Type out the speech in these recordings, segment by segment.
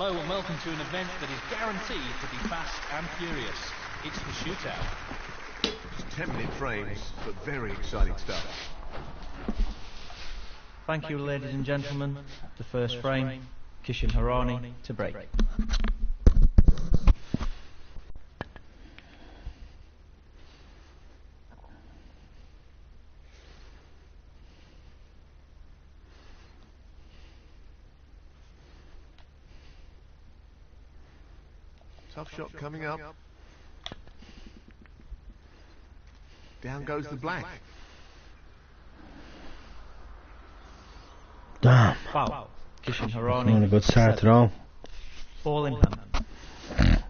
Hello and welcome to an event that is guaranteed to be fast and furious. It's the shootout. Just 10-minute frames, but very exciting stuff. Thank you, ladies and gentlemen. The first frame, Kishan Harani to break. Tough shot coming up. Down goes the black. Damn. Foul. Kishan Harani. Not a good start at all. Ball in hand.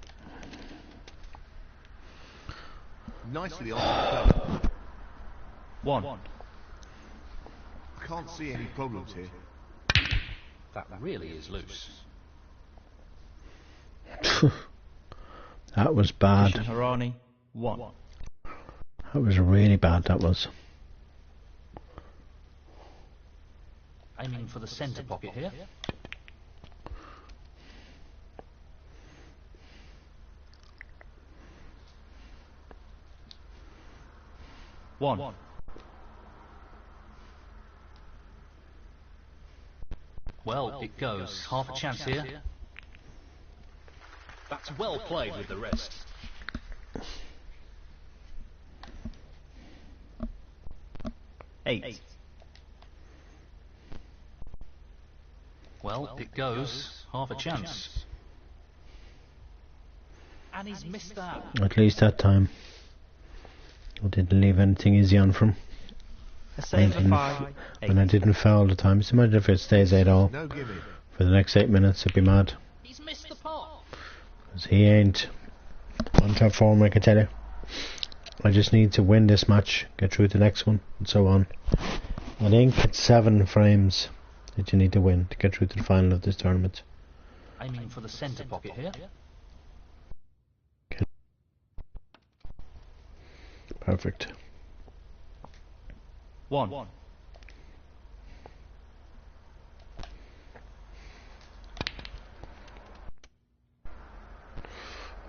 Nicely off the plate. One. Can't see any problems here. That really is loose. That was bad. Kishan Harani. One. That was really bad, that was. Aiming for the centre pocket here. One. Well, it goes. Half a chance here. That's well played with the wrist. Eight. Well, it goes. Half a chance. And he's missed that. At least that time. I didn't leave anything easy on from. A save of 5. And I didn't foul the time. So imagine if it stays 8 all. No gimme. For the next 8 minutes, I'd be mad. He's missed the pot. Because he ain't on top form, I can tell you. I just need to win this match, get through to the next one, and so on. I think it's 7 frames that you need to win to get through to the final of this tournament. Aiming for the centre pocket here. Okay. Perfect. One.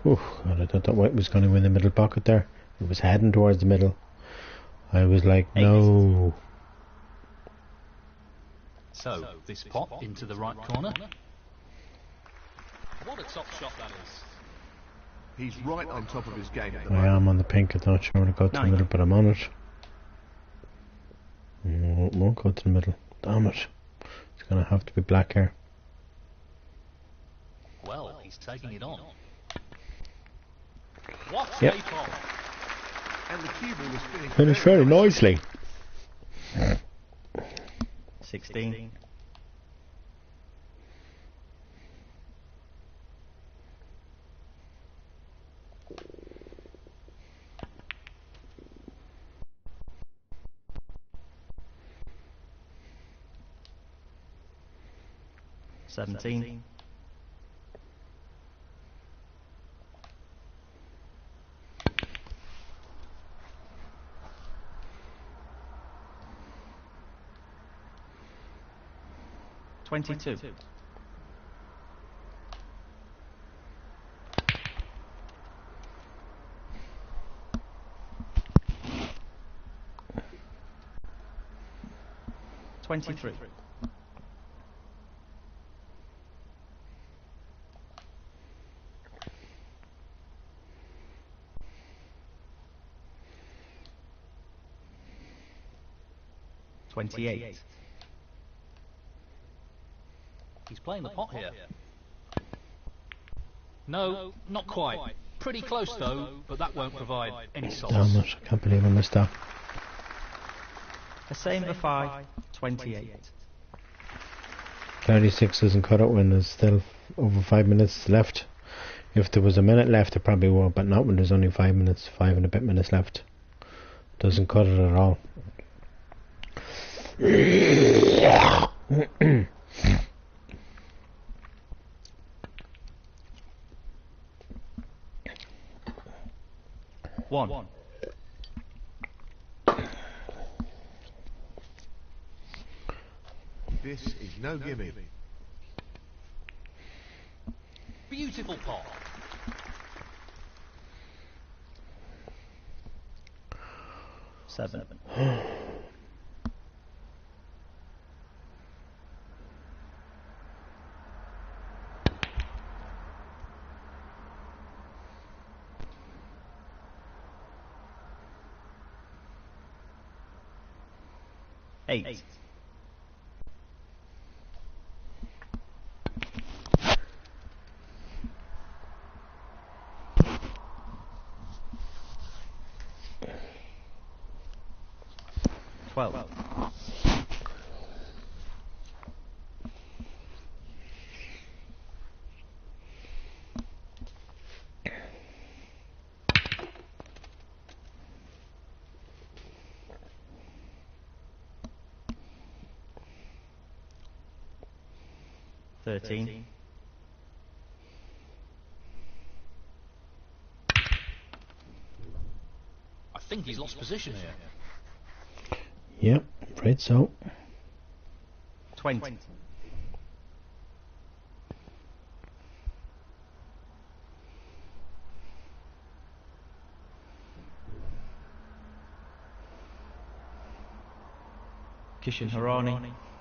Ooh, God, I thought that white was going to win the middle pocket there. It was heading towards the middle. I was like, no. So, this pot into the right corner. What a top shot that is. He's right on top of his game at the I moment. am on the pink. I'm not sure I want to go to the middle, but I'm on it. No, it won't go to the middle. Damn it. It's going to have to be black here. Well, he's taking it on. What Yep. a pot. And the cue ball is finished. Finished very nicely. 16. Seventeen. Twenty-two. 23. 28. He's playing the pot here. No, not quite. Pretty close though, but that won't provide any solace. Damn it, I can't believe I missed that. A save of 5. 28. 36 doesn't cut it when there's still over 5 minutes left. If there was a minute left it probably would, but not when there's only 5 minutes, 5 and a bit minutes left. Doesn't cut it at all. One. This is no gimme. Beautiful pot. Seven. 8. 12. 13. I think he's lost position here. Yep, afraid so. 20.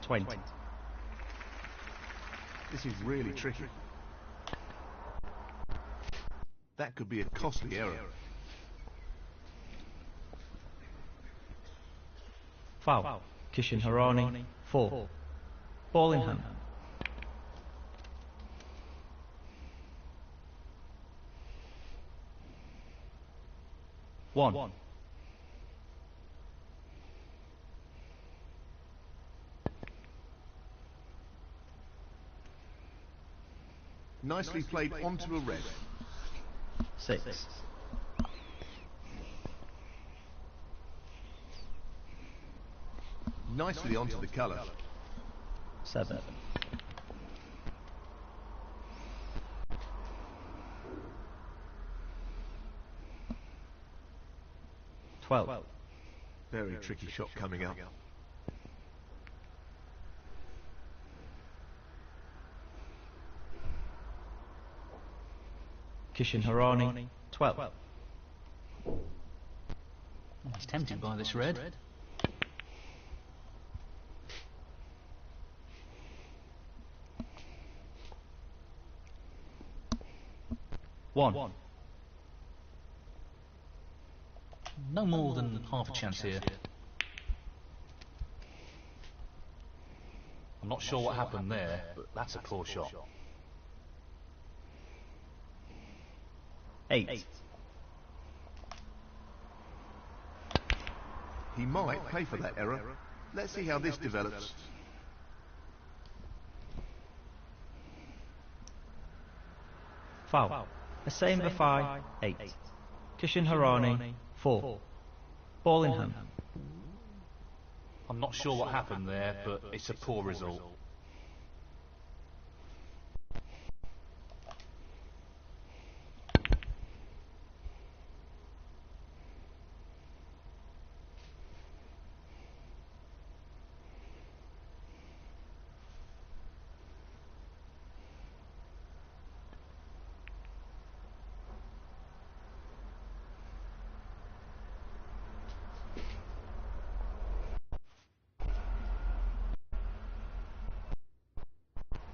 20. This is really tricky. That could be a costly error. Foul. Kishan Harani. 4. Ball in hand. One. Nicely played onto a red. 6. Nicely onto the colour. 7. 12. Very tricky shot coming up. Kishan Harani. 12. He's tempted by this red. 1. No more than half a chance here. I'm not sure what happened there, but that's a poor shot. 8. He might pay for that error. Let's see how this develops. Foul. Hussain Bafai. 8. Kishan Harani. 4. Ball in hand. I'm not sure what happened there, but it's a poor result.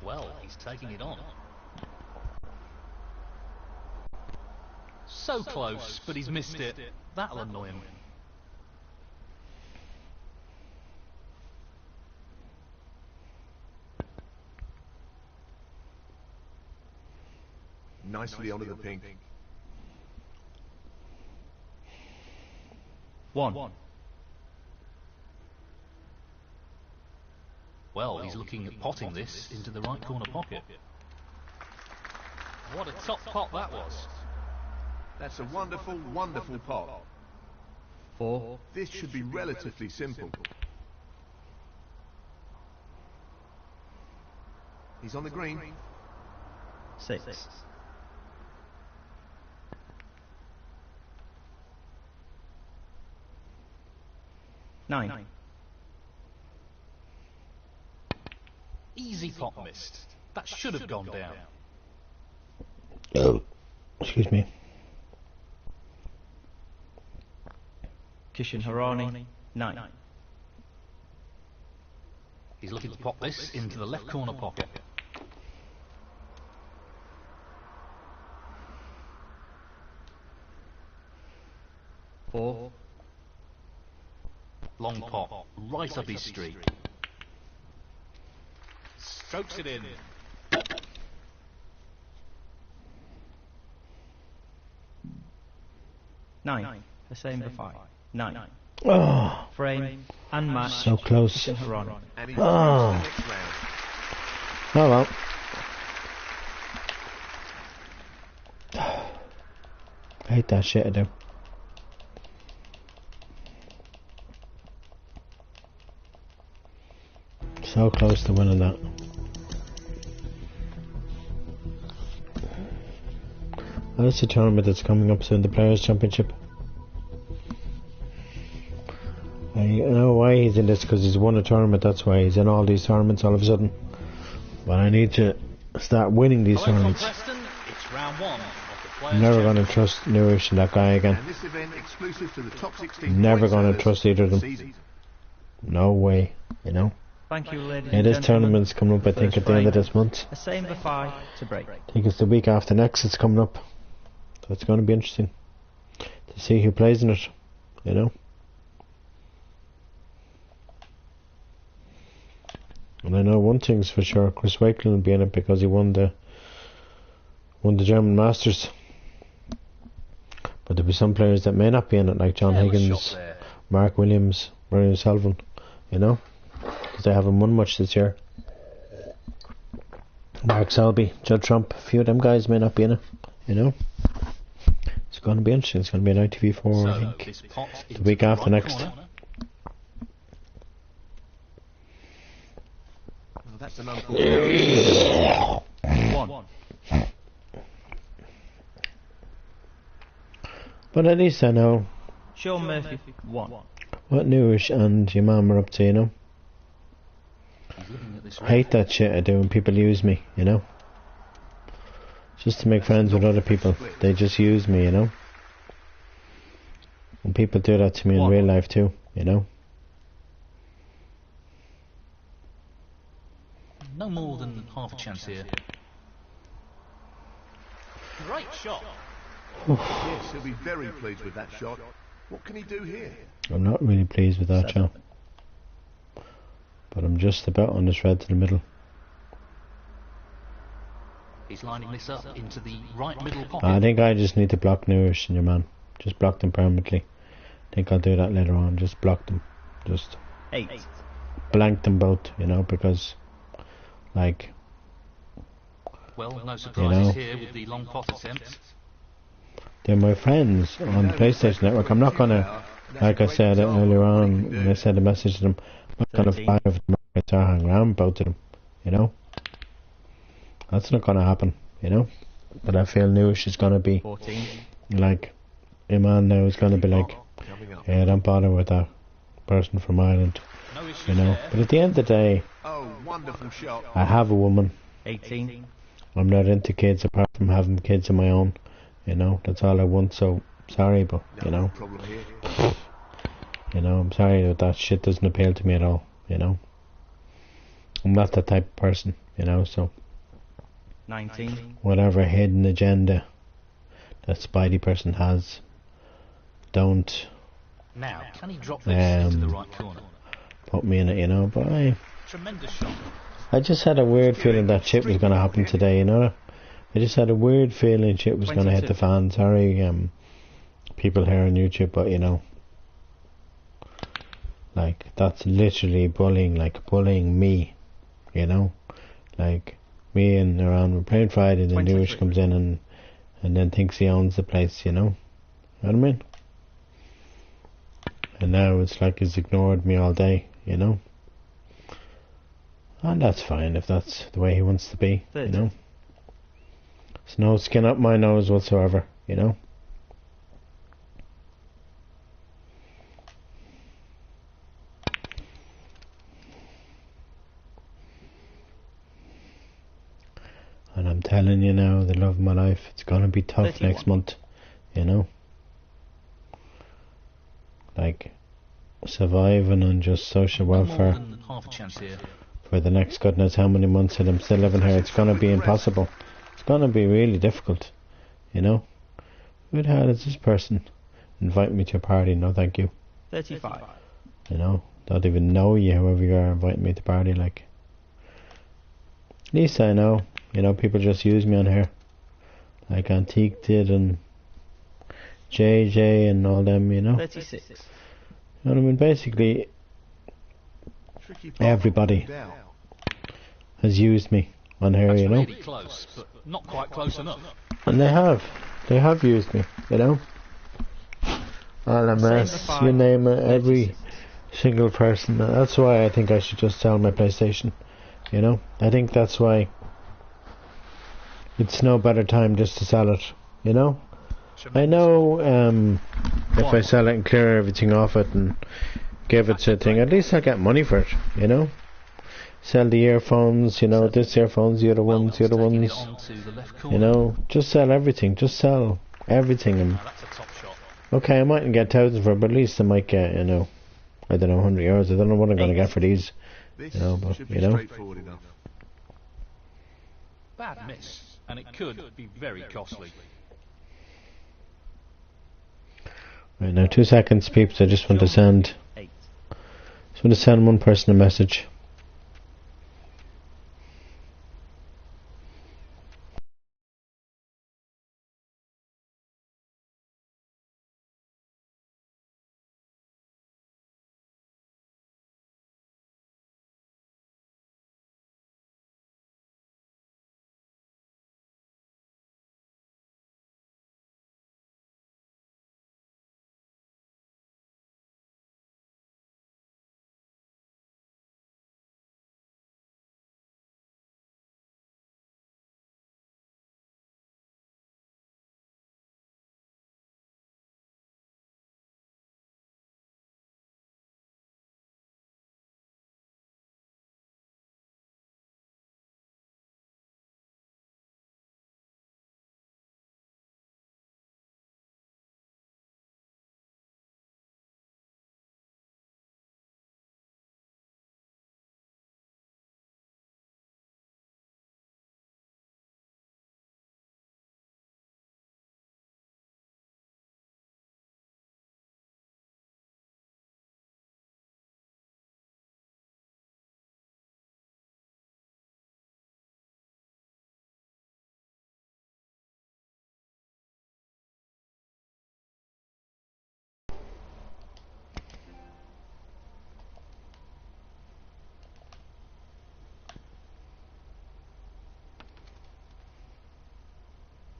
Well, he's taking it on. So close, but he's missed it. That'll annoy him. Nicely onto the pink. 1. Well, he's looking at potting this into the right corner pocket. What a top pot that was. That's a wonderful, wonderful pot. 4. This should be relatively simple. He's on the green. 6. 9. Easy pot missed. That should have gone down. Oh, excuse me. Kishan Harani, 9. He's looking to pop this into the left corner pocket. Four. Long pop, right up his street. Strokes it in. 9. The same for 5. 9. Oh, Frame and match. so close. Kishan Harani. And he's Oh. through to the next round. Oh well. I hate that shit I do. So close to winning that. That's the tournament that's coming up soon, the Players' Championship. I know why he's in this, because he's won a tournament, that's why he's in all these tournaments all of a sudden. But I need to start winning these Hello from tournaments. Preston, it's round 1 of the Players' I'm never going to Championship. trust Newish and that guy again. And this event exclusive to the top 16 Never point gonna sellers trust either of them. season. No way, you know. Thank you, ladies Yeah, and this gentlemen. tournament's coming up, I think, at the end of this month. The same for 5 to break. I think it's the week after next it's coming up. So it's going to be interesting to see who plays in it, you know. And I know one thing's for sure, Chris Wakelin will be in it because he won the German Masters. But there'll be some players that may not be in it, like John Careless Higgins, shot there. Mark Williams, Marion Sullivan, you know, because they haven't won much this year. Mark Selby, Judd Trump, a few of them guys may not be in it, you know. It's going to be interesting. It's going to be an ITV4, I So, think, this pot the into week the after right next. corner. Well, that's an unfortunate. 1. But at least I know Sean Murphy, 1. what Newish and your mum are up to, you know. He's looking at this I hate that shit I do when people use me, you know. Just to make friends with other people. They just use me, you know. And people do that to me in real life too, you know. No more than half a chance here. Great shot. Yes, he'll be very pleased with that shot. What can he do here? I'm not really pleased with that shot. But I'm just about on the shred to the middle. He's lining this up into the right middle pocket. I think I just need to block Newish and your man. Just block them permanently. I think I'll do that later on. Just block them. Just 8. blank them both, you know, because, like, Well, no surprises know. here with the long pot attempt. they're my friends on the PlayStation Network. I'm not gonna, like I said earlier on when I sent a message to them, I'm not gonna 13. fly over the market to hang around both of them, you know. That's not gonna happen, you know. But I feel Newish is gonna be 14. like, Iman now is gonna be like, Coming up. yeah, don't bother with that person from Ireland, No issues you know. there. But at the end of the day, Oh, wonderful shot. I have a woman. 18. I'm not into kids apart from having kids of my own, you know. That's all I want. So sorry, but you No know, problem here. I'm sorry that that shit doesn't appeal to me at all, you know. I'm not that type of person, you know. So 19. whatever hidden agenda that Spidey person has, don't Now, can he drop this into the right corner? put me in it, you know. But Tremendous shot. I just had a weird feeling that shit was going to happen today, you know. I just had a weird feeling shit was going to hit the 22. fan. Sorry, people here on YouTube, but you know, like, that's literally bullying, like bullying me, you know. Like, me and around, we're playing Friday, and then 23. Newish comes in and then thinks he owns the place, you know. You know what I mean? And now it's like he's ignored me all day, you know. And that's fine if that's the way he wants to be, you 30. know. There's no skin up my nose whatsoever, you know. And I'm telling you now, the love of my life, it's gonna be tough 31. next month, you know? Like, surviving on just social More welfare than half a chance here. for the next God knows how many months and I'm still living here, it's gonna be impossible. It's gonna be really difficult, you know? Who the hell is this person? Invite me to a party, no thank you. 35. You know? Don't even know you, whoever you are, inviting me to party, like. At least I know, you know, people just use me on here. Like Antique did and JJ and all them, you know. 36. You know what I mean? Basically, everybody has used me on here, That's you know. really close, but not quite close enough. And they have used me, you know. LMS, you name it, every single person. That's why I think I should just sell my PlayStation, you know. I think that's why it's no better time just to sell it, you know. I know if I sell it and clear everything off it and give it to a thing, at least I'll get money for it, you know. Sell the earphones, you know, this earphones, the other ones, you know, just sell everything, and That's a top shot. okay, I mightn't get thousands for it, but at least I might get, you know, I don't know, 100 euros. I don't know what I'm going to get for these, you know, but, you know. Bad miss, and it could be very costly. Right, now 2 seconds, peeps. I just want to send, 8. one person a message.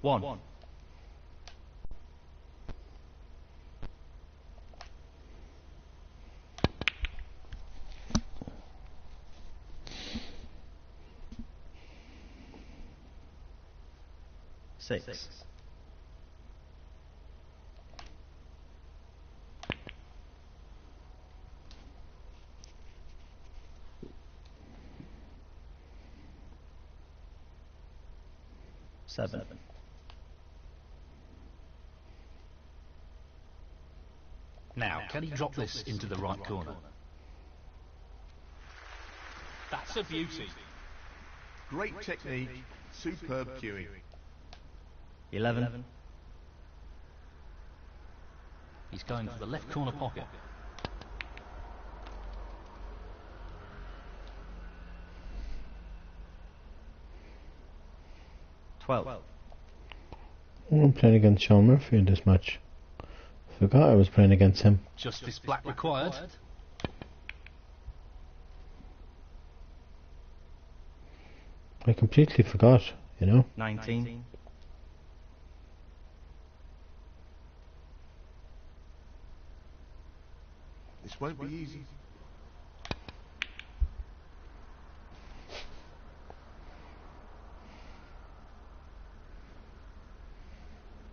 One. 6. 7. Now, can he drop this into the right corner? That's a beauty. Great technique, superb cueing. 11. He's going for the left corner pocket. 12. I'm playing against Sean Murphy in this match. Forgot I was playing against him. Justice black required. I completely forgot, you know. 19. This won't be easy.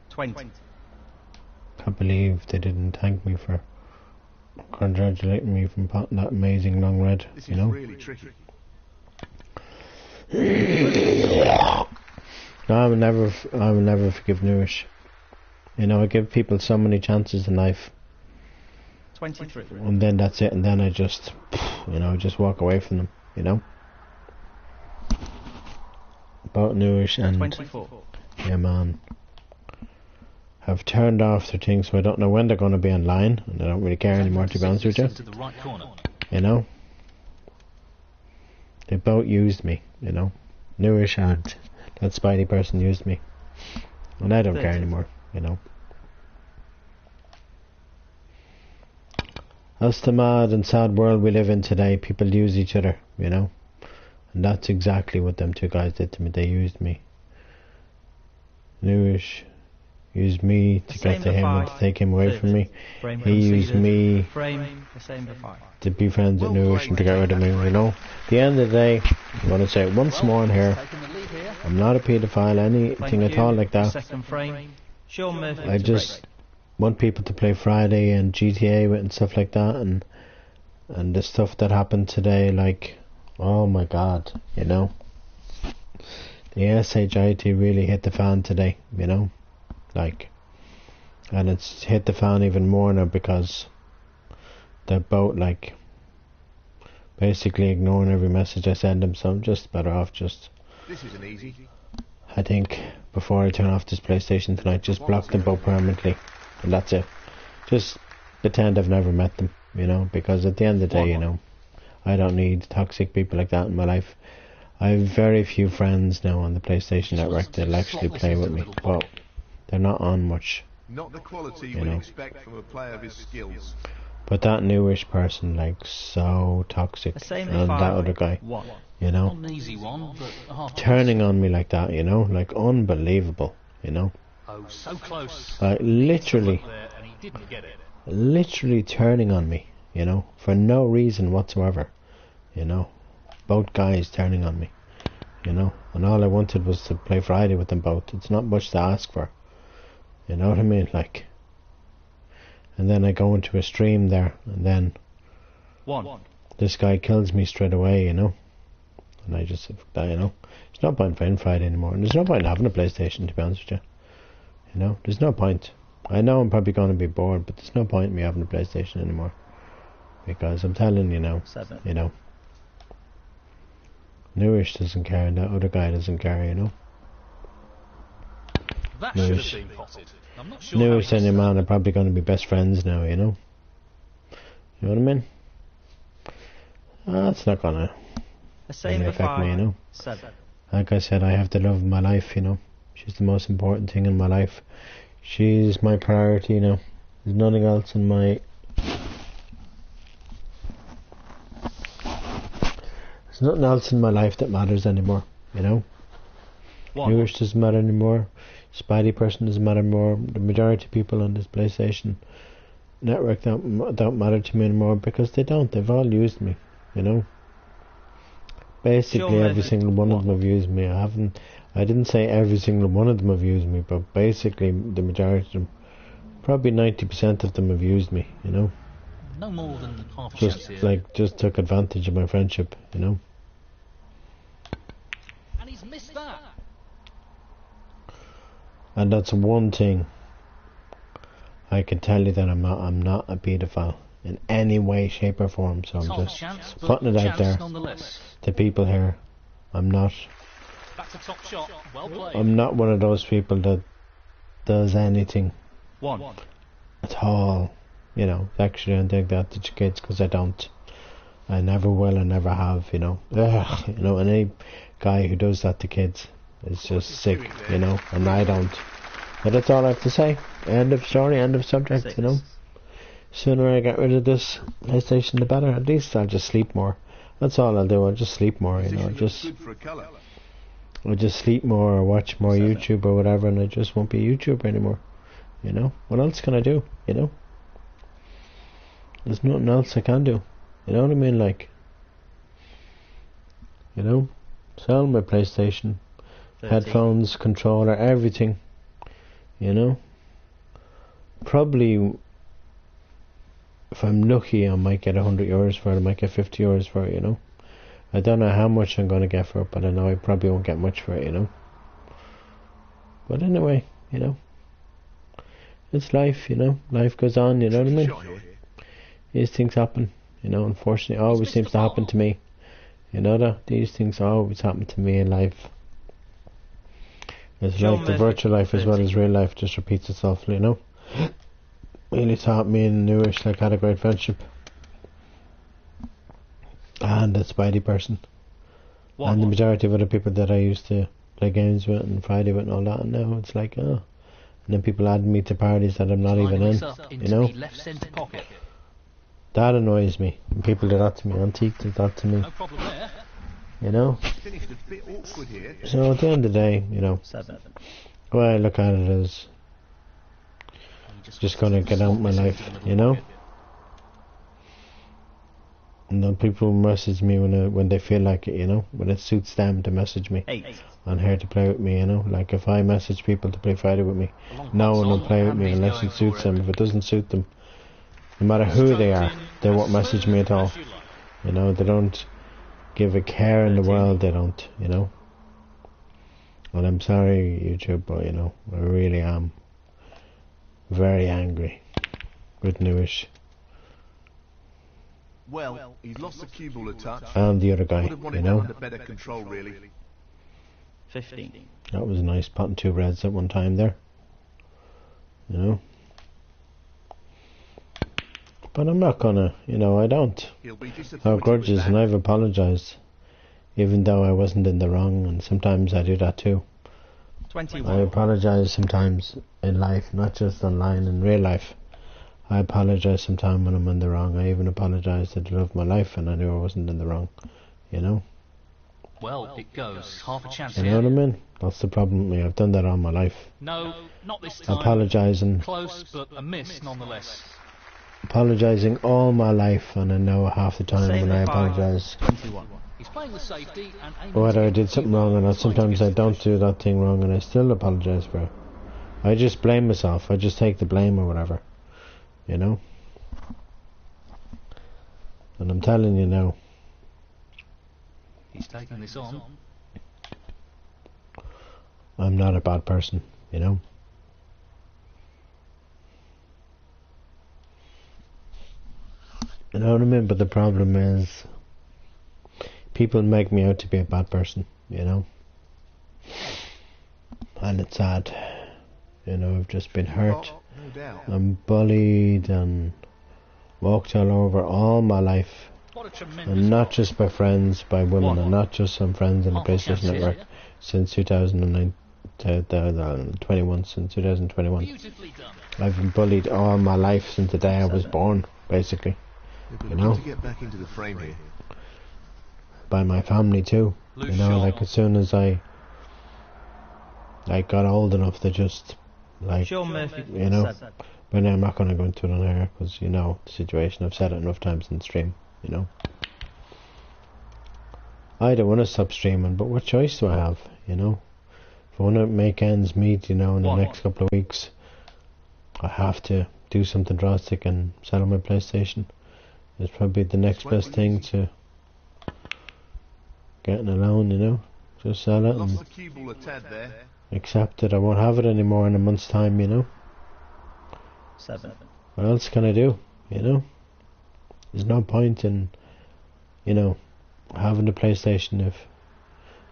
20. Can't believe they didn't thank me for congratulating me from potting that amazing long red, This you is know. really tricky. No, I will never forgive Newish. You know, I give people so many chances in life. 23. And then that's it, and then I just, you know, just walk away from them, you know. About Newish and 24. yeah, man, have turned off their things, so I don't know when they're going to be online, and I don't really care anymore, to be honest with you. You know, they both used me, you know. Newish and that Spidey person used me, and I don't care anymore, you know. That's the mad and sad world we live in today. People use each other, you know. And that's exactly what them two guys did to me. They used me. Newish used me to get to him and to take him away from me. He used me to be friends with Newish and to get rid of me, you know. At the end of the day, I'm going to say it once more in here. I'm not a paedophile, anything at all like that. I just want people to play Friday and GTA with and stuff like that, and the stuff that happened today, like, oh my god, you know. The SHIT really hit the fan today, you know. Like, and it's hit the fan even more now because they're both, like, basically ignoring every message I send them, so I'm just better off just, This isn't easy. I think, before I turn off this PlayStation tonight, just block them both permanently, and that's it. Just pretend I've never met them, you know, because at the end of the day, you know, I don't need toxic people like that in my life. I have very few friends now on the PlayStation Network that'll actually play with me, but they're not on much. Not the quality You we'd know. expect from a player of his skills. But that Newish person, like, so toxic, and that other guy, you know, Not an easy one, but a half turning on me like that, you know, like, unbelievable, you know, Oh, so close. like, literally, There, and he didn't get it. literally turning on me, you know, for no reason whatsoever, you know, both guys turning on me, you know, and all I wanted was to play Friday with them both. It's not much to ask for, you know what I mean, like, and then I go into a stream there, and then this guy kills me straight away, you know, and I just said, fuck that, you know, there's no point playing Friday anymore, and there's no point having a PlayStation, to be honest with you know, there's no point. I know I'm probably going to be bored, but there's no point in me having a PlayStation anymore, because I'm telling you now, you know, Newish doesn't care, and that other guy doesn't care, you know. That Newish. should have been potted. I'm not sure. Newish how and he your missed man are probably going to be best friends now, you know. You know what I mean? That's not going to really affect me, you know. Like I said, I have the love of my life, you know. She's the most important thing in my life. She's my priority, you know. There's nothing else in my... There's nothing else in my life that matters anymore, you know. Newish doesn't matter anymore. Spidey person doesn't matter anymore. The majority of people on this PlayStation Network don't matter to me anymore, because they don't. They've all used me, you know. Basically, every single one of them have used me. I didn't say every single one of them have used me, but basically the majority of them, probably 90% of them have used me, you know. No more than half a chance Just here. like, just took advantage of my friendship, you know. And he's missed that. And that's one thing I can tell you, that I'm not a paedophile in any way, shape or form, so I'm Half a just chance, but putting it out chance there nonetheless. to people here. I'm not That's a top shot. Well played. I'm not one of those people that does anything at all, you know, sexually and think that to kids, because I don't. I never will, I never have, you know. Ugh, you know, and any guy who does that to kids is just sick, you know, and I don't. But that's all I have to say. End of story, end of subject, you know. Sooner I get rid of this PlayStation, the better. At least I'll just sleep more. That's all I'll do. I'll just sleep more, you know. I'll just sleep more or watch more YouTube or whatever, and I just won't be a YouTuber anymore. You know? What else can I do? You know? There's nothing else I can do. You know what I mean? Like, you know? Sell my PlayStation, headphones, controller, everything. You know? Probably, if I'm lucky, I might get €100 for it. I might get €50 for it, you know? I don't know how much I'm going to get for it, but I know I probably won't get much for it, you know? But anyway, you know, it's life, you know, life goes on, you know what I mean? Shot here. These things happen, you know, unfortunately, it always seems to happen to me. You know that? These things always happen to me in life. It's like the virtual life as well as real life just repeats itself, you know? Really taught me and Newish, like, had a great friendship. And a Spidey person. And the majority of other people that I used to play games with and Friday with and all that, and now it's like, oh. And then people add me to parties that I'm not even in, you know? That annoys me. When people do that to me. Antique does that to me. No problem there. You know? Finished a bit awkward here. So at the end of the day, you know, the way I look at it is just gonna get out my life, you know? And then people message me when they feel like it, you know? When it suits them to message me on here to play with me, you know? Like if I message people to play Friday with me, no one will play with me unless it suits them. If it doesn't suit them, no matter who they are, they won't message me at all. You know, they don't give a care in the world, they don't, you know. And I'm sorry, YouTube, but you know, I really am very angry with Newish. Well, he's lost the cue ball a touch. And the other guy, Would have wanted you that know. under better control, really. 15. That was nice, potting 2 reds at one time there. You know. But I'm not gonna, you know, I don't He'll be have disappointed grudges, with and that. I've apologised, even though I wasn't in the wrong, and sometimes I do that too. 21. I apologise sometimes in life, not just online, in real life. I apologise sometimes when I'm in the wrong. I even apologised to the love of my life, and I knew I wasn't in the wrong, you know. Well, it goes. Half a chance You know what I here. mean? That's the problem with me. I've done that all my life. No, not this time. Apologising. Close, but a miss nonetheless. Apologising all my life, and I know half the time when I apologise, 21. He's playing the safety and aiming whether to I get did something wrong or not. Sometimes I don't do that thing wrong and I still apologise for it. I just blame myself. I just take the blame or whatever, you know. And I'm telling you now, He's taking this on. I'm not a bad person, you know. You know what I mean? But the problem is, people make me out to be a bad person, you know. And it's sad. You know, I've just been hurt. No doubt. I'm bullied and walked all over all my life. What a tremendous And not goal. just by friends, by women, and not just some friends in the PlayStation Network since 2009, 21, since 2021. Beautifully done. I've been bullied all my life since the day I was born, basically. They've You got know? to get back into the frame here. By my family too. You know, like as soon as I got old enough to just, like, Sean Murphy. you know, 7. but I'm not going to go into it on air because, you know, the situation, I've said it enough times in the stream, you know. I don't want to stop streaming, but what choice do I have, you know? If I want to make ends meet, you know, in the next couple of weeks, I have to do something drastic and sell my PlayStation. It's probably the next best thing to getting a loan, you know. Just sell it Lost and the cue ball a tad there. accept it. I won't have it anymore in a month's time, you know. 7. What else can I do, you know? There's no point in, you know, having a PlayStation if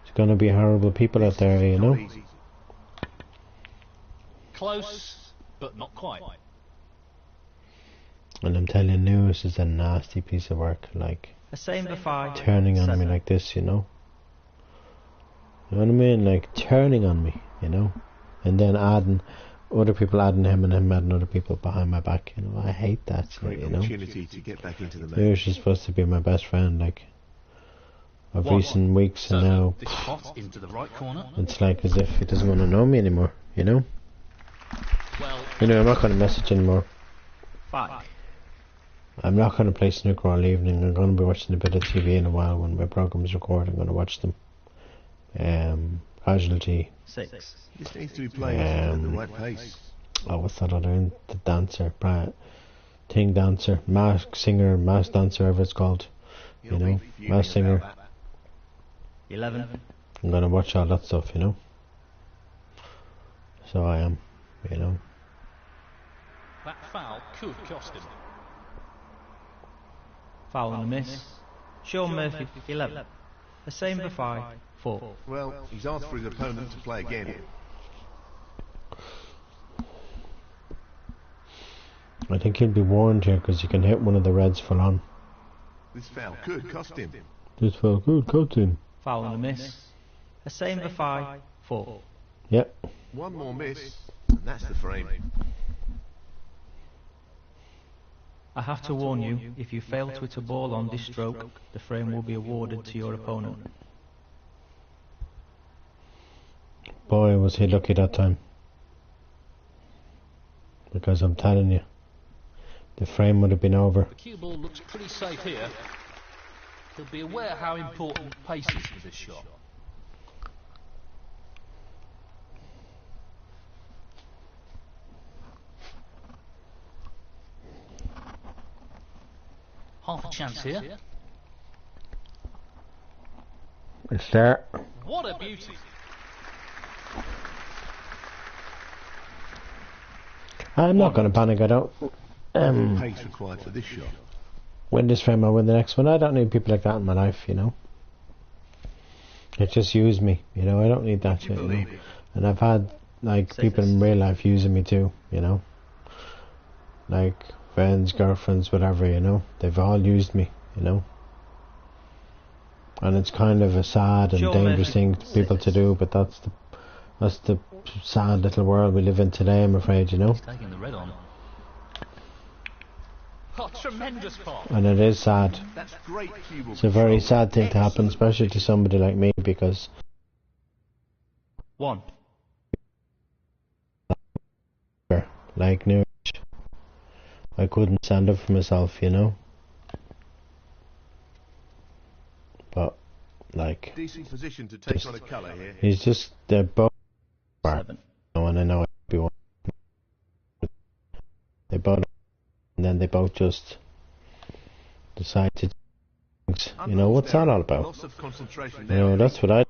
there's going to be horrible people out there, you know. Not easy. Close, but not quite. And I'm telling you, this is a nasty piece of work, like The same for 5. turning on me 7. like this, you know. You know what I mean? Like turning on me, you know. And then adding other people, adding him, and him adding other people behind my back, you know. I hate that shit, Great you know. opportunity to get back into the match. You're supposed to be my best friend, like, of recent weeks, So and now this shot into the right corner. it's like as if he doesn't want to know me anymore, you know. Well, Anyway, I'm not going to message anymore. 5. I'm not going to play snooker all evening. I'm going to be watching a bit of TV in a while when my program's recorded. I'm going to watch them. Casualty. 6. This needs to be played at the right pace. Oh, what's that other one? The dancer, Ting dancer, mask singer, mask dancer, whatever it's called. You know, mask singer. 11. I'm going to watch all that stuff, you know. So I am, you know. That foul could cost him. Foul and a miss. Sean Murphy, 11. The same for 5, 4. Well, he's asked for his opponent to play again. I think he'll be warned here because he can hit one of the reds full on. This foul could cost him. This foul could cost him. Foul and a miss. The same for 5, 4. Yep. One more miss, and that's the frame. I have to warn you, if you fail to hit a ball on this stroke, the frame will be awarded to your opponent. Boy, was he lucky that time. Because I'm telling you, the frame would have been over. The cue ball looks pretty safe here. He'll be aware how important pace is for this shot. Half a chance here. It's there. What a beauty! I'm not going to panic, I don't. Pace required for this shot. Win this frame, I'll win the next one. I don't need people like that in my life, you know. It just use me, you know. I don't need that shit, you know. And I've had, like, people in real life using me too, you know. Like, friends, girlfriends, whatever, you know. They've all used me, you know. And it's kind of a sad and dangerous thing for people to do, but that's the sad little world we live in today, I'm afraid, you know. He's taking the red on. Oh, tremendous pot. And it is sad. That's great cue ball It's a very control. sad thing to happen, especially to somebody like me, because 1. like New Age, I couldn't stand up for myself, you know. But like, Decent position to take on a colour here. he's just they're both 7. and I know everyone. They both, and then they both just decide to. You know what's that all about? Loss of concentration You know that's what I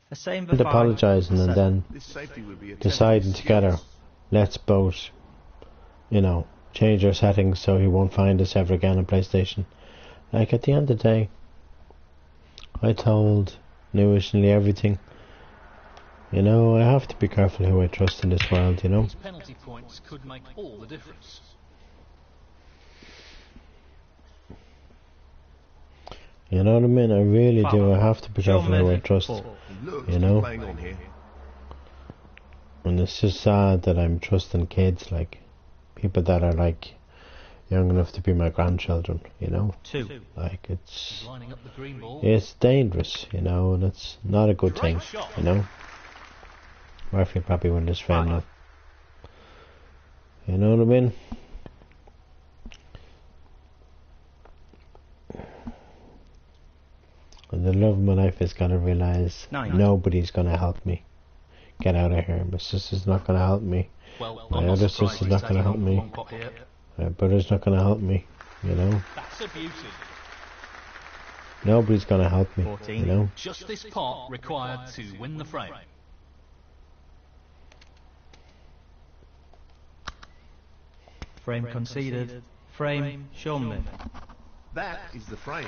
The same for did, 5. apologising and then This safety would be a deciding together, let's both, you know, change our settings so he won't find us ever again on PlayStation. Like at the end of the day, I told Newish nearly everything. You know, I have to be careful who I trust in this world, you know. These penalty points could make all the difference. You know what I mean? I really do. I have to be careful who I trust. He looks You to be know? playing on here. And it's just sad that I'm trusting kids, like people that are like young enough to be my grandchildren, you know. 2. Like it's Lining up the green ball. dangerous, you know, and it's not a good thing, you know. Murphy probably win this frame now. You know what I mean? And the love of my life is gonna realise 9. nobody's gonna help me get out of here. My sister's not gonna help me. Well, My I'm not other surprised sister's he's not gonna taking help on me. one pot here. My brother's not gonna help me, you know. That's a beauty. Nobody's gonna help me, 14. you know. Just this pot required to win the frame. Frame conceded. Frame Sean Murphy. That is the frame.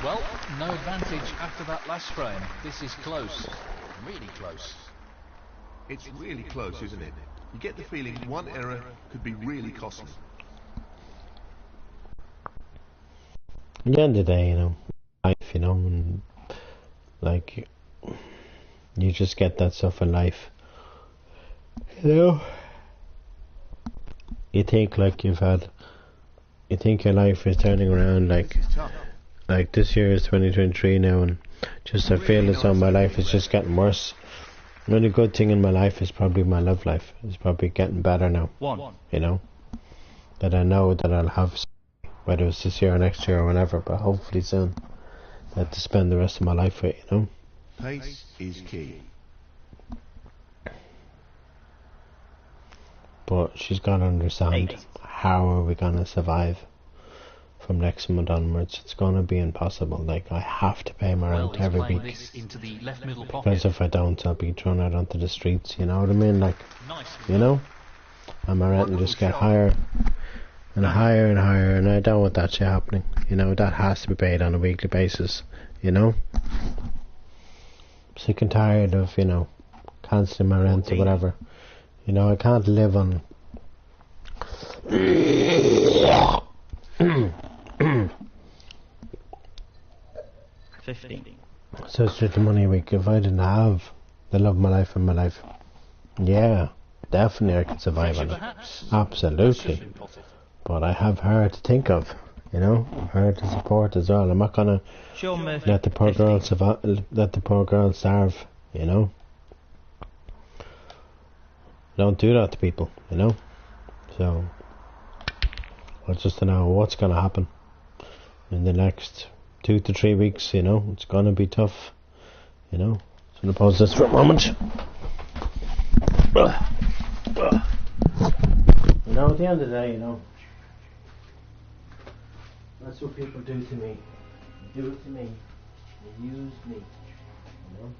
Well, no advantage after that last frame. This is close. Really close. It's really close, isn't it? You get the feeling one error could be really costly. At the end of the day, you know, life, you know, and like you just get that stuff in life. You know, you think like you think your life is turning around, This is tough. like this year is 2023 now, and just I feel as though my life is just getting worse. The only good thing in my life is probably my love life. It's probably getting better now. 1. You know, that I know that I'll have, whether it's this year or next year or whenever, but hopefully soon, that to spend the rest of my life with, you know. Pace is key. But she's got to understand, 8. how are we going to survive? from next month onwards. It's gonna be impossible. Like, I have to pay my rent every week. This into the left middle pocket. Because if I don't, I'll be thrown out onto the streets, you know what I mean? Like, you know? And my rent will just get higher and higher and higher, and I don't want that shit happening. You know, that has to be paid on a weekly basis, you know? Sick and tired of, you know, cancelling my rent or whatever. You know, I can't live on 15. so it's just the money a week. If I didn't have the love of my life in my life, yeah, definitely I could survive on it. Absolutely. But I have her to think of, you know, her to support as well. I'm not gonna let the poor girl let the poor girl starve, you know. Don't do that to people, you know. So I just don't know what's gonna happen in the next 2 to 3 weeks, you know. It's gonna be tough, you know. So I'm gonna pause this for a moment. You know, at the end of the day, you know, that's what people do to me. They do it to me. They use me, you know.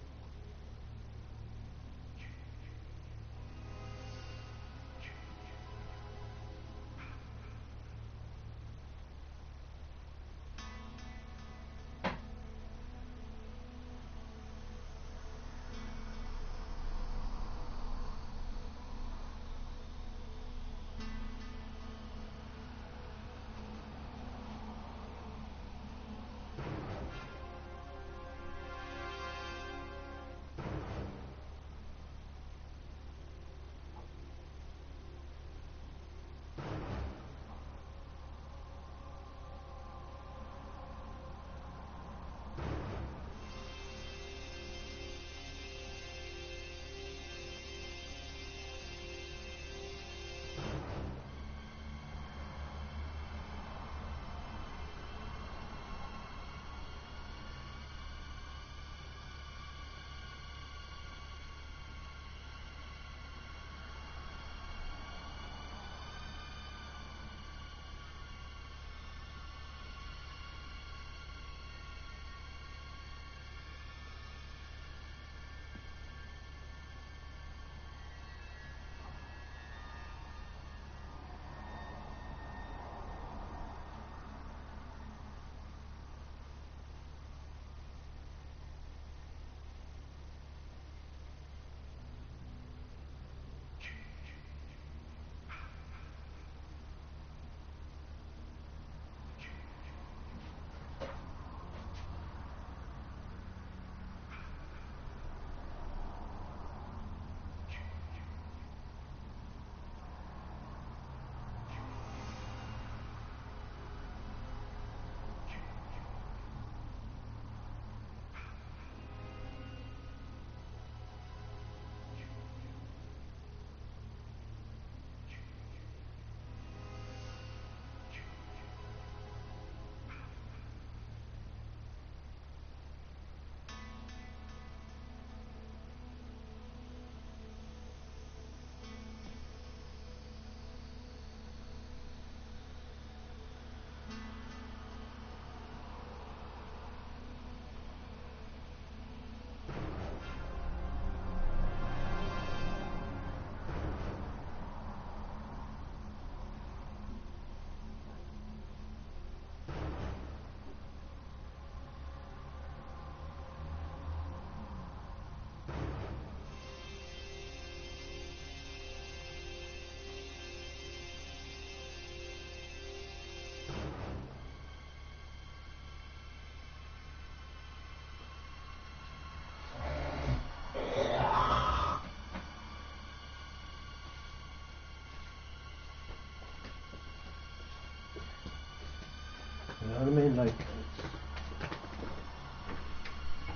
You know what I mean? Like,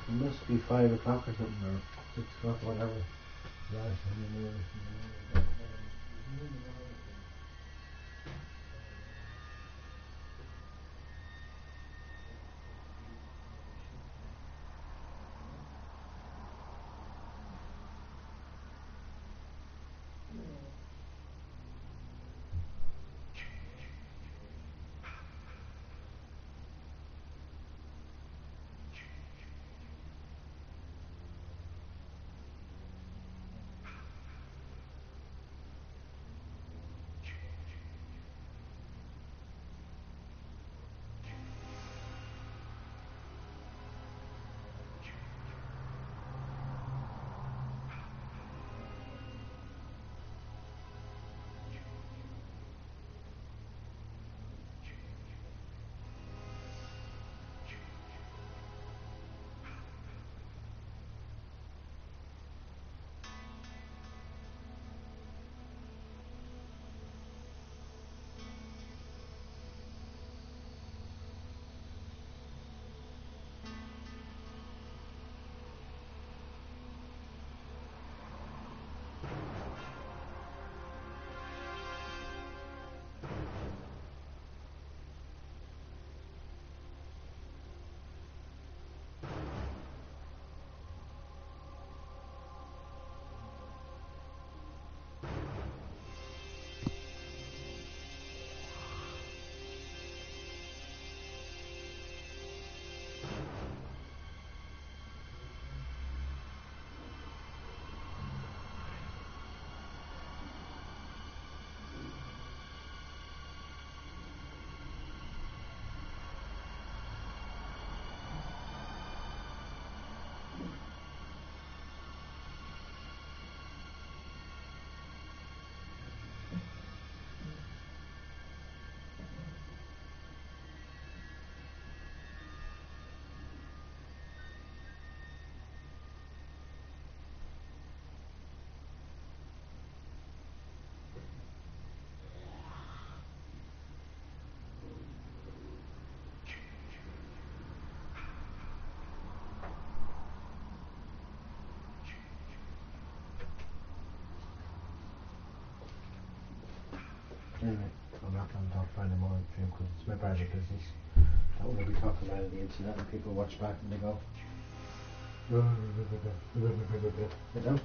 it must be 5 o'clock or something, or 6 o'clock, whatever. Anyway, I'm not going to talk about it anymore on stream because it's my private business. I don't want to be talking about it on the internet and people watch back and they go, you know?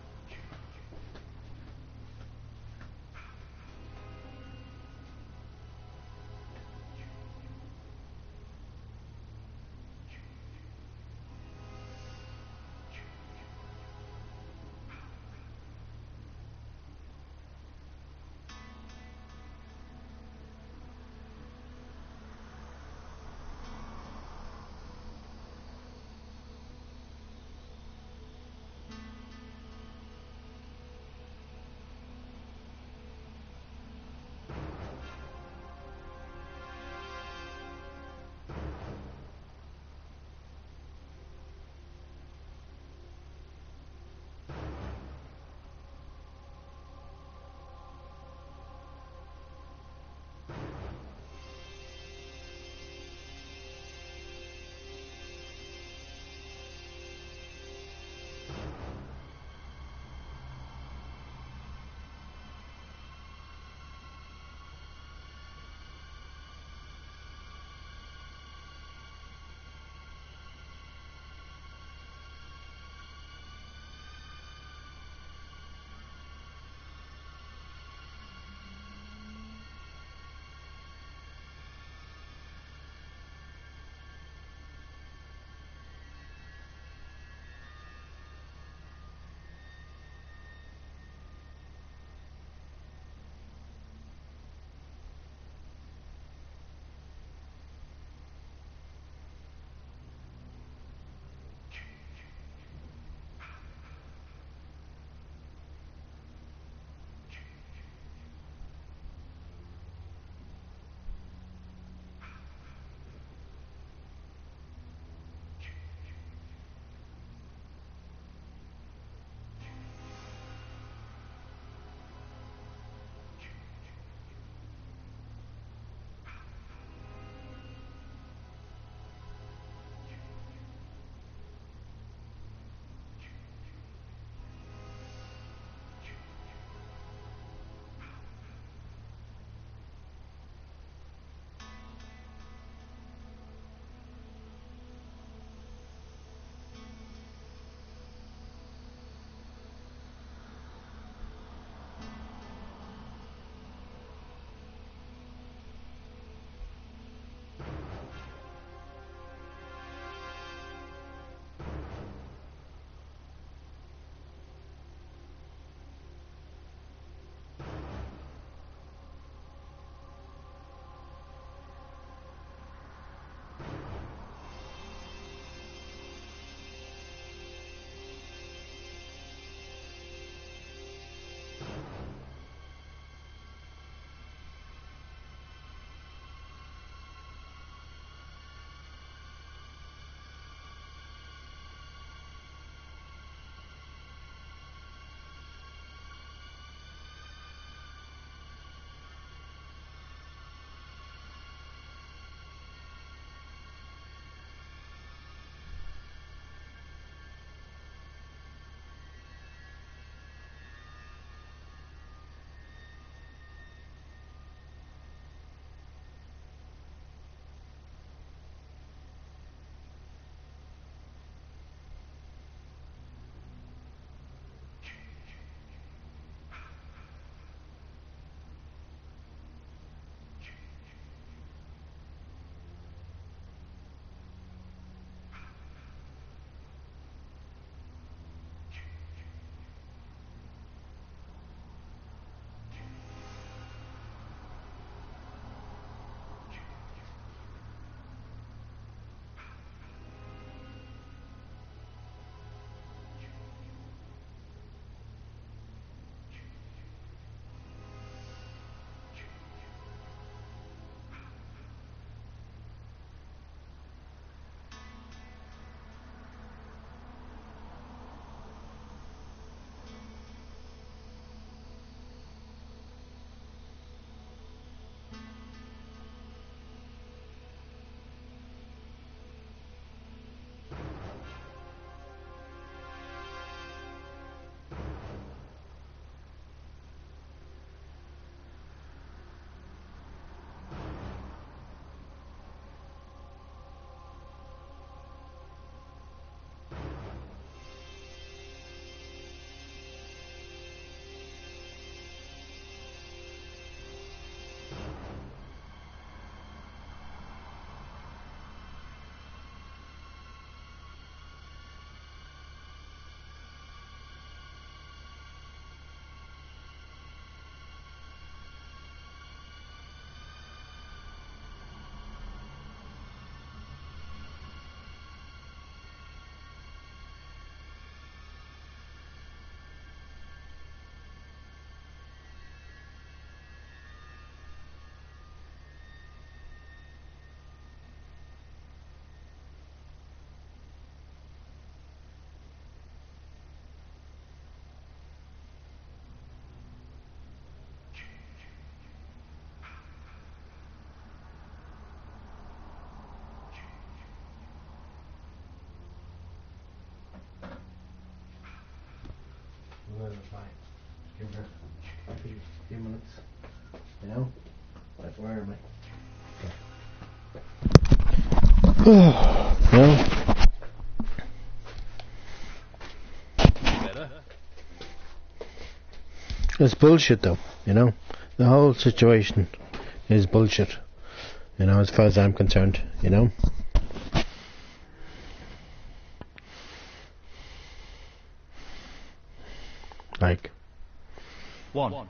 minutes. You know? Like, where am I? No? Better. It's bullshit though, you know? The whole situation is bullshit. You know, as far as I'm concerned, you know? Like, One.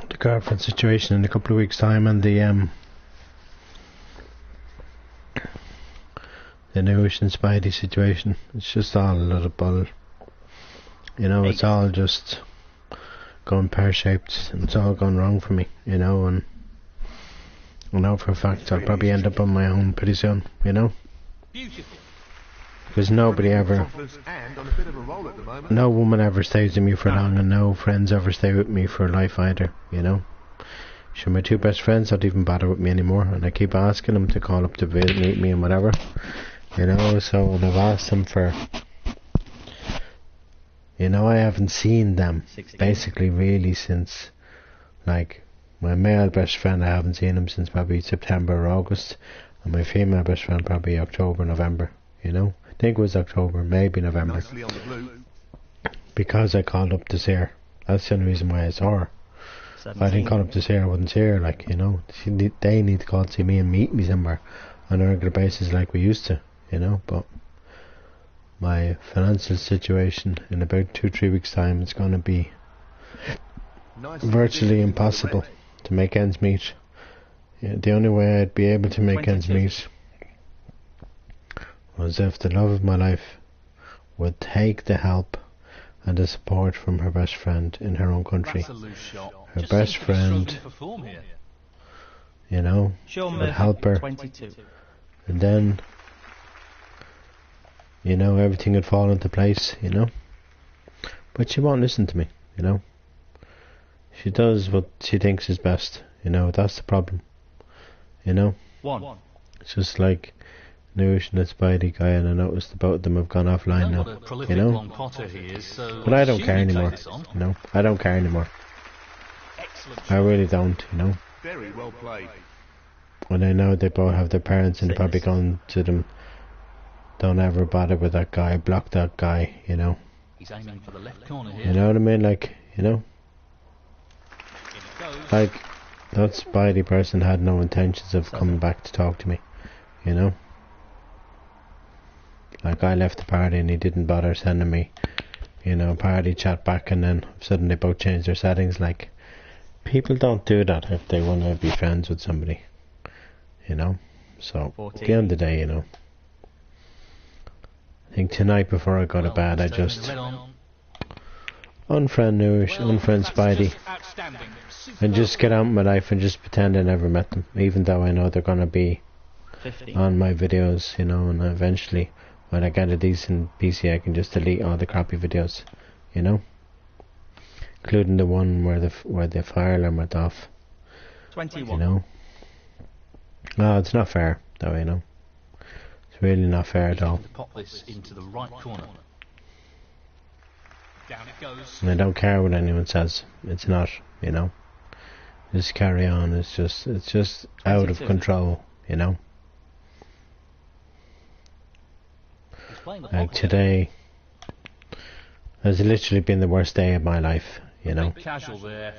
the girlfriend situation in a couple of weeks' time, and the Newish and Spidey situation. It's just all a lot of bull. You know, it's all just going pear-shaped, and it's all gone wrong for me, you know, and I know for a fact I'll probably end up on my own pretty soon, you know? Beautiful. Because nobody ever, And on a bit of a roll at the moment. no woman ever stays with me for long, and no friends ever stay with me for life either, you know? Sure, my two best friends don't even bother with me anymore, and I keep asking them to call up to visit, meet me and whatever, you know, so, and I've asked them for, you know, I haven't seen them 16. basically really since, like, my male best friend, I haven't seen him since probably September or August, and my female best friend probably October, November, you know? I think it was October, maybe November, Nicely on the blue. because I called up to see her. That's the only reason why I saw her. If I didn't call up to see her, I wouldn't see her, like, you know. They need to call to see me and meet me somewhere on a regular basis like we used to, you know, but my financial situation in about 2-3 weeks time is going to be Nicely virtually positioned impossible to the red. to make ends meet. Yeah, the only way I'd be able to make ends 22. meet was if the love of my life would take the help and the support from her best friend in her own country. That's a loose shot. Her Just best seems to be friend, struggling for form here. you know, Sean would help her, 22. and then, you know, everything would fall into place, you know. But she won't listen to me, you know. She does what she thinks is best, you know, that's the problem, you know. 1. It's just like Newish and the Spidey guy, and I noticed the both of them have gone offline Know now, what a prolific you know. long potter he is, so But I don't care assume he anymore, takes this on. you know. I don't care anymore. Excellent I shot. really don't, you know. Very well played. When I know they both have their parents and probably gone to them, don't ever bother with that guy, block that guy, you know. He's aiming for the left corner here. You know what I mean? Like, you know, In it goes. like that Spidey person had no intentions of coming back to talk to me, you know. Like, I left the party and he didn't bother sending me, you know, party chat back, and then suddenly they both changed their settings. Like, people don't do that if they want to be friends with somebody, you know. So, at the end of the day, you know, I think tonight before I go to bed, I just unfriend Newish, unfriend Spidey, and just get on with my life and just pretend I never met them, even though I know they're gonna be 15. on my videos, you know, and eventually when I get a decent PC I can just delete all the crappy videos, you know, including the one where the fire alarm went off, 21. you know. No, it's not fair though, you know. It's really not fair at all. To pop this into the right corner. Down it goes. And I don't care what anyone says. It's not, you know. Just carry on. It's just out of 22. control, you know. He's playing the Like pot here. today has literally been the worst day of my life, you know. Bit casual there.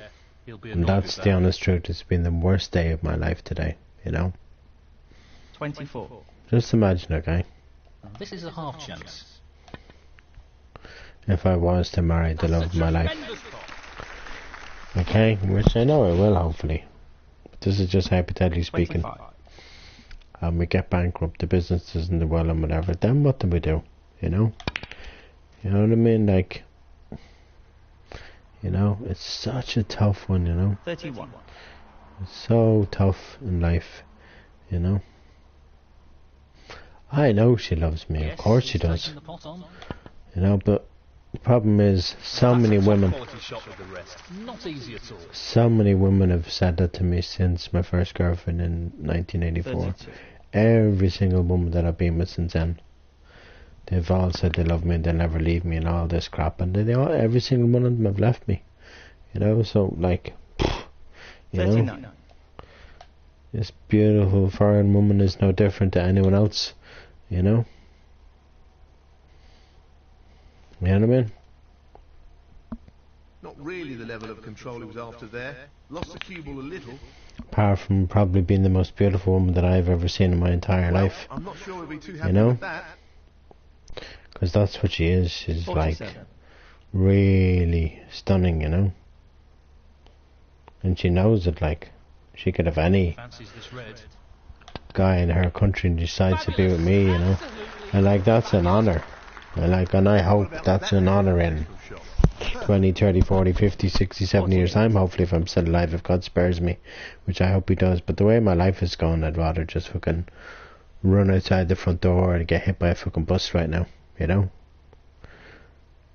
He'll be And annoyed that's with the that. honest truth. It's been the worst day of my life today, you know. 24. Just imagine, okay, This is a half chance. if I was to marry the love of my life, Tremendous pot. okay, which I know I will, hopefully. But this is just hypothetically speaking. 25. And we get bankrupt, the business doesn't do well and whatever, then what do we do, you know? You know what I mean? Like, you know, it's such a tough one, you know? 31. It's so tough in life, you know? I know she loves me, Yes, of course she he's does, taking the pot on. you know, but the problem is so That's many a top women, quality shot with the rest. Not easy at all. so many women have said that to me since my first girlfriend in 1984. 32. Every single woman that I've been with since then, they've all said they love me and they'll never leave me and all this crap, and every single one of them have left me, You know, so like, you know, 39. this beautiful foreign woman is no different to anyone else. You know. You know what I mean? Not really the level of control he was after there. Lost the cue ball a little. Apart from probably being the most beautiful woman that I've ever seen in my entire life. I'm not sure we'll be too happy You know? with that. Because that's what she is. She's 47. like really stunning, you know. And she knows it. Like, she could have any Fancies this red. guy in her country and decides to be with me, you know. And like, that's an honour. And I hope that's an honour in 20, 30, 40, 50, 60, 70 years time, hopefully, if I'm still alive, if God spares me, which I hope he does. But the way my life is going, I'd rather just fucking run outside the front door and get hit by a fucking bus right now, you know.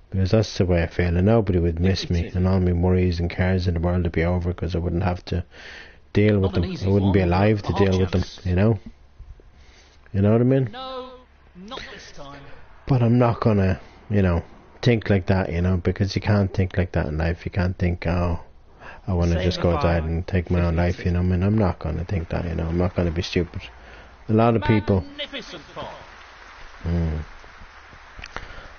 Because that's the way I feel, and nobody would miss me, and all my worries and cares in the world would be over, because I wouldn't have to deal with them. I wouldn't be alive to deal with them, you know. You know what I mean? No, not this time. But I'm not gonna, you know, think like that, you know, because you can't think like that in life. You can't think, oh, I want to just go outside and take my own life, you know. I mean, I'm not gonna think that, you know. I'm not gonna be stupid. A lot of people. Magnificent pot.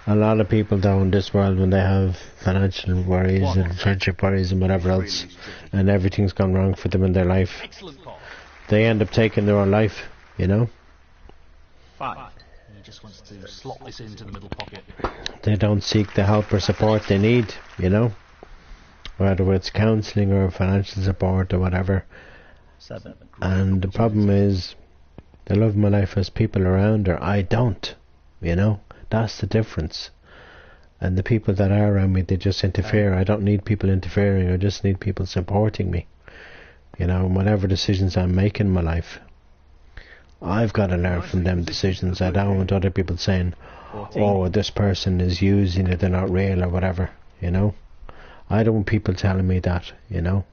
A lot of people though in this world, when they have financial worries and friendship worries and whatever else, and everything's gone wrong for them in their life, Excellent pot. they end up taking their own life, you know. 5. He just wants to slot this into the middle pocket. They don't seek the help or support they need, you know, whether it's counselling or financial support or whatever. 7. And the problem is, the love of my life has people around her. I don't, you know. That's the difference. And the people that are around me, they just interfere. I don't need people interfering. I just need people supporting me, you know, whatever decisions I'm making in my life. I've got to learn from them decisions. I don't want other people saying, 14. oh, this person is using it, they're not real or whatever, you know. I don't want people telling me that, you know.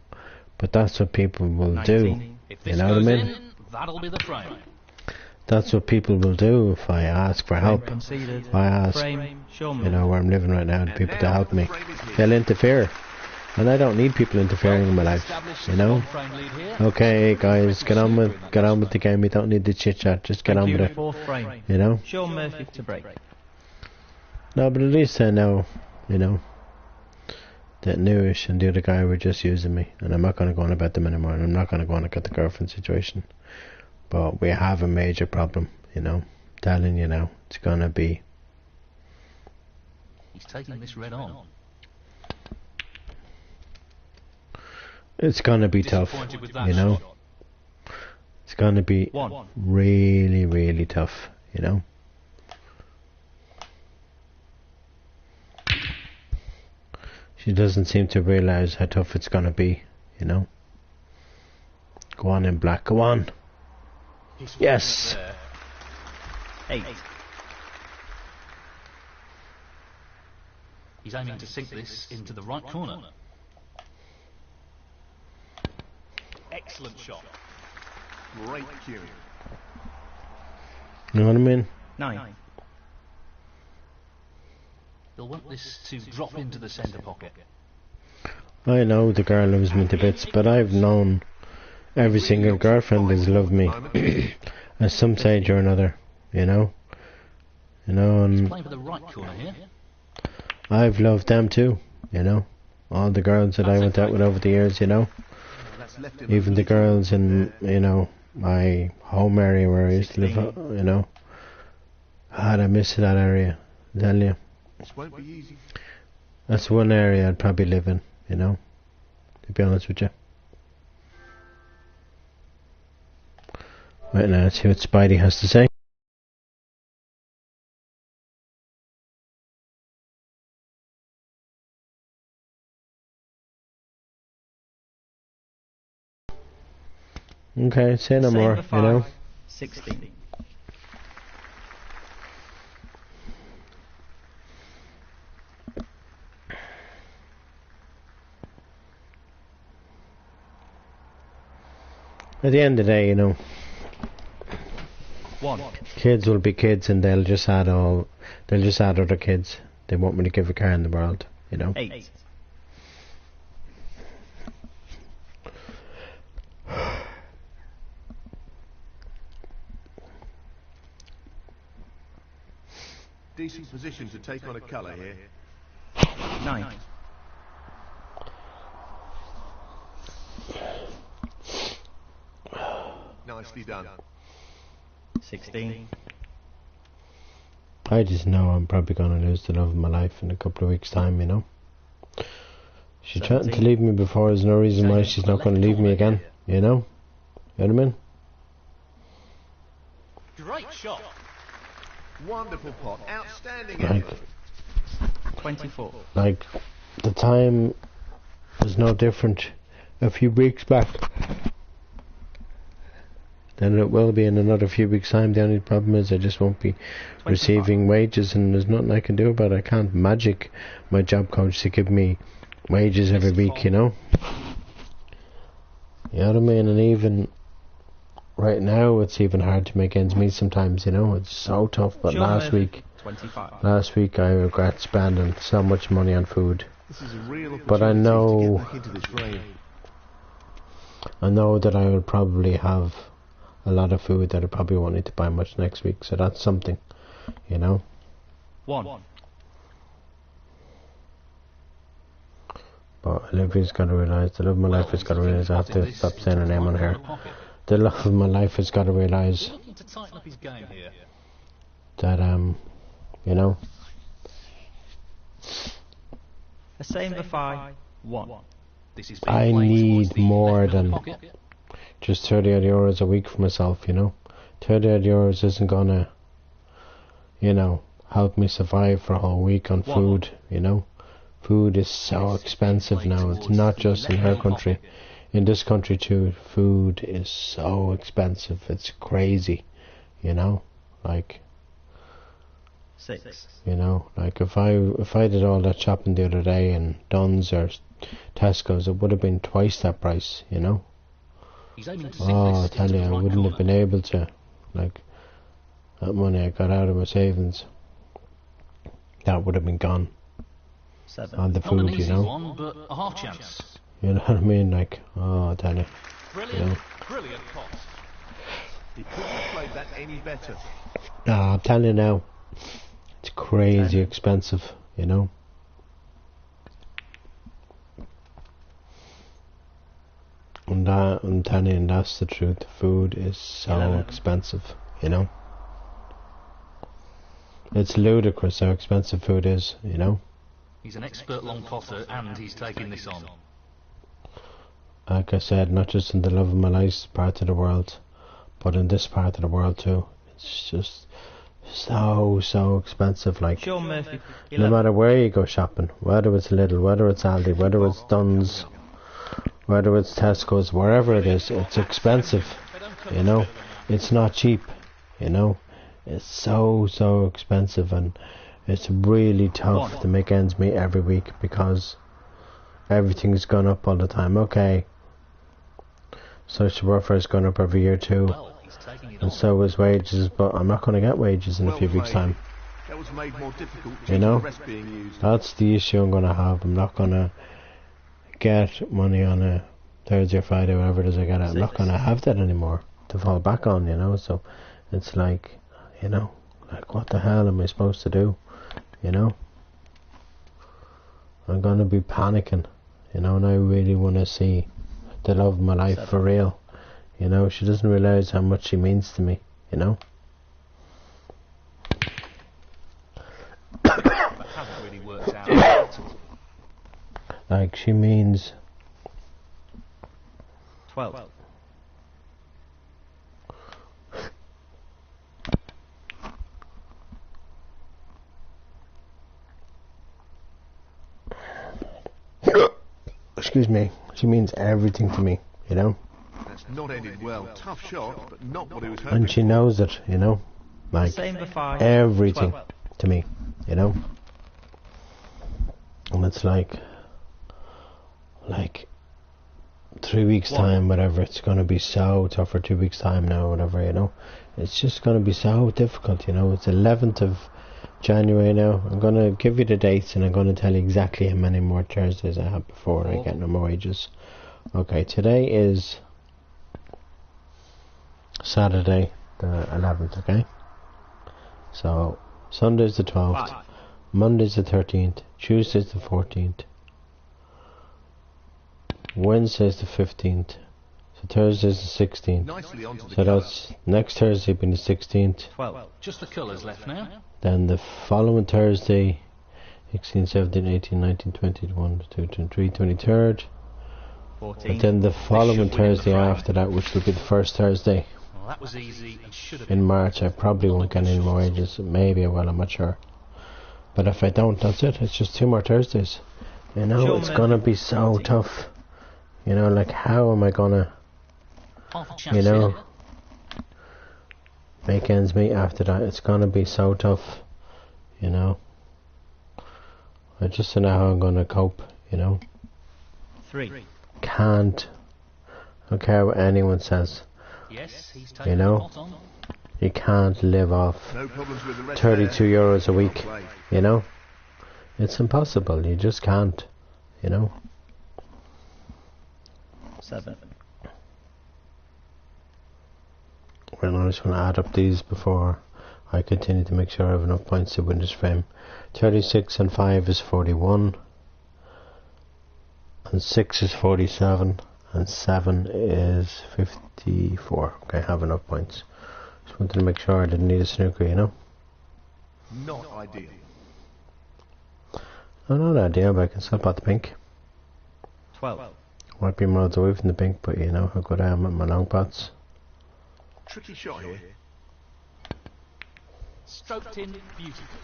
But that's what people will do. 19. If You this know what I goes mean? in, that'll be the frame. That's what people will do if I ask for help. Conceded. If I ask, Frame. Show me. you know, where I'm living right now, the people to help me, they'll interfere. And I don't need people interfering in my life, you know. Frame lead here. Okay, guys, get on with the game. You don't need the chit chat. Just get on with it, Fourth frame. you know. Sean Murphy to break. No, but at least I know, you know, that Newish and the other guy were just using me, and I'm not going to go on about them anymore, and I'm not going to go on about the girlfriend situation. But we have a major problem, you know. I'm telling you now, it's going to be. He's taking this red on. It's going to be tough, Disappointed with that you know. shot. It's going to be 1. really, really tough, you know. She doesn't seem to realise how tough it's going to be, you know. Go on in black, go on. He's Yes. there. 8. He's aiming to sink this into the right corner. Excellent shot. Great cue. You know what I mean? 9. He'll want this to drop into the centre pocket. I know the girl loves me to bits, but I've known every single girlfriend has loved me at some stage or another, you know. You know, and Playing for the right corner here. I've loved them too, you know. All the girls that I went out with over the years, you know. That's left him Even the girls in, you know, my home area where I used to live, you know. God, I miss that area, I tell you. This won't be easy. That's one area I'd probably live in, you know, to be honest with you. Right now, let's see what Spidey has to say. Okay, say no more, you know. 16. At the end of the day, you know, 1. kids will be kids, and they'll just add other kids. They won't really give a care in the world, you know. 8. decent position to take on a colour here. 9. Nicely done. 16. I just know I'm probably going to lose the love of my life in a couple of weeks' time, you know. She threatened to leave me before, there's no reason why she's not going to leave me again, you know? You know what I mean? Great shot. Wonderful pot. Outstanding Like, effort. 24. like, the time was no different a few weeks back than it will be in another few weeks' time. The only problem is I just won't be receiving wages, and there's nothing I can do about it. I can't magic my job coach to give me wages every week, you know? You know what I mean? And even right now, it's even hard to make ends meet sometimes, you know? It's so tough. But last week I regret spending so much money on food. This is a real But I know, to get back into this frame. I know that I will probably have a lot of food that I probably won't need to buy much next week. So that's something, you know? 1. But Olivia's got to realise, the love of my life has got to realise, I have to stop saying her name on here. The love of my life has got to realise Looking to tighten up his game here. that, you know, A same for 5. 1. This is being I played need towards the more left hand than pocket. just 30 odd euros a week for myself, you know. 30 odd euros isn't gonna, you know, help me survive for a whole week on food, you know. Food is so expensive now. It's not just in her country. In this country too, food is so expensive. It's crazy, you know. Like, 6. you know, like if I did all that shopping the other day in Dunn's or Tesco's, it would have been twice that price, you know. He's aiming to sink Oh, I this tell into you, the I right wouldn't have corner. been able to, like, that money I got out of my savings, that would have been gone 7. on the Not an food, you easy know. one, but a half chance. You know what I mean? Like, oh, I tell you, Brilliant, Yeah. brilliant pot. He couldn't have played that any better. nah, I'm telling you now, it's crazy expensive, you know. And that, I'm telling you, that's the truth. Food is so 11. expensive, you know. It's ludicrous how expensive food is, you know. He's an expert long potter, and he's taking this on. Like I said, not just in the love of my life part of the world, but in this part of the world too. It's just so expensive. Like, Sean Murphy. no 11. matter where you go shopping, whether it's Lidl, whether it's Aldi, whether it's Dunn's, whether it's Tesco's, wherever it is, it's expensive, you know. It's not cheap, you know. It's so expensive, and it's really tough to make ends meet every week because everything's gone up all the time. Okay, social welfare's gone up every year too, Well, he's taking it on. and so is wages, but I'm not going to get wages in a Well few weeks' played. time. That was made more difficult You due to know? the rest being used. That's the issue I'm going to have. I'm not going to get money on a Thursday or Friday, whatever it is I get. I'm not going to have that anymore to fall back on, you know. So it's like, you know, like what the hell am I supposed to do, you know? I'm going to be panicking, you know, and I really want to see the love of my life for real, you know. She doesn't realise how much she means to me, you know. That hasn't really worked out at all. Like, she means 12. excuse me, she means everything to me, you know. That's not ended well. Tough shot, but not what he was And hoping she for. knows it, you know. Like, Same for 5. everything 12. to me, you know. And it's like 3 weeks time, whatever, it's going to be so tough for 2 weeks time now, whatever, you know. It's just going to be so difficult, you know. It's 11th of January now. I'm going to give you the dates, and I'm going to tell you exactly how many more Thursdays I have before I get no more wages. Okay, today is Saturday the 11th, okay? So Sunday's the 12th. 5. Monday's the 13th. Tuesday's the 14th. Wednesday's the 15th. So Thursday's the 16th. Nicely onto the So colour. that's next Thursday being the 16th. 12. Just the colours left now. Then the following Thursday, 16, 17, 18, 19, 20, 21, 22, 23, 23rd. 14. And then the following win in the Thursday Friday. after that, which will be the first Thursday Well, that was easy and should have in been. March, I probably won't get any more wages. Maybe I will, I'm not sure. But if I don't, that's it. It's just 2 more Thursdays. You know, Sure, it's man. gonna be so tough. You know, like how am I gonna, Half a chance you know, here. make ends meet after that? It's gonna be so tough. You know, I just don't know how I'm gonna cope. You know, 3. can't. I don't care what anyone says. Yes, he's taken know, the pot on. You can't live off No problems with the rest 32 there. euros a week. Well played. You know, it's impossible. You just can't. You know. 7. Well, I just want to add up these before I continue to make sure I have enough points to win this frame. 36 and 5 is 41. And 6 is 47. And 7 is 54. Okay, I have enough points. Just wanted to make sure I didn't need a snooker, you know. Not ideal. Oh, not ideal, but I can still pot the pink. 12. Might be miles away from the pink, but you know how good I am at my long pots. Tricky shot here. Stroked in beautifully.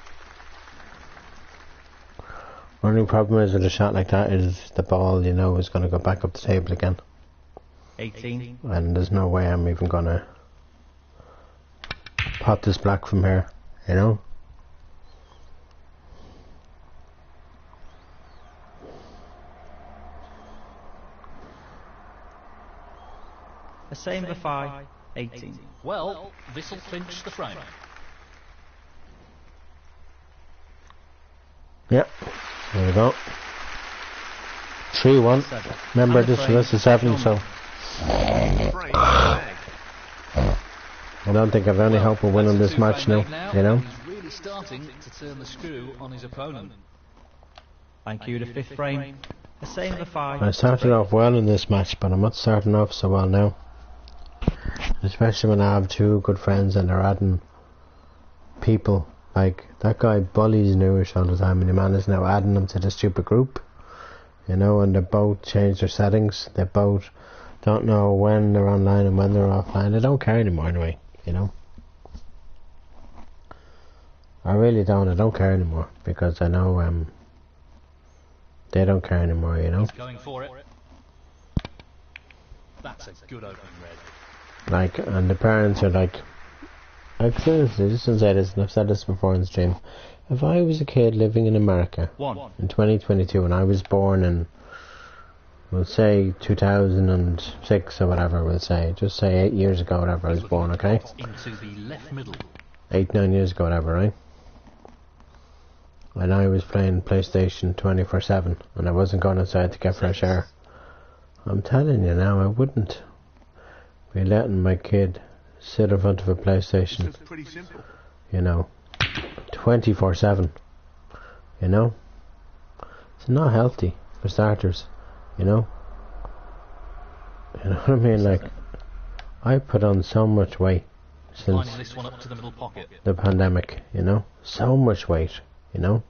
Only problem is with a shot like that is the ball, you know, is going to go back up the table again. 18. And there's no way I'm even going to pot this black from here, you know. The same for 5. 18. Well, this'll clinch the frame. Yep, there we go. 3-1. 7. Remember, And the this frame. was a 7, so Frame bag. I don't think I've any hope of winning That's this a match two-frame now, leg you know. He's really starting to turn the screw on his opponent. Thank you, the 5th frame. The same for 5. I started off well in this match, but I'm not starting off so well now. Especially when I have 2 good friends and they're adding people. Like, that guy bullies Newish all the time, and your man is now adding them to the stupid group. You know, and they both change their settings. They both don't know when they're online and when they're offline. They don't care anymore anyway, you know. I really don't. I don't care anymore, because I know they don't care anymore, you know. He's going for it. That's a good opening red. Like, and the parents are like, seriously, just don't say this, and I've said this before in the stream. If I was a kid living in America 1. in 2022 and I was born in, we'll say 2006 or whatever, we'll say, just say 8 years ago, whatever I was born, okay? Into the left middle. 8, 9 years ago, whatever, right? And I was playing PlayStation 24/7 and I wasn't going outside to get fresh air. I'm telling you now, I wouldn't be letting my kid sit in front of a PlayStation, It's pretty simple. you know, 24/7, you know. It's not healthy for starters, you know. You know what I mean? Like, I put on so much weight since Lining this one up to the middle pocket. the pandemic, you know. So much weight, you know.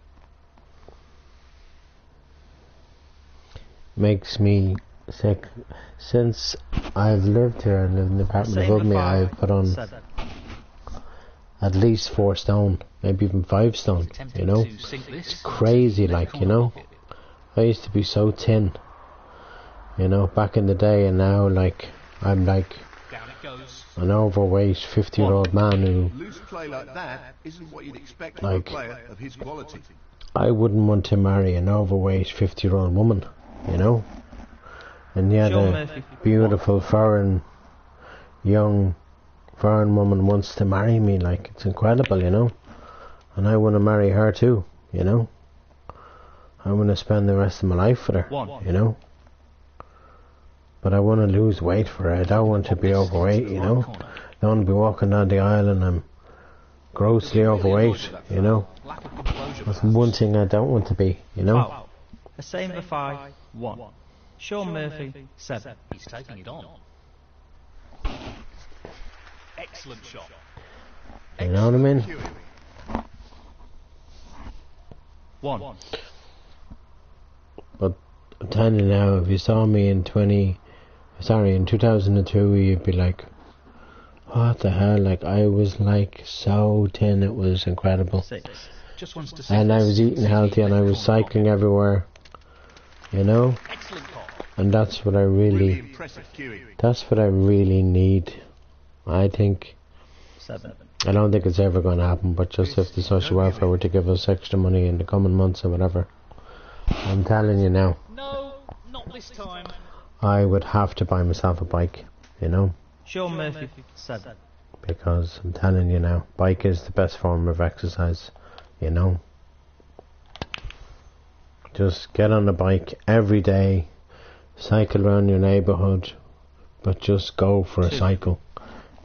Makes me sick. Since I've lived here and lived in the apartment Same above for me, 5. I've put on 7. at least 4 stone, maybe even 5 stone, Attempting you know. to sink this Crazy, into the like, left you corner know. pocket. I used to be so thin, you know, back in the day, and now, like, I'm like Down it goes. an overweight 50-year-old man who Loose play like that isn't what you'd expect Like- from a player of his quality. I wouldn't want to marry an overweight 50-year-old woman, you know. And yet Sean a Murphy. beautiful young foreign woman wants to marry me. Like, it's incredible, you know. And I want to marry her too, you know. I want to spend the rest of my life with her, 1. you know. But I want to lose weight for her. I don't want to be overweight, you know. I don't want to be walking down the aisle and I'm grossly overweight, you know. Lack of composure, That's perhaps. one thing I don't want to be, you know. Foul. A same for 5, 1. Sean Murphy, 7. He's taking it on. Excellent shot. You know what I mean? 1. But I'm telling you now, if you saw me in 2002, you'd be like, what the hell? Like, I was like so thin, it was incredible. 6. Just wants to see And I this. was eating healthy and I was cycling everywhere, you know. Excellent call. And that's what I Really really, impressive cueing. that's what I really need. I think, 7. I don't think it's ever going to happen, but just if the social welfare were to give us extra money in the coming months or whatever, I'm telling you now, No, not this time. I would have to buy myself a bike, you know, Sean Murphy, 7. because I'm telling you now, bike is the best form of exercise, you know. Just get on the bike every day, cycle around your neighbourhood, but just go for a 2. cycle,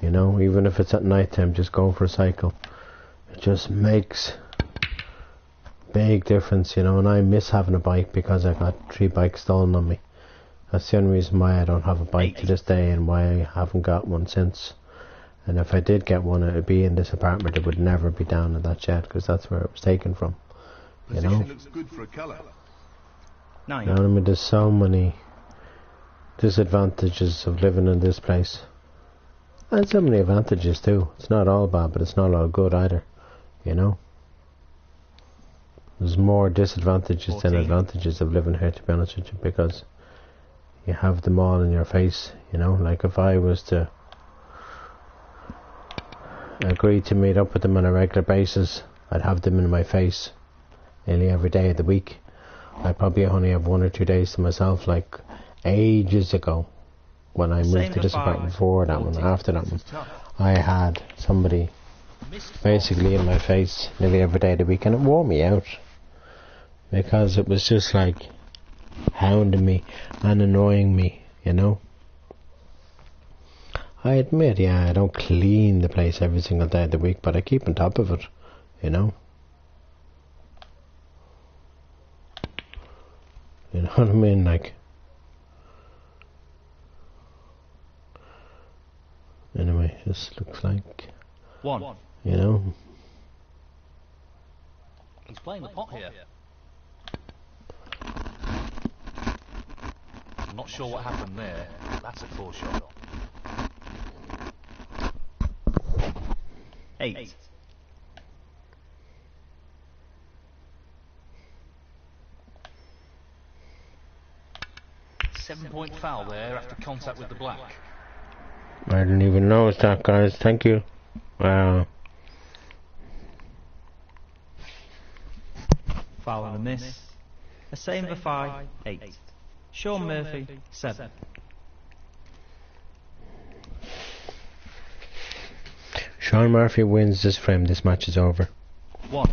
you know, even if it's at night time, just go for a cycle. It just makes big difference, you know, and I miss having a bike because I got 3 bikes stolen on me. That's the only reason why I don't have a bike to this day and why I haven't got one since. And if I did get one, it would be in this apartment. It would never be down in that shed because that's where it was taken from, you know. Position looks good for a colour. 9. You know what I mean? There's so many disadvantages of living in this place. And so many advantages too. It's not all bad, but it's not all good either, you know. There's more disadvantages than 14. advantages of living here, to be honest with you, because you have them all in your face, you know. Like if I was to agree to meet up with them on a regular basis, I'd have them in my face nearly every day of the week. I'd probably only have 1 or 2 days to myself, like ages ago when I Same moved to for this 5, apartment. Before that one, 14. after that one, It's tough. I had somebody Missed basically in my face nearly every day of the week, and it wore me out because it was just like hounding me and annoying me, you know. I admit, yeah, I don't clean the place every single day of the week, but I keep on top of it, you know. You know what I mean? Like, anyway, this looks like, 1. you know. He's playing the pot here. I'm not sure what happened there. That's a poor shot. 8. Seven-point foul there after contact with the black. I didn't even notice that, guys. Thank you. Wow. Foul and a miss. A same for 5, 8. Sean Murphy, 7. Sean Murphy wins this frame. This match is over. 1.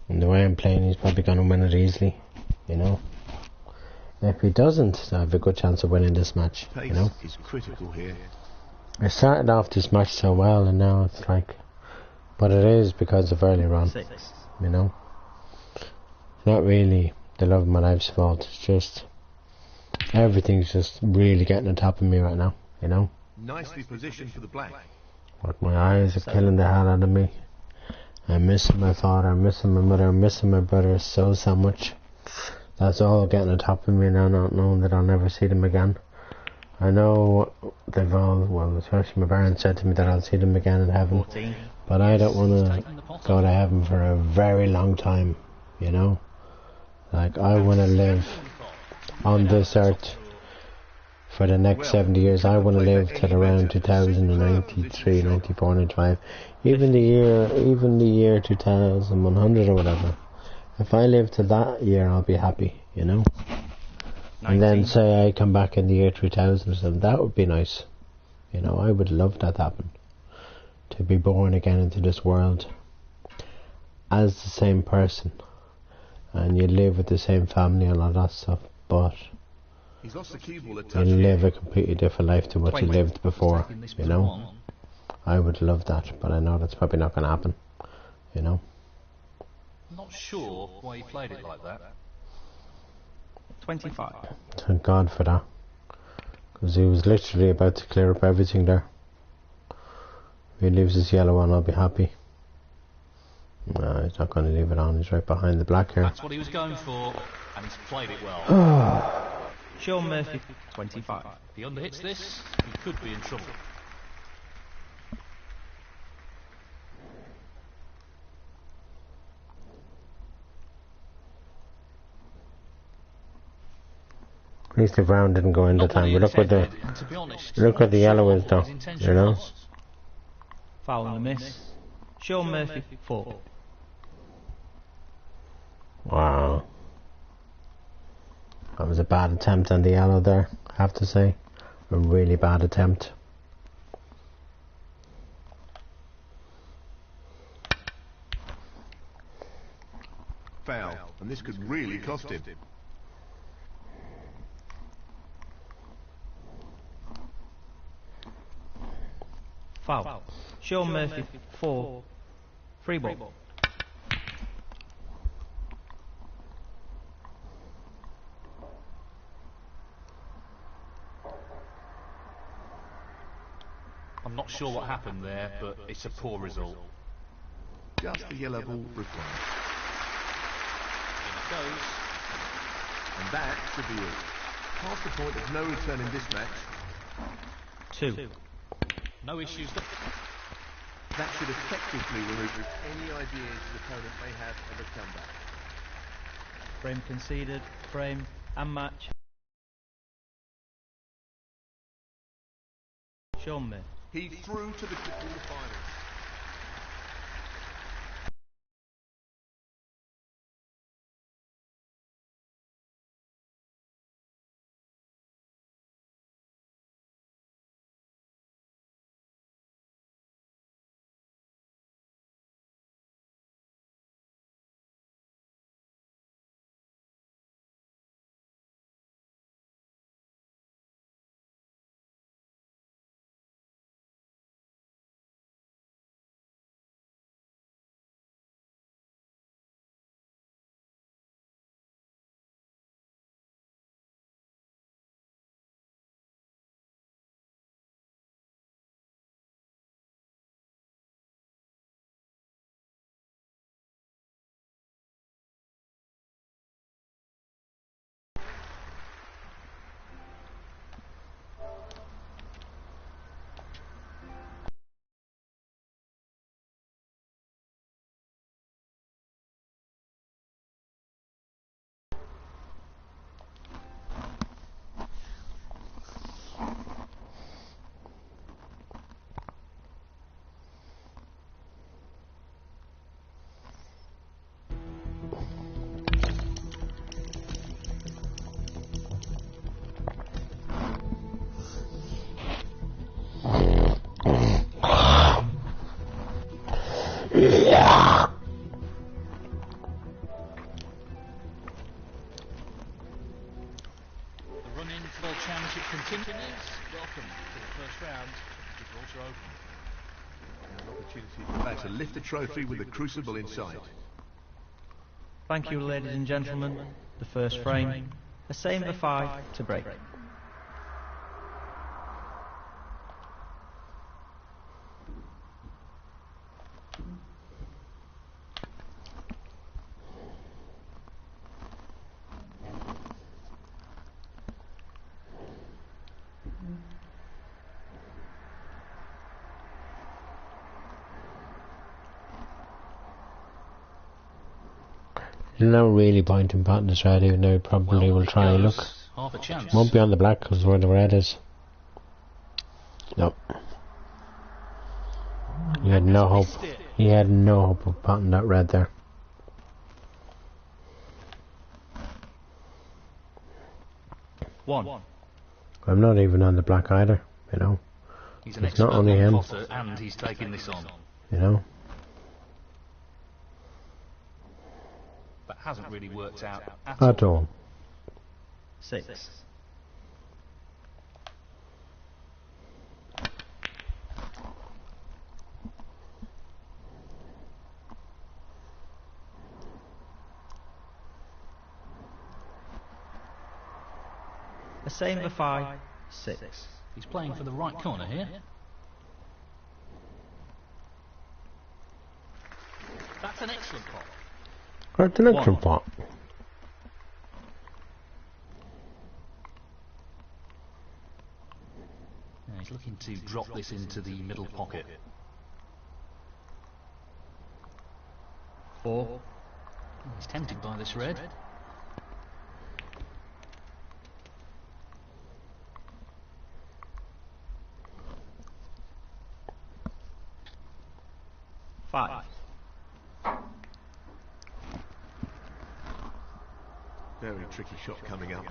And the way I'm playing, he's probably going to win it easily, you know. If he doesn't, I have a good chance of winning this match, you Pace know. is critical here. I started off this match so well, and now it's like, but it is because of earlier on, 6. you know. It's not really the love of my life's fault. It's just everything's just really getting on top of me right now, you know. Nicely positioned for the black. But my eyes are killing the hell out of me. I'm missing my father, I'm missing my mother, I'm missing my brother so much. That's all getting on top of me now, not knowing that I'll never see them again. I know they've all, well, especially my parents said to me that I'll see them again in heaven. 14. But I don't want to go to heaven for a very long time, you know. Like, I want to live on this earth for the next 70 years. I want to live till around 2093, 94, 95, even the year 2100 or whatever. If I live to that year, I'll be happy, you know. 19. And then say I come back in the year 2000 or something, that would be nice. You know, I would love that to happen. To be born again into this world as the same person. And you live with the same family and all that stuff, but He's lost the cue ball a you touch. live a completely different life to what you 20. lived before, Taking this you know. one. I would love that, but I know that's probably not going to happen, you know. Not sure why he played it like that. 25. Thank God for that, because he was literally about to clear up everything there. If he leaves his yellow on, I'll be happy. No, he's not going to leave it on. He's right behind the black here. That's what he was going for, and he's played it well. Sean Murphy, 25. If he underhits this, he could be in trouble. At least the brown didn't go in the time. But look what the yellow is though, you know. Foul and a miss. Sean Murphy, 4. Wow. That was a bad attempt on the yellow there, I have to say. A really bad attempt. Foul, and this could really cost him. Foul. Sean Murphy, 4. Free ball. I'm not sure what happened there, but it's a poor result. Just the yellow ball required. In it goes. And that should be it. Past the point of no return in this match. 2. No issues. That should effectively remove any ideas the opponent may have of a comeback. Frame conceded. Frame and match. Sean Murphy. He's through to the quarterfinals. Continues. Welcome to the first round of the Gibraltar Open. An opportunity to lift the trophy with the crucible inside. Thank you, ladies and gentlemen. The first frame. A same for 5 to break. There's no really point in potting this red, even though he probably will try. Look, half a chance. won't be on the black because where the red is. Nope. He had no hope. He had no hope of potting that red there. One. I'm not even on the black either, you know. He's an it's not only him. Potter, and he's taking this on. You know. But hasn't really worked out At all. 6. A same for 5, 6. He's playing for the right corner here. That's an excellent pot. That's an excellent pot. Now he's looking to drop this into the middle pocket. 4. He's tempted by this red. 5. Very tricky shot coming up.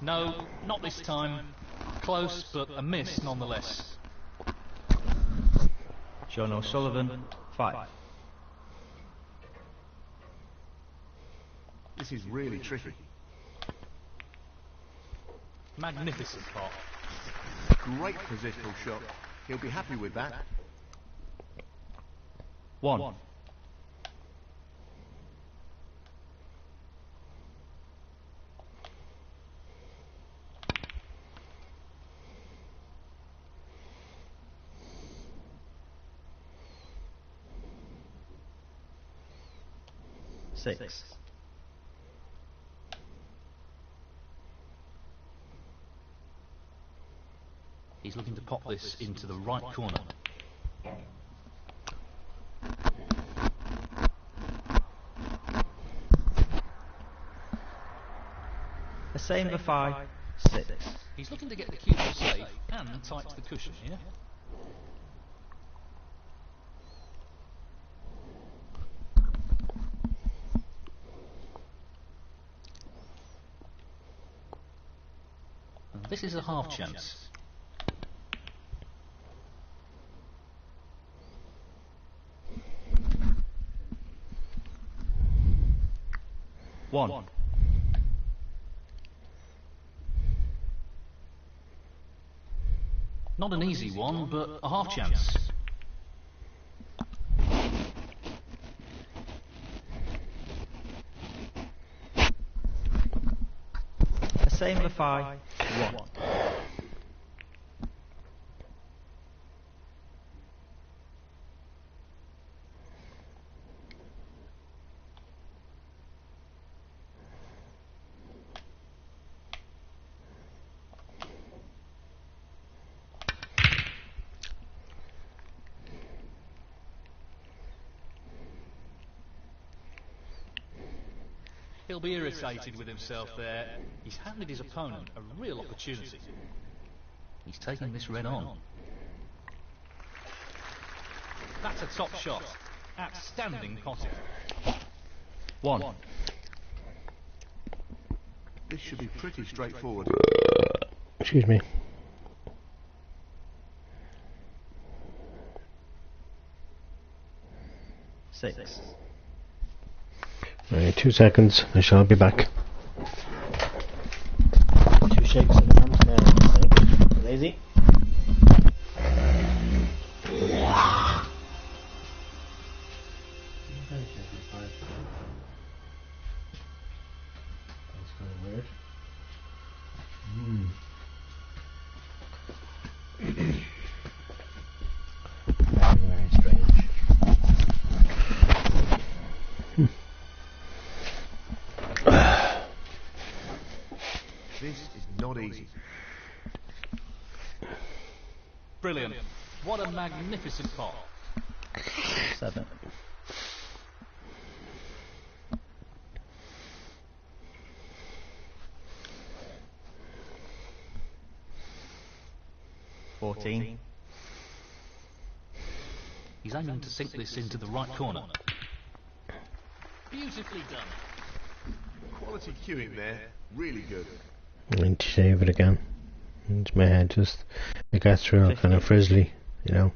No, not this time. Close, but a miss nonetheless. John O'Sullivan, 5. This is really tricky. Magnificent pot. Great positional shot. He'll be happy with that. 1. 6. He's looking to pop this into the right corner. A same for 5, 6. He's looking to get the cue ball safe and tight to the cushion here. And this is a half chance. One. Not an easy one, but a half chance. A same for 5, 1. He'll be irritated with himself there. He's handed his opponent a real opportunity. He's taking this red on. That's a top shot. Outstanding potting. 1. This should be pretty straightforward. Excuse me. Six. Alright, 2 seconds. I shall be back. 2 shakes and arms down. Lazy. That's kind of weird. Very strange. This is not easy. Brilliant. What a magnificent pot. 7. $14. He's aiming to sink this into the right corner. Beautifully done. Quality cueing there. Really good. I need to shave it again. It's my head just, it gets real kind of frizzly, you know.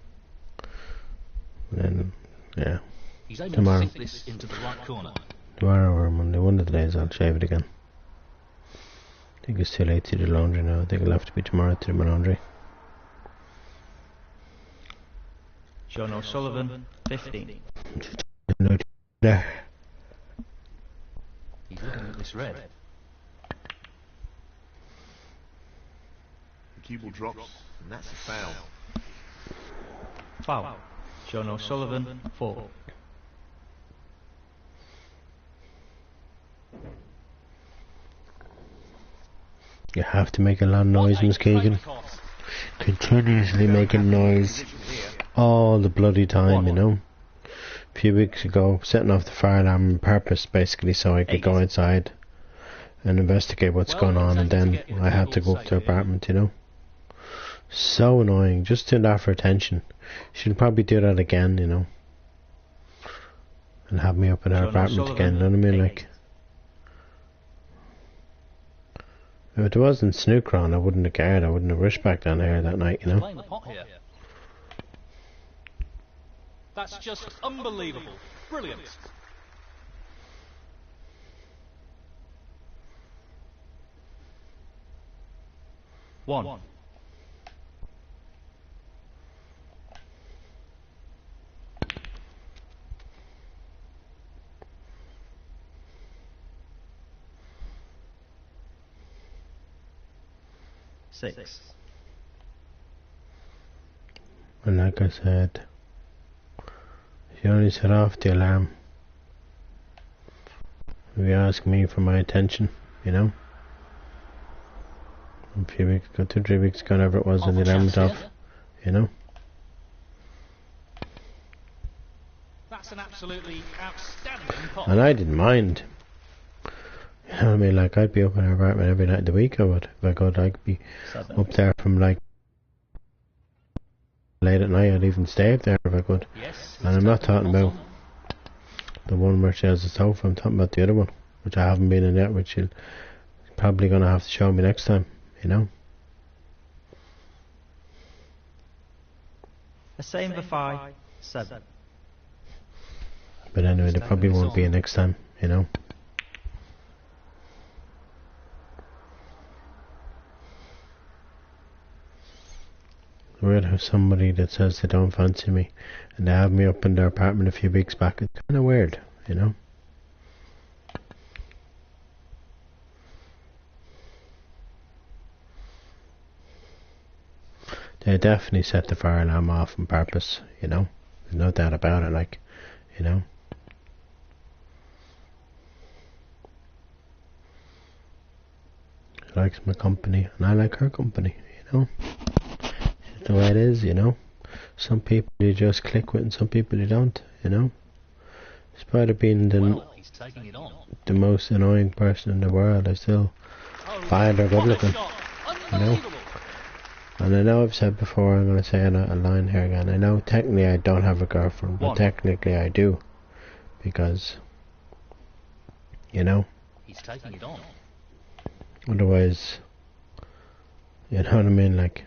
And then, yeah. He's aiming Tomorrow. to sink this into the right corner. Tomorrow or Monday, one of the days I'll shave it again. I think it's too late to do laundry now. I think it'll have to be tomorrow to do my laundry. John O'Sullivan, 15. No, there. He's looking at this red. Cue ball drops, and that's a foul. Foul. Sean O'Sullivan, 4. You have to make a lot of noise, Miss Keegan. Continuously making noise all the bloody time, you know. A few weeks ago, setting off the fire alarm on purpose, basically, so I could go outside and investigate what's going on, and then I had to go up to her apartment, you know. So annoying, just doing that for attention. She'd probably do that again, you know, and have me up in her apartment again, you know what I mean, like. If it wasn't Snooker on, I wouldn't have cared, I wouldn't have rushed back down here that night, you know. That's just unbelievable. Brilliant. One. Six. And like I said, she only set off the alarm if you ask me for my attention, you know. A few weeks ago, 2 or 3 weeks ago, whenever it was, when the alarm went off, you know. That's an absolutely outstanding pot. And I didn't mind. You know what I mean, like, I'd be up in her apartment every night of the week, I would. If I could, I'd be up there from like late at night. I'd even stay up there if I could. Yes, and I'm not talking about the one where she has the sofa, I'm talking about the other one, which I haven't been in yet, which you'll probably gonna have to show me next time, you know. A same for 5, 7. But anyway, there probably won't be a next time, you know. Weird how somebody that says they don't fancy me and they have me up in their apartment a few weeks back, it's kind of weird, you know. They definitely set the fire alarm off on purpose, you know. There's no doubt about it, like, you know. She likes my company and I like her company, you know. The way it is, you know. Some people you just click with and some people you don't, you know. Despite it being the most annoying person in the world, I still find her good looking, you know. And I know I've said before, I'm going to say a line here again, I know technically I don't have a girlfriend, but technically I do, because, you know, he's taking it on. Otherwise, you know what I mean, like.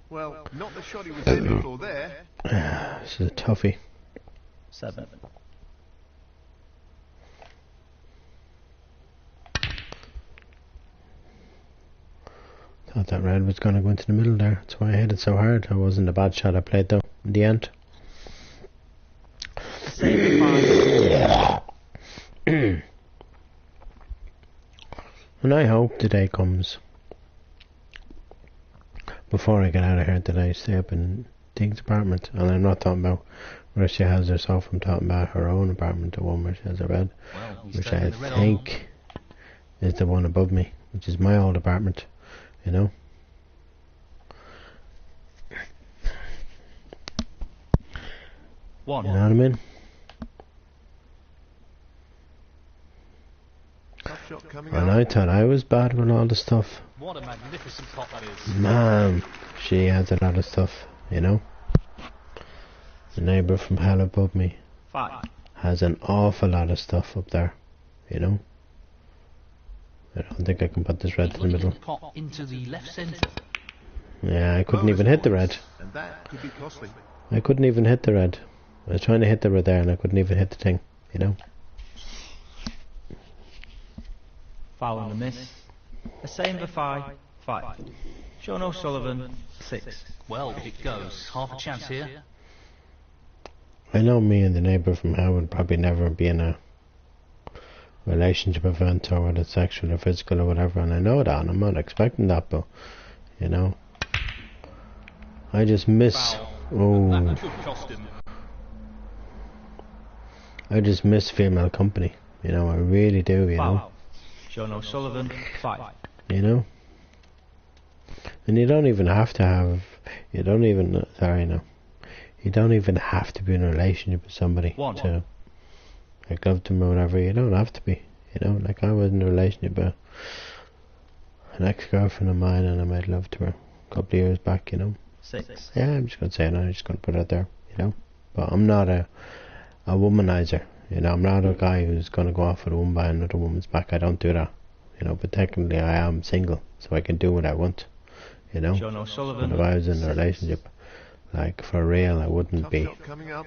Well, not the shot he was aiming for there. This is a toughie. 7. Thought that red was going to go into the middle there. That's why I hit it so hard. That wasn't a bad shot I played though, in the end. And I hope the day comes before I get out of here that I stay up in Tig's apartment. And I'm not talking about where she has her sofa, I'm talking about her own apartment, the one where she has a red, which I think is the one above me, which is my old apartment, you know. You know what I mean? And I thought I was bad with all the stuff. What a magnificent pot that is. Man, she has a lot of stuff, you know. The neighbour from hell above me 5. has an awful lot of stuff up there, you know. I don't think I can put this red to the middle. Pot into the left centre. Yeah, I couldn't even hit the red. And that could be costly. I couldn't even hit the red. I was trying to hit the red there and I couldn't even hit the thing, you know. Foul and a miss. A same for 5, 5. Sean O'Sullivan, 6. Well, if it goes, half a chance here. I know me and the neighbour from hell would probably never be in a relationship event, or whether it's sexual or physical or whatever, and I know that, and I'm not expecting that, but, you know, I just miss. Foul. Oh, That could cost him. I just miss female company. You know, I really do. You know. Foul. John O'Sullivan, 5. You know. And you don't even have to have. You don't even. Sorry, no. You don't even have to be in a relationship with somebody to like love them or whatever. You don't have to be. You know, like I was in a relationship with an ex-girlfriend of mine, and I made love to her a couple of years back. You know. 6. Yeah, I'm just gonna say it. I'm just gonna put it out there. You know. But I'm not a womanizer. You know, I'm not a guy who's gonna go off with a woman behind another woman's back. I don't do that. You know, but technically I am single, so I can do what I want. You know. John O'Sullivan. But if I was in a relationship, like for real, I wouldn't Tough be shot coming up.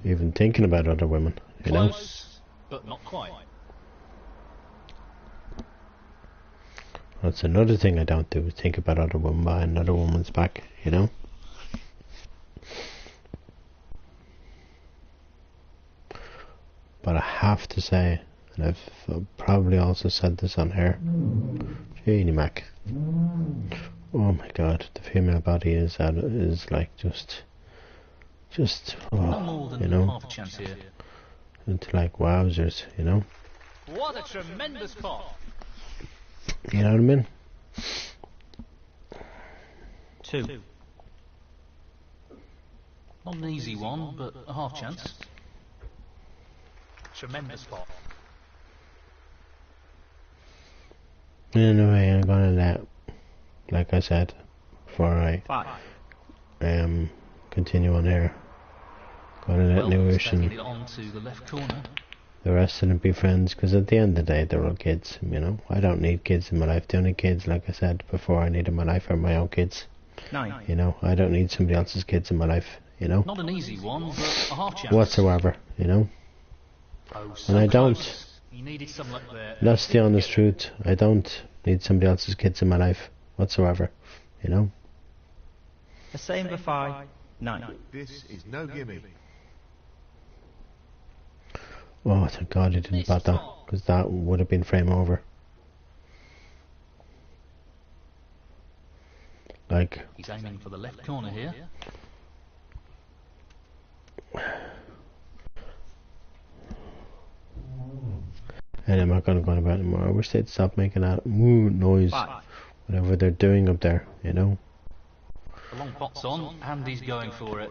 even thinking about other women. You know. Close, but not quite. That's another thing I don't do, is think about other women behind another woman's back, you know? But I have to say, and I've probably also said this on here, Jeannie Mac. Oh my god, the female body is like just No oh, more than you know, half a chance here. it's like wowzers, you know? What a tremendous pot. You know what I mean? 2. Not an easy one, but a half chance. Tremendous pot. Anyway, I'm gonna let, like I said, before I 5. continue on here, gonna let Well, Newish taking and it on to the left corner. the rest of them be friends, because at the end of the day they're all kids, you know. I don't need kids in my life. The only kids, like I said before, I need in my life are my own kids. 9. You know, I don't need somebody else's kids in my life, you know, Not an easy one, but a half chance. whatsoever, you know. Oh, so And I close. don't. You needed some luck there. That's the honest truth. I don't need somebody else's kids in my life whatsoever, you know. The same for 5. 9. This is no gimme. Oh, thank God he didn't bat that, because that would have been frame over. Like, He's aiming for the left corner here. and I'm not gonna go on about it anymore. I wish they'd stop making that woo noise, 5. whatever they're doing up there, you know. The long pot's on, and he's going for it.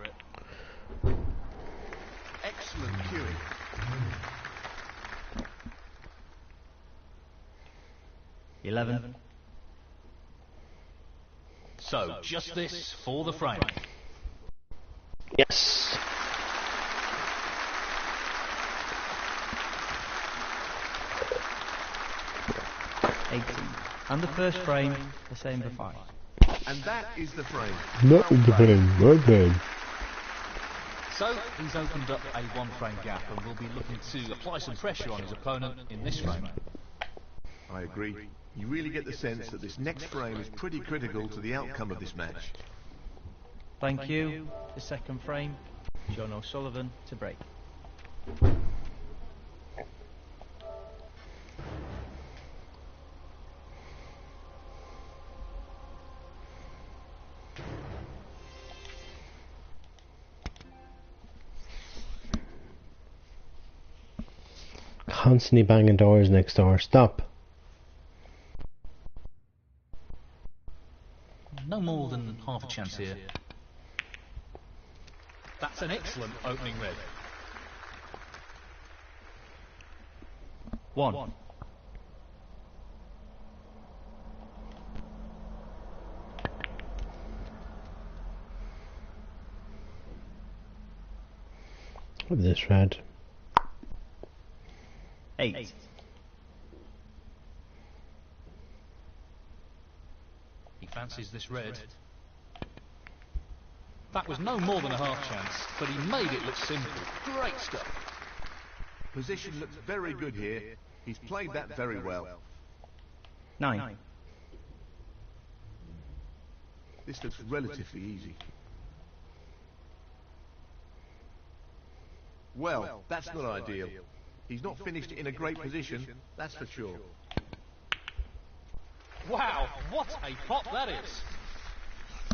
Excellent cueing. Eleven. So, just this for the frame. Yes. And the first frame, the same for 5. And that is the frame. Not in the frame, right frame. So, he's opened up a one-frame gap and will be looking to apply some pressure on his opponent in this frame. I agree. You really get the sense that this next frame is pretty critical to the outcome of this match. Thank you. The second frame, John O'Sullivan to break. Constantly banging doors next door. Stop. No more than half a chance here. That's an excellent opening red. 1. With this red. 8. He fancies this red. That was no more than a half chance, but he made it look simple. Great stuff. Position looks very good here. He's played that very well. 9. This looks relatively easy. Well, that's not ideal. He's not finished in a great position, that's for sure. Wow, what a pot that is.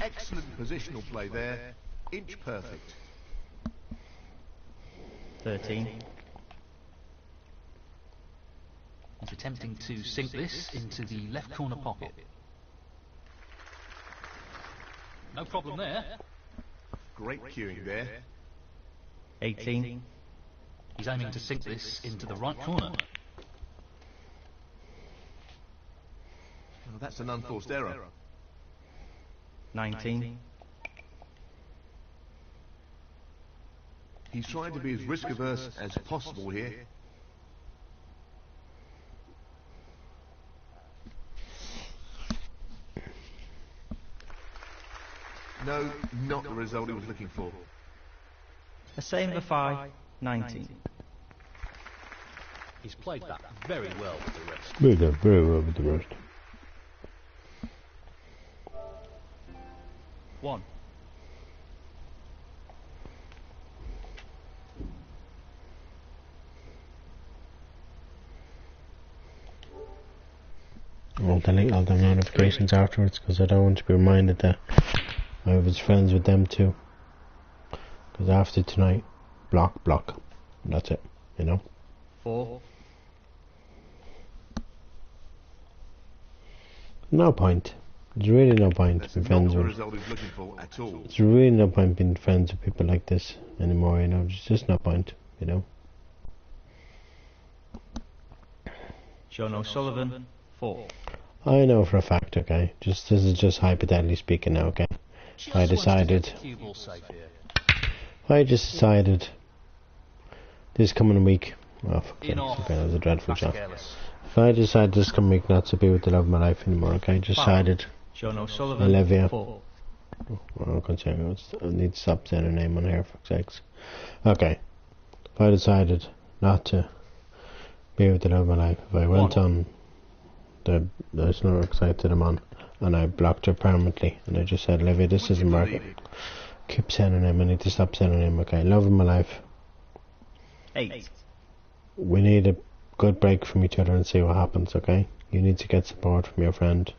Excellent positional play there. Inch perfect. 13. He's attempting to sink this into the left corner pocket. No problem there. Great cueing there. 18. He's aiming to sink this into the right corner. Well, that's an unforced error. 19. He's trying to be as risk averse as possible here. No, not the result he was looking for. A same for 5. 19. He's played that very well with the rest. Very well with the rest. 1. I'll delete all the notifications afterwards because I don't want to be reminded that I was friends with them too. Because after tonight, block. And that's it, you know? 4. No point. There's really no point That's being not friends the with. result he's looking for at all. There's really no point being friends with people like this anymore, you know? There's just no point, you know? John O'Sullivan. 4. I know for a fact, okay? This is just hypothetically speaking now, okay? I decided this coming week, oh fuck okay, that was a dreadful shot. If I decide this coming week not to be with the love of my life anymore, okay? Decided John O'Sullivan. Olivia. 4. Well, I need to stop saying her name on here, for fuck's sakes. Okay. If I decided not to be with the love of my life, if I went on the Snooker site that I'm on, and I blocked her permanently, and I just said, Olivia, this isn't working. Keep saying her name, I need to stop saying her name, okay? Love of my life. 8. We need a good break from each other and see what happens, okay? You need to get support from your friend.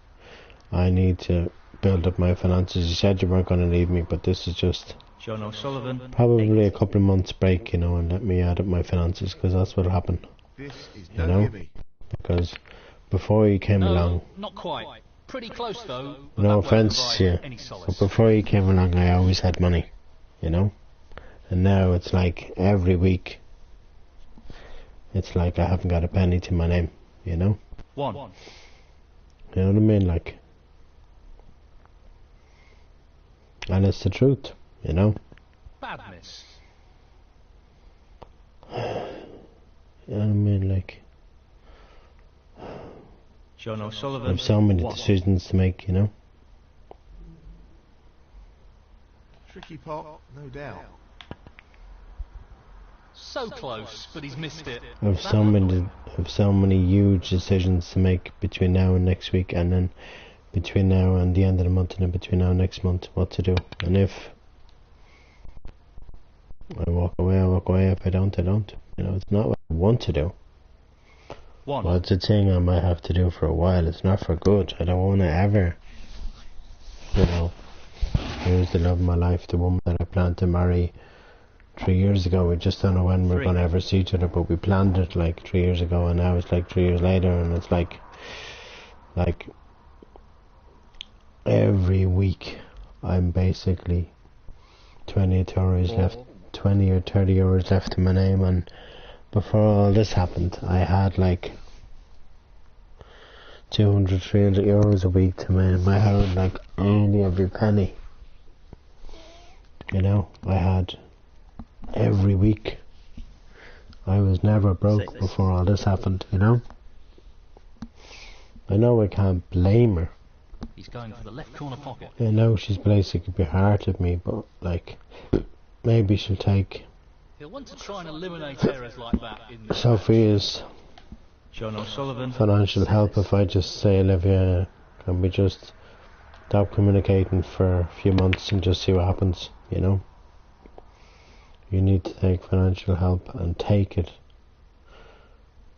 I need to build up my finances. You said you weren't going to leave me, but this is just John O'Sullivan. probably 8. a couple of months break, you know, and let me add up my finances, because that's what'll happen, This is you no know? gimme. Because before you came along, not quite. Pretty close though. no offence to you, but before you came along I always had money, you know? And now it's like every week, it's like I haven't got a penny to my name, you know? 1. You know what I mean? Like, and it's the truth, you know? Badness. You know what I mean? Like, John I O'Sullivan. have so many 1. decisions to make, you know? Tricky pot, no doubt. So close, but he's missed it. I have so many huge decisions to make between now and next week, and then between now and the end of the month, and then between now and next month, what to do. And if I walk away, I walk away. If I don't, I don't. You know, it's not what I want to do. 1. Well, it's a thing I might have to do for a while. It's not for good. I don't want to ever, you know, lose the love of my life, the woman that I planned to marry 3 years ago. We just don't know when we're 3. going to ever see each other, but we planned it like 3 years ago, and now it's like 3 years later, and it's like every week I'm basically 20 or 30 hours left in my name. And before all this happened, I had like 200, 300 euros a week to my home, like only every penny. You know, I had every week. I was never broke 6. before all this happened, you know? I know I can't blame her. He's going for the left corner pocket. I know she's basically behearted me, but like, maybe she'll take He'll want to try and eliminate errors like that in the Sophia's John O'Sullivan. financial help if I just say, Olivia, can we just stop communicating for a few months and just see what happens, you know? You need to take financial help and take it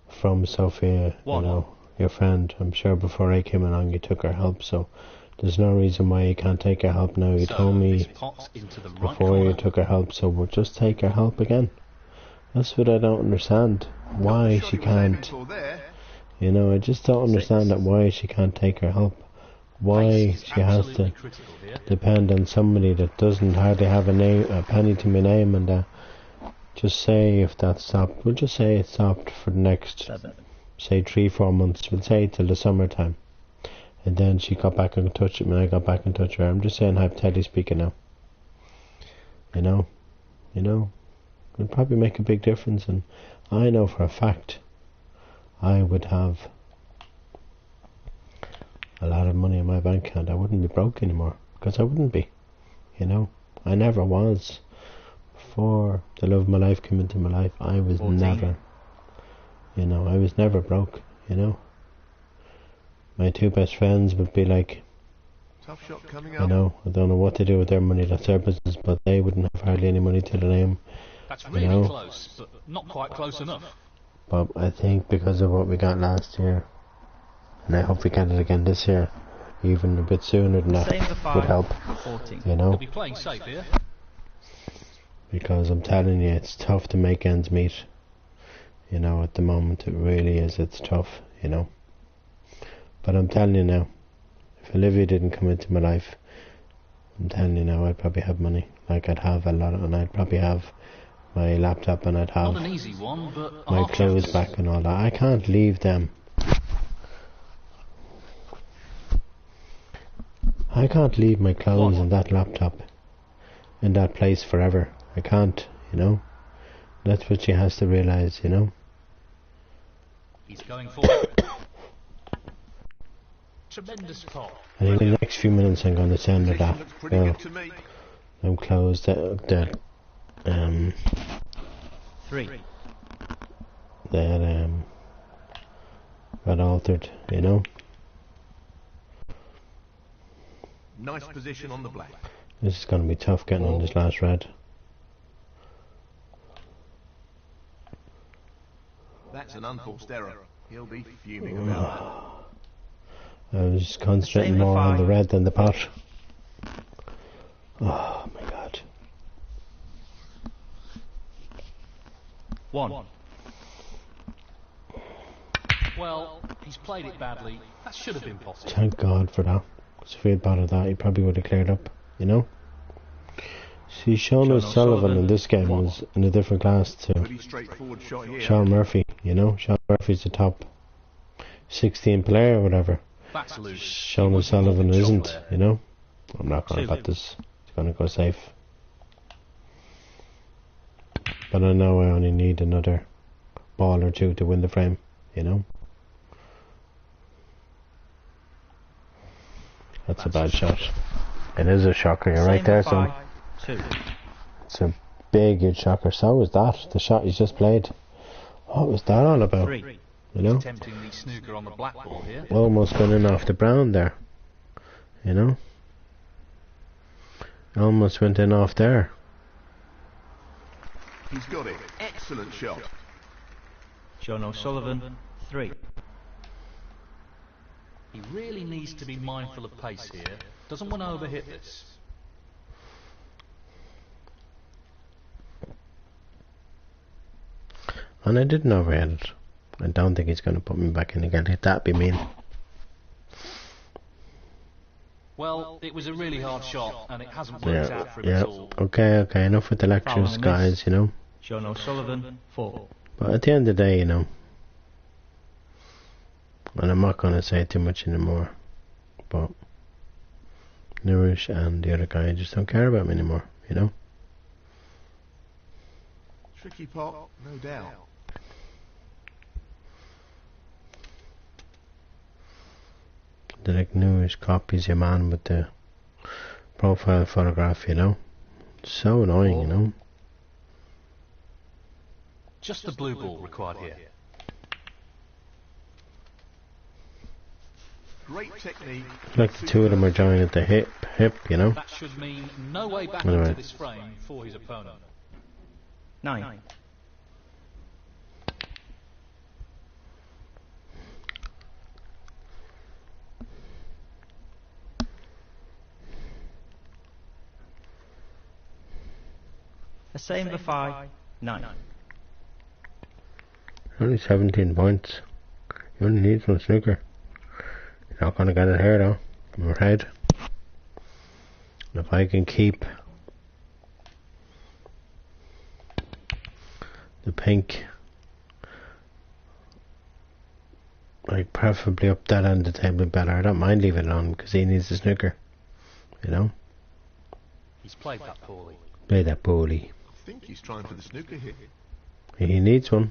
from Sophia, 1. you know, your friend. I'm sure before I came along you took her help, so There's no reason why you can't take her help now. You told me before you took her help, so we'll just take her help again. That's what I don't understand. Why she can't. You know, I just don't understand that why she can't take her help. Why she has to depend on somebody that doesn't hardly have a penny to my name, and just say if that stopped. We'll just say it stopped for the next, say 3-4 months. We'll say till the summertime. And then she got back in touch with me, I got back in touch with her. I'm just saying hypothetically speaking now. You know, it'll probably make a big difference, and I know for a fact I would have a lot of money in my bank account. I wouldn't be broke anymore, because I wouldn't be, you know. I never was. Before the love of my life came into my life, I was 14. Never, you know, I was never broke, you know. My 2 best friends would be like, tough shot coming up. You know, I don't know what to do with their money, that's their business, but they wouldn't have hardly any money to their name. That's really close, but not quite close enough. But I think because of what we got last year, and I hope we get it again this year, even a bit sooner than that would help, you know. They'll be playing safe here. Because I'm telling you, it's tough to make ends meet. You know, at the moment it really is, it's tough, you know. But I'm telling you now, if Olivia didn't come into my life, I'm telling you now, I'd probably have money. Like, I'd have a lot, and I'd probably have my laptop, and I'd have not an easy one, but my clothes back and all that. I can't leave them. I can't leave my clothes and that laptop in that place forever. I can't, you know. That's what she has to realise, you know. He's going for it. Tremendous pot. I think in the next few minutes I'm going to send her that. Well, I'm closed that 3. That got altered, you know. Nice position on the black. This is going to be tough getting on this last red. That's an unforced error. He'll be fuming about I was concentrating more on the red than the pot. Oh my god. 1. Well, he's played it badly. That should have been possible. Thank God for that. Because if he had batted that, he probably would have cleared up, you know? See, Sean O'Sullivan in this game was in a different class to Sean Murphy, you know? Sean Murphy's the top 16 player or whatever. Sean O'Sullivan isn't, you know? I'm not going to bet this. It's going to go safe. But I know I only need another ball or two to win the frame, you know? That's a bad shot. It is a shocker, you're right there, son. It's a big, huge shocker. So was that, the shot he's just played. What was that all about? You know? Attempting the snooker on the black ball here. Almost going in off the brown there. You know? Almost went in off there. He's got it. Excellent shot. Sean O'Sullivan, 3. He really needs to be mindful of pace here. Doesn't want to overhit this. And I didn't overhit it. I don't think he's going to put me back in again. That'd be mean. Well, it was a really hard shot, and it hasn't worked out for him at all. Okay, enough with the lectures, guys, you know. Sean O'Sullivan, 4. But at the end of the day, you know, and I'm not going to say too much anymore, but Nourish and the other guy just don't care about me anymore, you know. Tricky pot, no doubt. The like Nourish copies your man with the profile photograph, you know. It's so annoying, you know. Just the blue ball required here. Great technique. Like the two of them are joining at the hip, you know. That should mean no way back into this frame for his opponent. 9. A same of 5, 9. Only 17 points. You only need one snooker. You're not going to get it here though. I'm afraid. And if I can keep the pink, like preferably up that end of the table better. I don't mind leaving it on because he needs a snooker. You know? He's played that poorly. Play that poorly. I think he's trying for the snooker here. He needs one.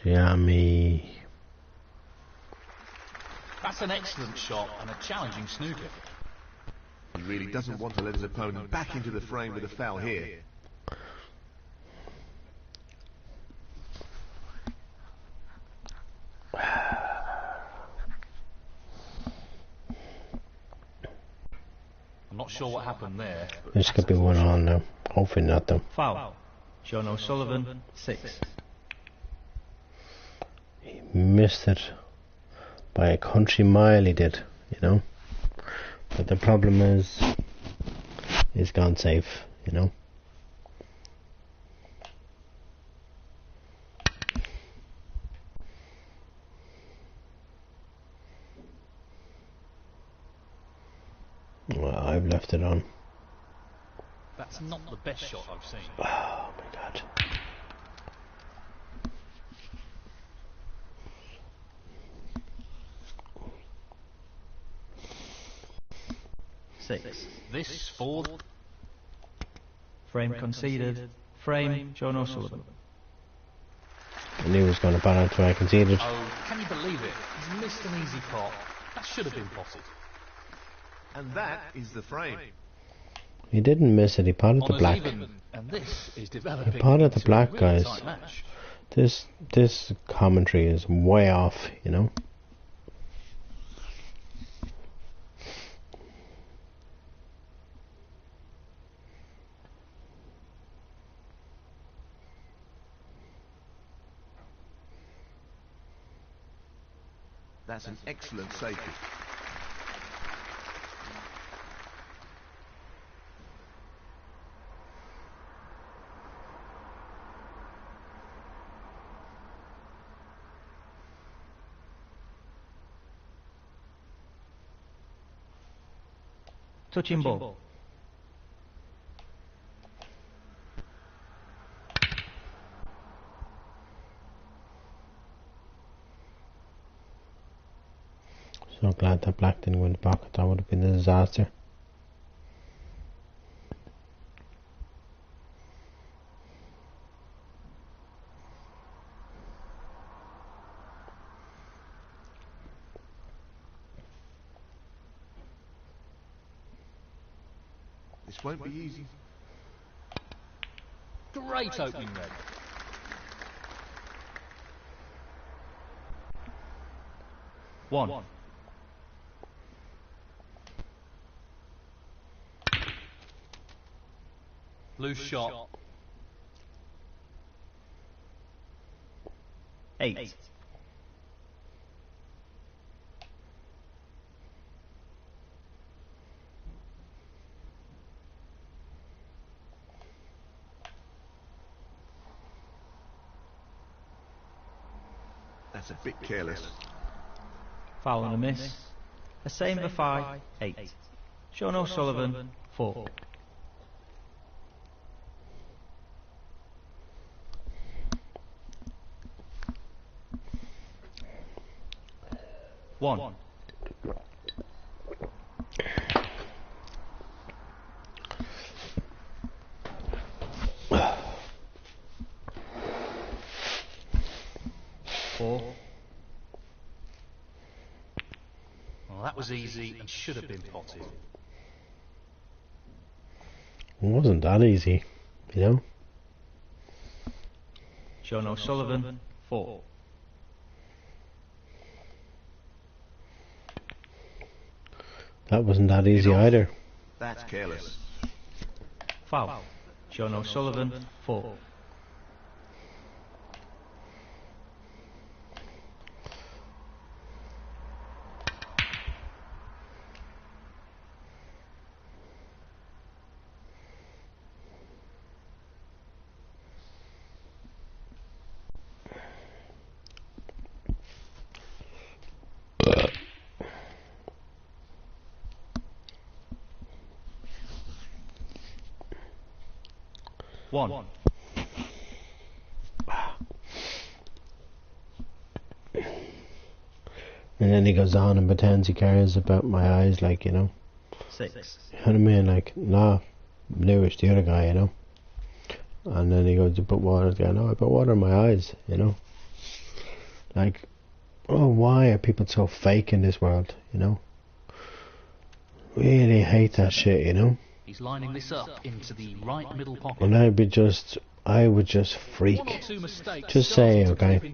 Xiaomi. That's an excellent shot and a challenging snooker. He really doesn't want to let his opponent back into the frame with a foul here. I'm not sure what happened there. This could be 1-all now. Hopefully not though. Foul. John O'Sullivan, 6. He missed it by a country mile, he did, you know. But the problem is, he's gone safe, you know. Well, I've left it on. That's not the best shot I've seen. Oh my god. This fourth. Frame conceded. Frame, John O'Sullivan. I knew he was going to bat out, so I conceded. Oh, can you believe it? He's missed an easy pot. That should have been potted. And that is the frame. He didn't miss it, he potted the Honours black. even, and this is developing He potted the into black, a really guys. tight match. This commentary is way off, you know. That's an excellent safety. Touching ball. So glad that black didn't win the pocket, that would have been a disaster. This won't be easy. Great opening red. One. Loose shot. 8. That's a bit careless. Foul and a miss. A same of 5, 8. Sean O'Sullivan, 4. One. Four. Well, that was easy and should have been potted. It wasn't that easy, you know. Sean O'Sullivan, 4. That wasn't that easy either. That's careless. Foul. Sean O'Sullivan, 4. 1. And then he goes on and pretends he cares about my eyes, like, you know. 6. You know what I mean? Like, nah, Lewis, the other guy, you know. And then he goes to put water, again. No, I put water in my eyes, you know. Like, oh, why are people so fake in this world, you know? Really hate that shit, you know. He's lining this up into the right middle pocket. And I would just freak. Just say, okay.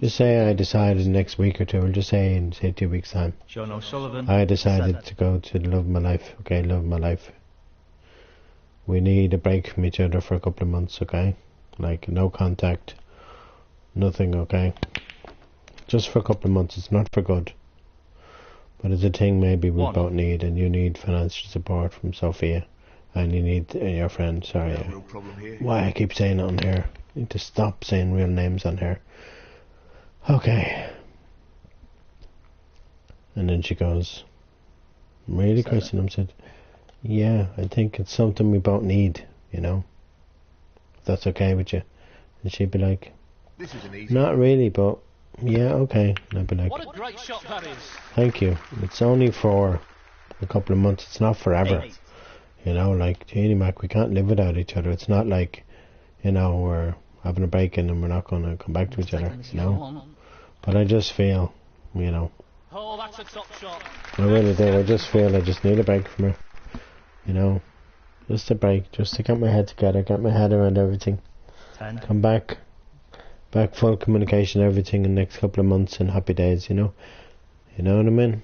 Just say I decided next week or two, or just say in, say, 2 weeks' time. Sean O'Sullivan. I decided to go to the love of my life, okay, love of my life. We need a break from each other for a couple of months, okay? Like, no contact, nothing, okay? Just for a couple of months, it's not for good. But it's a thing maybe we both need, and you need financial support from Sophia. And you need your friend, sorry. Why I keep saying it on here. I need to stop saying real names on here. Okay. And then she goes, really, Kristen? I said, yeah, I think it's something we both need, you know. If that's okay with you. And she'd be like, This isn't easy. not really, but yeah, okay. And I'd be like, What a great shot that is. thank you. It's only for a couple of months. It's not forever. 8. You know, like, Jeannie Mac, we can't live without each other. It's not like, you know, we're having a break in and we're not going to come back to each other, you know. But I just feel, you know, Oh, that's a top shot. I really do. I just feel I just need a break from her. You know, just a break, just to get my head together, get my head around everything. 10. Come back full communication, everything in the next couple of months and happy days, you know. You know what I mean?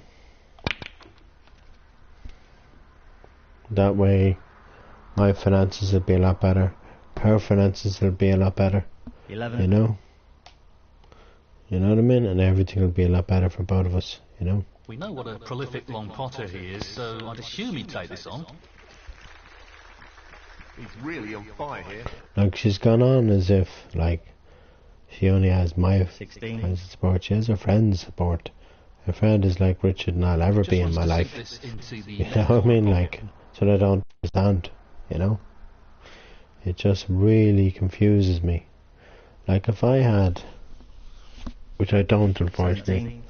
That way, my finances will be a lot better. Her finances will be a lot better. 11. You know? You know what I mean? And everything will be a lot better for both of us, you know? We know what a prolific long potter he is, so I'd assume he'd take this on. He's really on fire here. Like, she's gone on as if, like, she only has my 16. friends' support. She has her friends' support. Her friend is like richer than I'll ever be in my life. You know what I mean? Like, so I don't understand, you know? It just really confuses me. Like, if I had, which I don't, unfortunately, 17.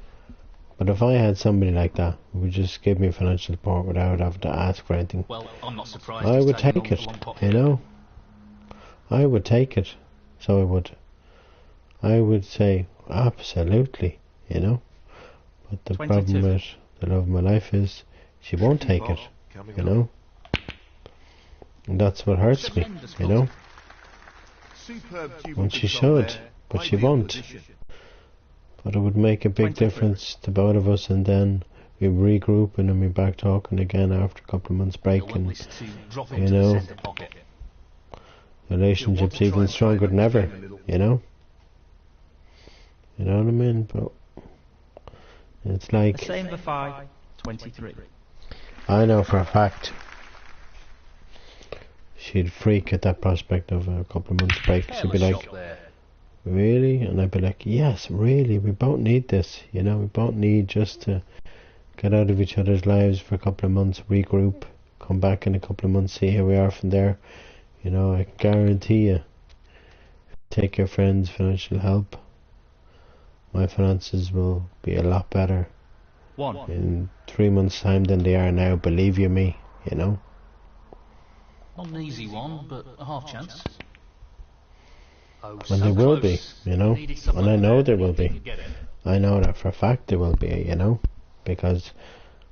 but if I had somebody like that who would just give me financial support without having to ask for anything, Well, I'm not surprised. I he's would taken take on it, the long pocket. you know? I would take it, so I would. I would say, absolutely, you know? But the 22. problem with the love of my life is, she won't take it, you know? And that's what hurts me, you know? Superb And she should, but she won't. But it would make a big 23. difference to both of us, and then we regroup and then we're back talking again after a couple of months break, He'll and want this to drop you into know, the centre pocket. the relationship's even stronger than ever, you know? You know what I mean? But it's The like, same for 5. 23. I know for a fact she'd freak at that prospect of a couple of months break. She'd be Careless like, shot there. really? And I'd be like, yes, really, we both need this, you know, we both need just to get out of each other's lives for a couple of months, regroup, come back in a couple of months, see how we are from there. You know, I can guarantee you, take your friend's financial help, my finances will be a lot better 1. in 3 months' time than they are now, believe you me, you know. Not an easy one, but a half chance. Oh, And so they will be, close. you know, Needed someone and I know there, they will but he be. didn't get it. I know that for a fact they will be, you know, because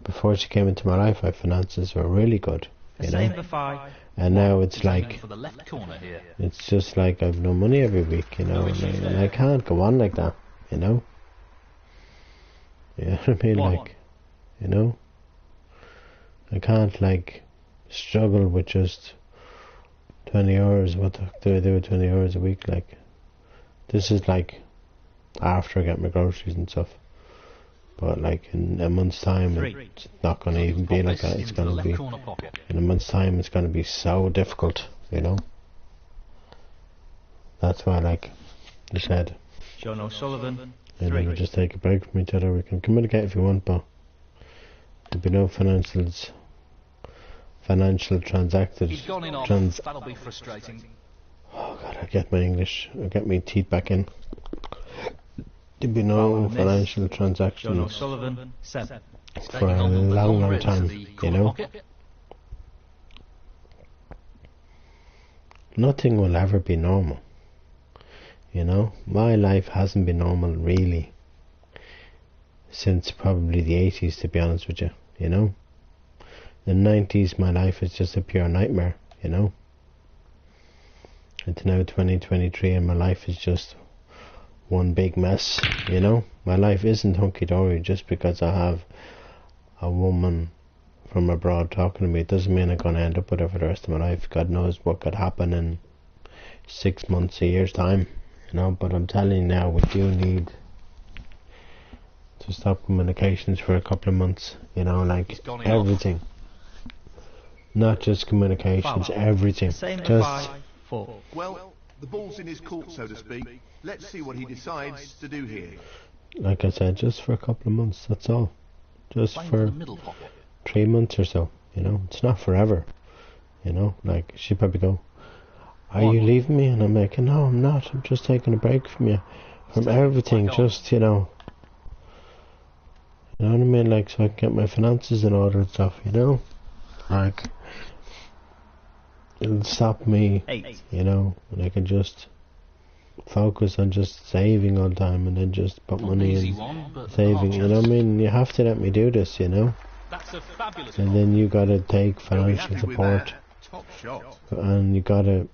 before she came into my life, my finances were really good, The you same know, for 5. and now it's He's aiming like, for the left corner here. it's just like I've no money every week, you know, and I can't go on like that, you know. You know what I mean? 1. Like, you know, I can't like struggle with just 20 hours. What the heck do I do with 20 hours a week? Like, this is like after I get my groceries and stuff. But like in a month's time, 3. it's not going to even be Pop like this that. It's into the going to left be, corner pocket. in a month's time, it's going to be so difficult, you know. That's why, like I said, Sean O'Sullivan. maybe 3. we just take a break from each other. We can communicate if you want, but there'll be no financials financial transacted He's gone in off. That'll be frustrating. Oh God, I get my English, I get my teeth back in. There'd be no financial John transactions O'Sullivan, 7. for a long time, you know. Nothing will ever be normal, you know. My life hasn't been normal really since probably the 80s, to be honest with you, you know. The 90s my life is just a pure nightmare, you know. It's now 2023 and my life is just one big mess, you know. My life isn't hunky-dory just because I have a woman from abroad talking to me. It doesn't mean I'm going to end up with her for the rest of my life. God knows what could happen in 6 months, a year's time, you know. But I'm telling you now, we do need to stop communications for a couple of months, you know, like everything. Not just communications, everything. Just well, the ball's in his court, so to speak. Let's see what he decides to do here. Like I said, just for a couple of months, that's all. Just for 3 months or so, you know. It's not forever, you know. Like, she'd probably go, are you leaving me? And I'm like, no, I'm not. I'm just taking a break from you, from everything, just, you know. You know what I mean? Like, so I can get my finances in order and stuff, you know. Like, it'll stop me, you know, and I can just focus on just saving all the time and then just put money in saving, you know what I mean? You have to let me do this, you know. And then you gotta take financial support, and you gotta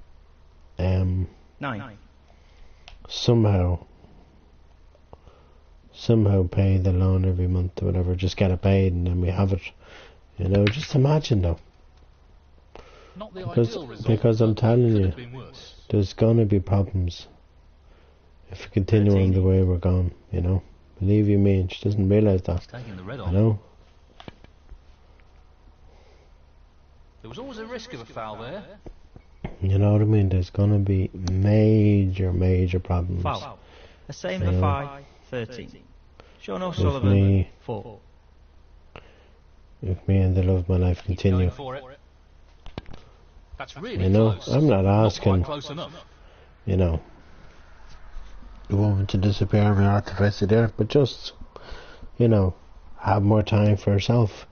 somehow pay the loan every month or whatever. Just get it paid and then we have it, you know. Just imagine though, because I'm telling you, there's gonna be problems if we continue on the way we're going, you know. Believe you me, and she doesn't realise that, you know. There was always a risk of a foul there. You know what I mean? There's gonna be major problems. Foul. The same for 5, 13. John O'Sullivan, 4. If me and the love of my life continue. That's really you know, close. I'm not asking, not close enough. you know, the woman to disappear me off the face of the earth, but just, you know, have more time for herself,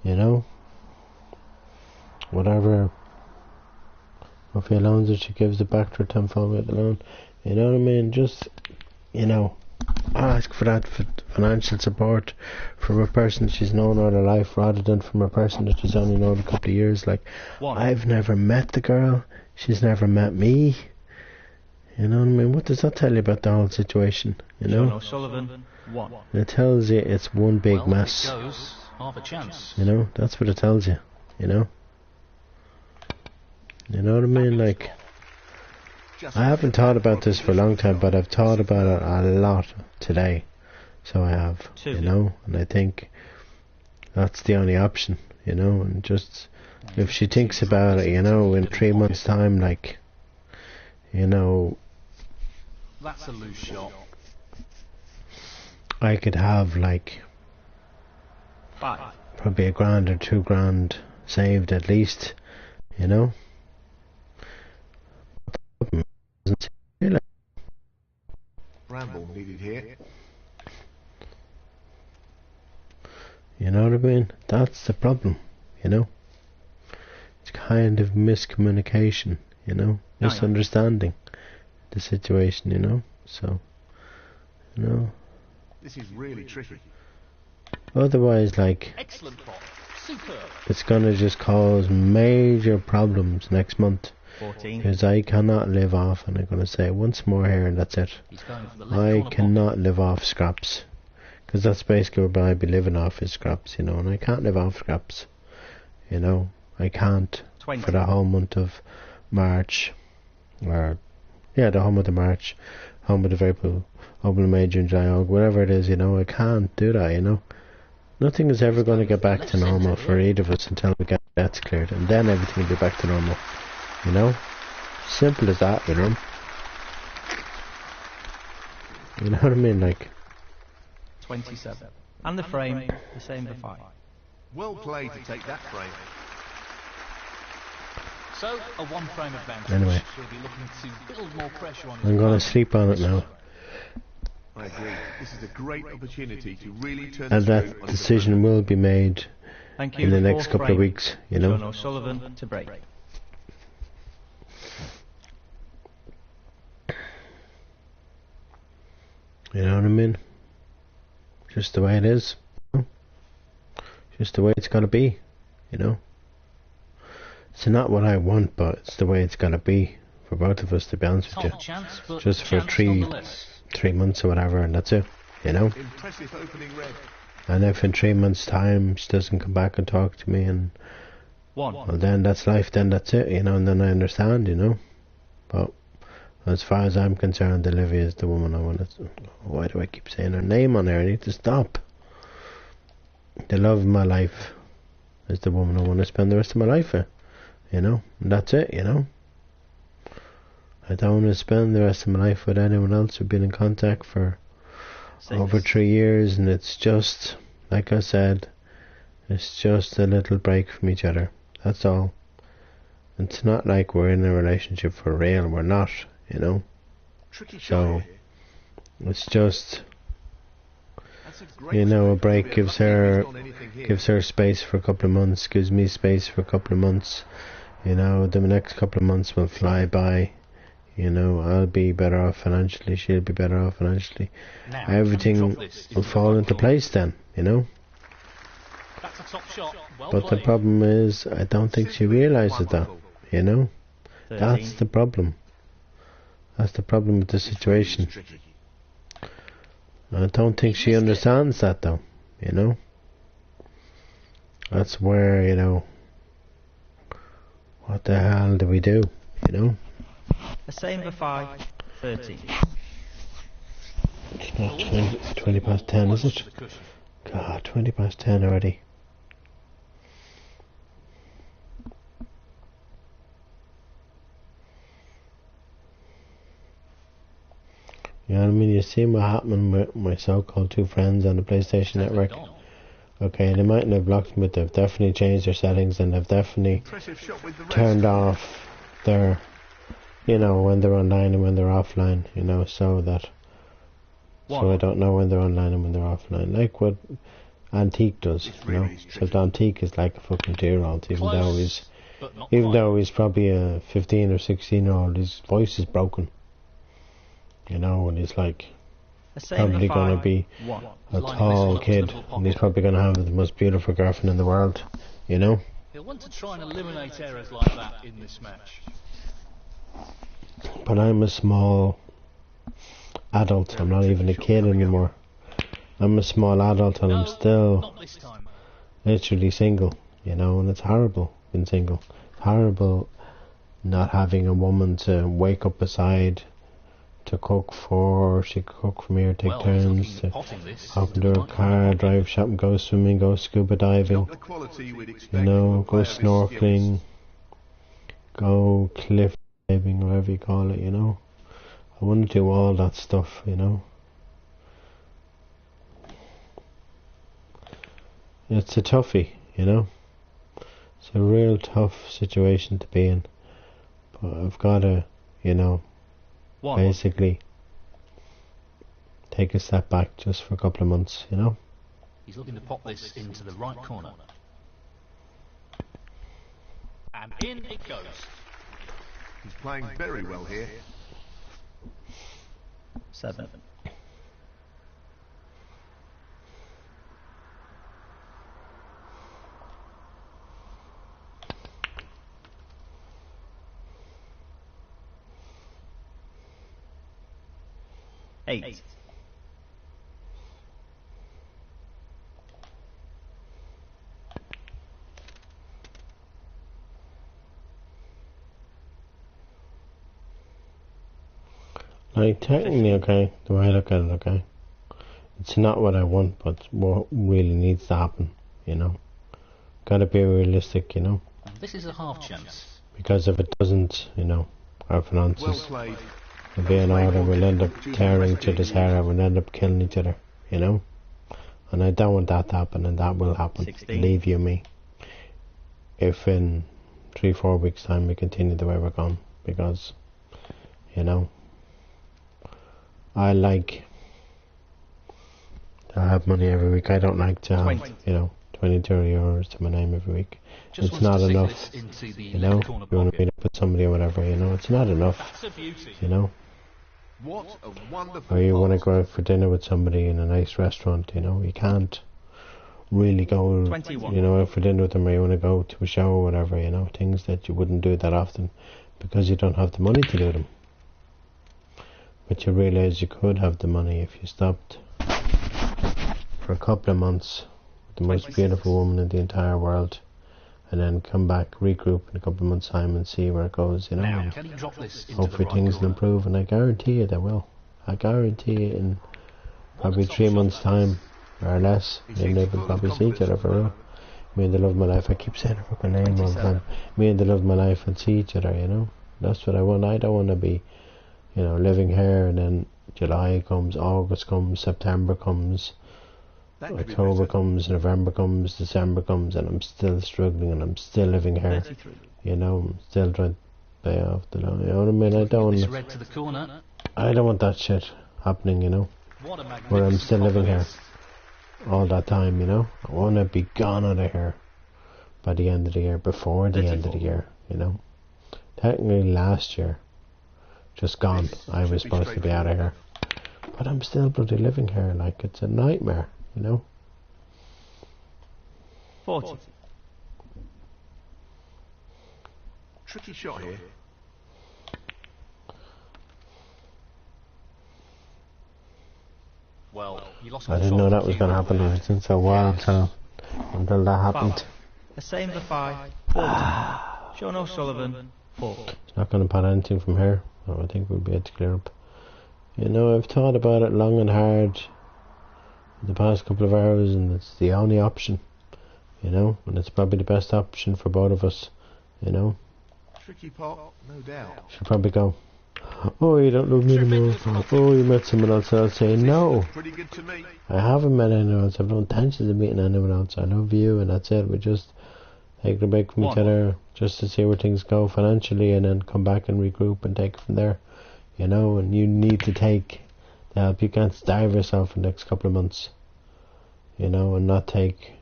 you know. Whatever, if he loans it, she gives it back to her tenfold with the loan, you know what I mean? Just, you know, ask for that financial support from a person she's known all her life rather than from a person that she's only known a couple of years. Like, I've never met the girl, she's never met me, you know what I mean? What does that tell you about the whole situation, you know? John O'Sullivan, 1. It tells you it's one big mess, if it goes, half a chance. you know. That's what it tells you, you know. You know what I mean? Like, I haven't thought about this for a long time, but I've thought about it a lot today. So I have, you know, and I think that's the only option, you know. And just, if she thinks about it, you know, in 3 months' time, like, you know, That's a loose shot. I could have, like, 5. probably $1,000 or $2,000 saved at least, you know. Ramble needed here. You know what I mean? That's the problem, you know. It's kind of miscommunication, you know, misunderstanding the situation, you know. So, you know. This is really tricky. Otherwise, like, Excellent pot. Superb. it's gonna just cause major problems next month. 14. Because I cannot live off, and I'm gonna say it once more here, and that's it. He's going for the left I corner cannot live off scraps, because that's basically what I'd be living off is scraps, you know. And I can't live off scraps, you know. I can't 20. for the whole month of March, or yeah, the whole month of March, whole month of April, whole month of May, June, July, August, whatever it is, you know. I can't do that, you know. Nothing is ever going to get back to normal for either of us until we get debts cleared, and then everything will be back to normal, you know. Simple as that, you know. You know what I mean? Like, 27. And the frame, the same for 5. Well played to take that frame. So, a one-frame advantage. Anyway. He'll be looking to build more pressure on his I'm going to opponent. sleep on it now. I agree. This is a great opportunity to really turn And the that screw on his decision opponent. will be made Thank you. in the next Fourth couple of frame. weeks, you John know. O'Sullivan to break. You know what I mean? Just the way it is. Just the way it's got to be, you know. It's not what I want, but it's the way it's got to be for both of us, to be honest with you. Top chance, but Just for chance 3 nonetheless. months or whatever, and that's it, you know. Impressive opening red. And if in 3 months' time she doesn't come back and talk to me, and well, then that's life, then that's it, you know, and then I understand, you know. But as far as I'm concerned, Olivia is the woman I want to... Why do I keep saying her name on there? I need to stop. The love of my life is the woman I want to spend the rest of my life with, you know, and that's it, you know. I don't want to spend the rest of my life with anyone else who've been in contact for over 3 years, and it's just, like I said, it's just a little break from each other, that's all. It's not like we're in a relationship for real, we're not, you know. Tricky shot So, here. it's just, That's a great you know, a strike. break He'll be gives lucky if her he's done anything here. gives her space for a couple of months, gives me space for a couple of months, you know. The next couple of months will fly by, you know. I'll be better off financially, she'll be better off financially, Now, can you everything drop this will into the fall right into corner? place then, you know. That's a top shot. Well But the played. problem is, I don't think she realises that, you know. 13. That's the problem. That's the problem with the situation. Tricky. I don't think she understands that, though, you know. That's where, you know, what the hell do we do, you know. A same for 5, 13. It's not 20 past 10, is it? God, 20 past 10 already. You know what I mean? You see what happened with my so-called 2 friends on the PlayStation Network. Okay, they mightn't have blocked me, but they've definitely changed their settings, and they've definitely Impressive shot with the wrist. turned off their, you know, when they're online and when they're offline, you know, so that, so I don't know when they're online and when they're offline, like what Antique does, you know. So Antique is like a fucking 2-year-old, even though he's, but not even quite. though he's probably a 15 or 16-year-old, his voice is broken, you know, and he's like A same probably for going to 5, be 1. a Lining tall this one up to the kid, full and he's pocket. probably going to have the most beautiful girlfriend in the world, you know. He'll want to try and eliminate errors like that in this match. But I'm a small adult, I'm not even a kid anymore. I'm a small adult and I'm No, still not this time. literally single, you know, and it's horrible being single. It's horrible not having a woman to wake up beside, to cook for, she could cook for me or take Well, he's turns, looking to at potting this hop into into the her right car, corner. drive shopping, go swimming, go scuba diving, Not the quality we'd expect you from know, a go player of his snorkeling, skills. go cliff diving, whatever you call it, you know. I want to do all that stuff, you know. It's a toughie, you know. It's a real tough situation to be in. But I've got to, you know, 1. basically take a step back just for a couple of months, you know. He's looking to pop this into the right corner. And in it goes. He's playing very well here. 7. Eight. Like, technically, okay, the way I look at it, okay, it's not what I want, but what really needs to happen, you know. Gotta be realistic, you know, This is a half chance. because if it doesn't, you know, our Well finances played. will be in order, we'll end up tearing each other's hair out, we'll end up killing each other, you know. And I don't want that to happen, and that will happen, 16. believe you me. If in 3-4 weeks time we continue the way we're going, because you know I like to have money every week. I don't like to have 20-30 euros to my name every week. It's not enough, you know. You want to meet up with somebody or whatever, you know. It's not enough, you know. What a wonderful Or you want to go out for dinner with somebody in a nice restaurant, you know. You can't really go, 21. you know, out for dinner with them, or you want to go to a show or whatever, you know. Things that you wouldn't do that often because you don't have the money to do them. But you realise you could have the money if you stopped for a couple of months with the most beautiful woman in the entire world, and then come back, regroup in a couple of months' time and see where it goes, you know. Now, can you drop this into Hopefully the right things will corner? improve, and I guarantee you they will. I guarantee you in probably 3 months' time or less, me and Nick will probably see each other for real. Me and the love of my life, I keep saying her fucking name all the time. Me and the love of my life will see each other, you know. That's what I want. I don't want to be, you know, living here and then July comes, August comes, September comes, October comes, November comes, December comes, and I'm still struggling and I'm still living here. 33. You know, I'm still trying to pay off the loan. You know what I mean? I don't want that shit happening, you know. Where I'm still living here all that time, you know. I want to be gone out of here by the end of the year, before the end of the year, you know. Technically last year, just gone, I was supposed to be out of here. But I'm still bloody living here, like it's a nightmare, you know. 40. Tricky shot here. Well, you lost I didn't know that was going to happen. It's been so wild, so until that happened. The same for 5. 40. Sean O'Sullivan, 4. It's not going to pan anything from here. So I think we'll be able to clear up. You know, I've thought about it long and hard the past couple of hours, and it's the only option, you know, and it's probably the best option for both of us, you know. Tricky pot, no doubt. She'll probably go, oh, you don't love me anymore. Oh, you met someone else. I'll say, no, Pretty good to me. I haven't met anyone else. I've no intentions of meeting anyone else. I love you, and that's it. We just take a break from each other just to see where things go financially, and then come back and regroup and take it from there, you know. And you need to take the help. You can't starve yourself for the next couple of months, you know, and not take,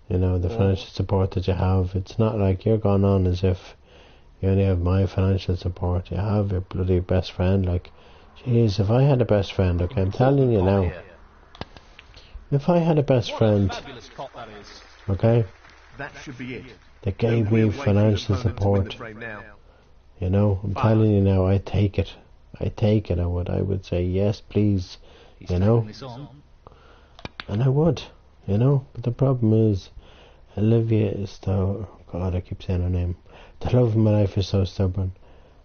you know, the financial support that you have. It's not like you're going on as if you only have my financial support. You have your bloody best friend. Like, jeez, if I had a best friend, okay, I'm telling you now, if I had a best friend, okay, That should be it. that gave me financial support, you know, I'm telling you now, I take it. I take it. I would say yes, please, you know, and I would, you know. But the problem is, Olivia is so, God, I keep saying her name. The love of my life is so stubborn,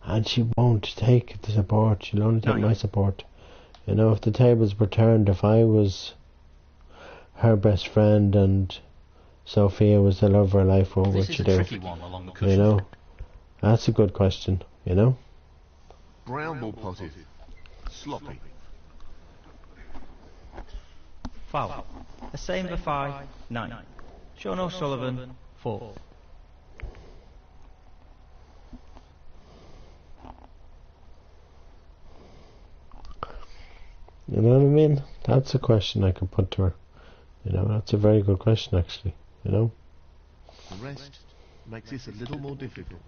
and she won't take the support. She'll only take my support. You know, if the tables were turned, if I was her best friend and Sophia was the love of her life, what would she do? You know, that's a good question, you know. Brown ball potted. Sloppy. Foul. The same for 5. 9. Sean O'Sullivan, 4. You know what I mean? That's a question I could put to her. You know, that's a very good question, actually. You know? The rest makes this a little more difficult.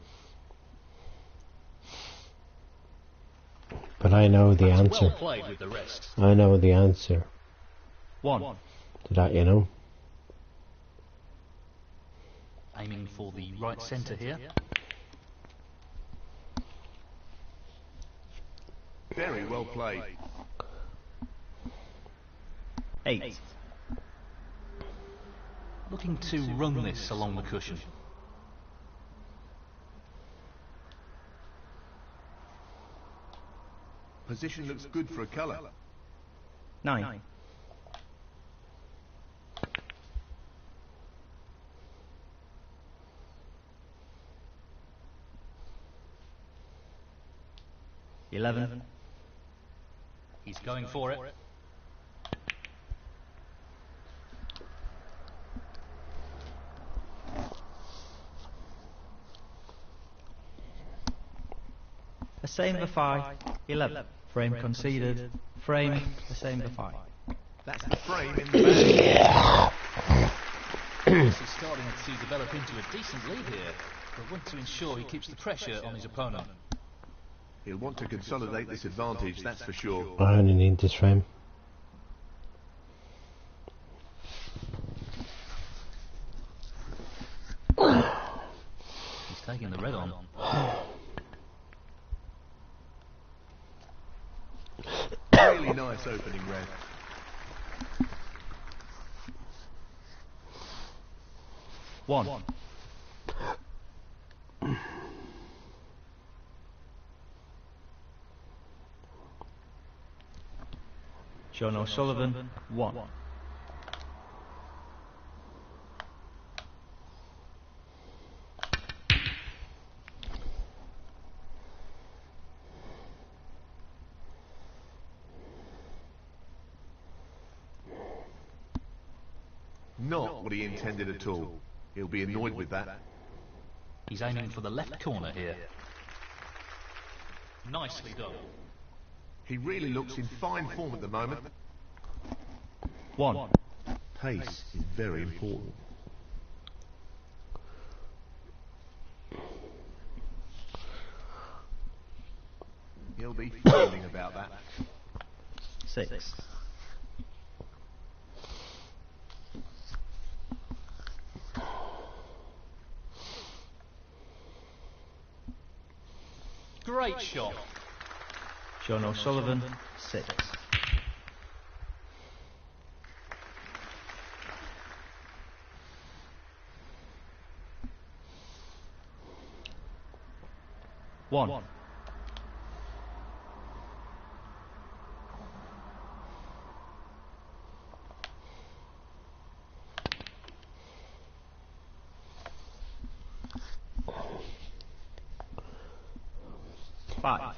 But I know the answer. I know the answer 1. to that, you know? Aiming for the right centre here. Very well played. 8. Looking to run this along the cushion. Position looks good for a colour. 9. $11. He's going for it. a same for 5, 11. Frame conceded. Frame, a same for 5. That's the frame in the bag. He's starting to develop into a decent lead here, but wants to ensure he keeps the pressure on his opponent. He'll want to consolidate this advantage, that's for sure. I only need this frame. He's taking the red on. Really nice opening red. One. Sean O'Sullivan, 1. Not what he intended at all. He'll be annoyed with that. He's aiming for the left corner here. Nicely done. He really looks in fine form at the moment. 1. Pace is very important. He'll be feeling about that. 6. Great shot. Sean O'Sullivan, 6. One. Five.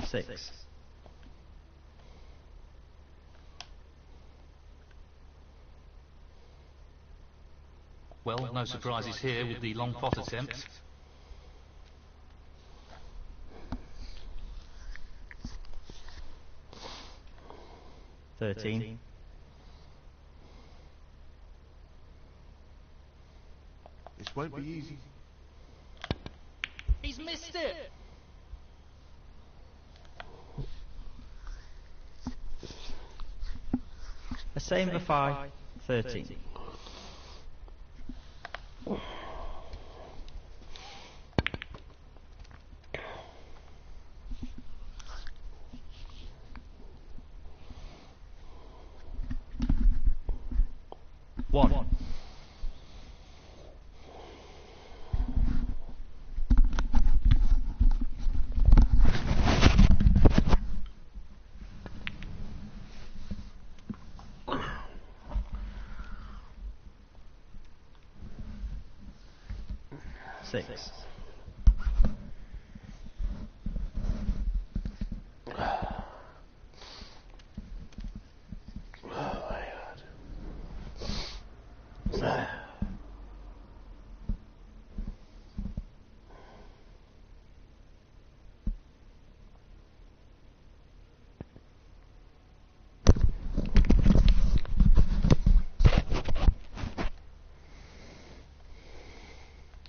Six. Well, no surprises here with the long pot attempt. 13. This won't be easy. He's missed it! A same for 5, 13. One. Six.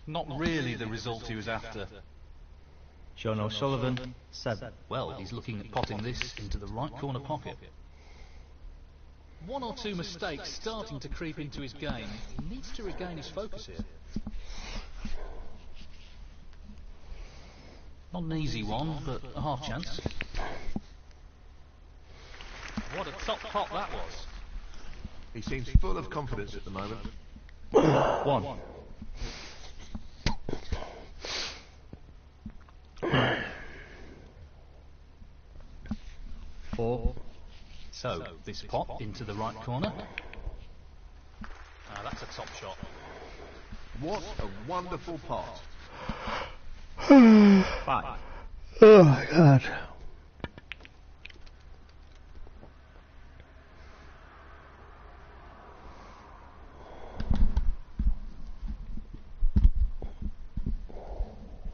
Not really the result he was after. Sean O'Sullivan, 7. Well, he's looking at potting this into the right corner pocket. One or two mistakes starting to creep into his game. He needs to regain his focus here. Not an easy one, but a half chance. What a top pot that was. He seems full of confidence at the moment. 1. Four. So, this pot into the right corner. That's a top shot. What a wonderful pot. 5. Oh my god.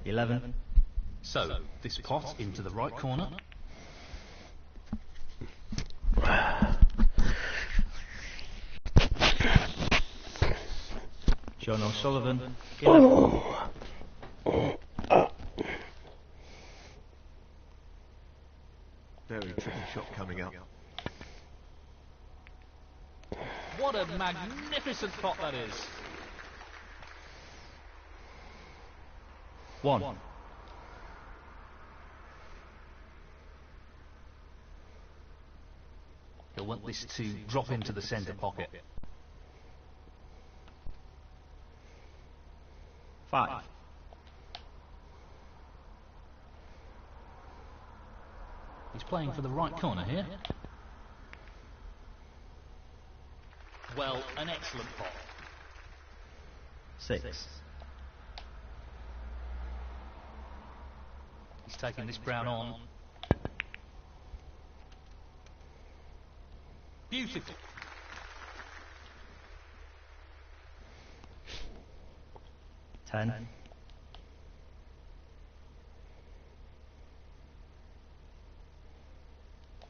$11. So, this pot into the right corner. John O'Sullivan, 11. Very tricky shot coming up. What a magnificent pot that is. 1. He'll want this to drop into the centre pocket. 5. He's playing for the right corner here. Well, an excellent pot. 6. He's taking this brown on. Beautiful. $10.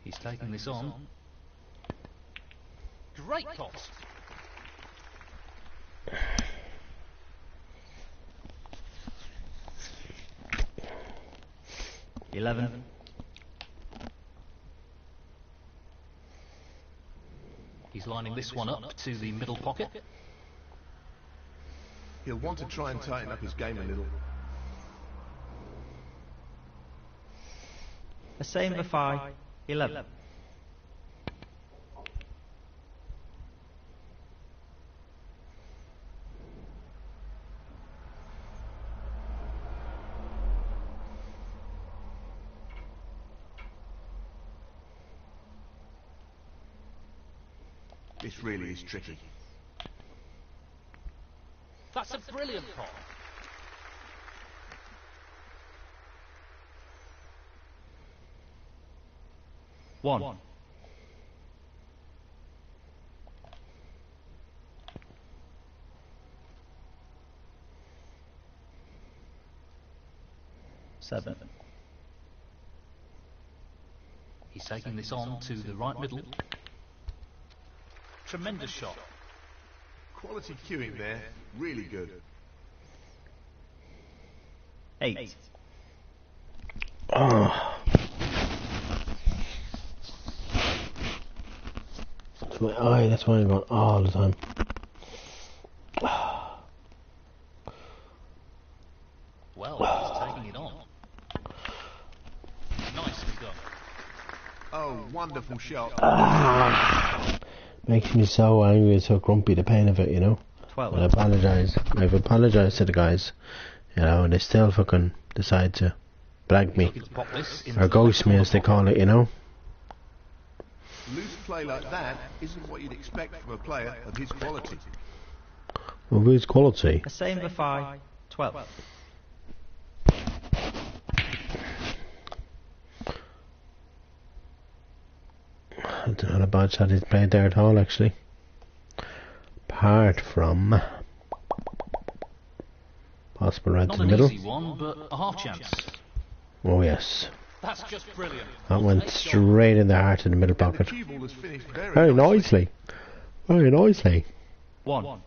He's taking this on. Great pot. $11. He's lining this one up to the middle pocket. He'll want to try and tighten up his game a little. A same for 5. 11. This really is tricky. That's a brilliant pot. $1. $7. He's taking this on to the right middle. Tremendous shot. Quality cueing there, really good. 8. Oh. It's my eye, that's why I'm going all the time. Well, he's taking it on. Nicely done. Oh, wonderful shot. Makes me so angry and so grumpy, the pain of it, you know. 12. And I apologise. I've apologised to the guys, you know, and they still fucking decide to blag me. Looking to pop this into Or the ghost left me, corner as they pocket. call it, you know. Loose play like that isn't what you'd expect from a player of his quality. Well, who's quality? A same for 5. 12. It's not a bad shot he's played there at all, actually. Apart from possible right Not to the an middle. easy one, but a half chance. Oh yes, That's just brilliant. that went straight in the heart of the middle And the pocket. cue ball has finished very, Very nicely. nicely. Very nicely. 1.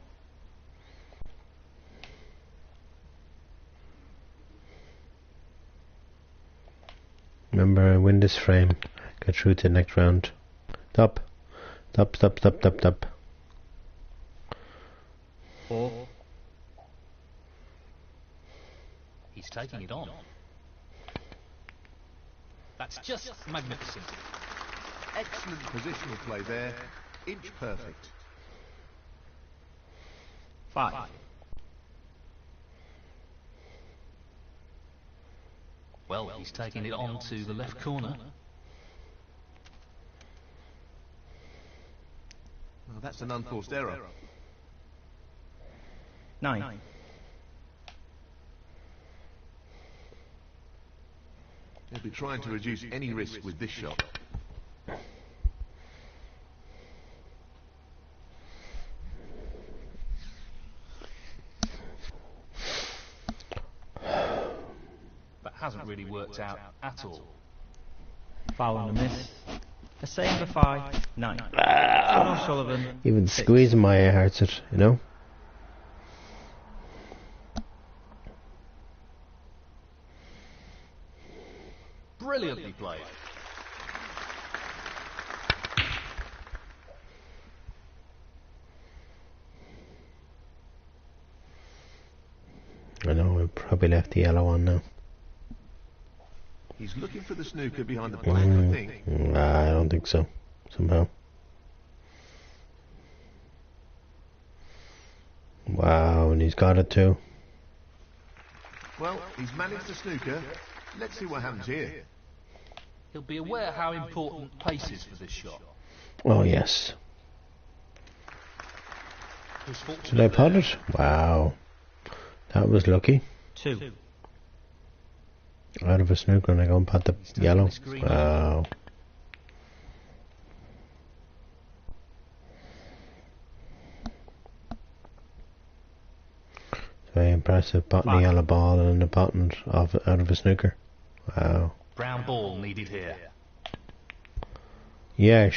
Remember, I win this frame, get through to the next round. Stop. Stop, stop, stop, stop, stop. 4. He's taking it on. That's just magnificent. Excellent positional play there. Inch perfect. 5. Well, he's taking it on to the left corner. Well, that's an unforced error. 9. He'll be trying to reduce any risk with this shot. That hasn't really worked out at all. Foul and a miss. A same for 5, 9. John O'Sullivan. Even 6. squeezing my eye hurts it, you know? Brilliantly played. I know, I probably left the yellow on now. He's looking for the snooker behind the black, I think. Nah, I don't think so. Somehow. Wow, and he's got it too. Well, he's managed the snooker. Let's see what happens here. He'll be aware how important pace is for this shot. Oh, yes. Who's fortunate Did I pot it? Wow. That was lucky. 2. Out of a snooker and I go and pot the yellow. Wow. Very impressive, potting the yellow ball and the potting out of a snooker. Wow. Brown ball needed here. Yes.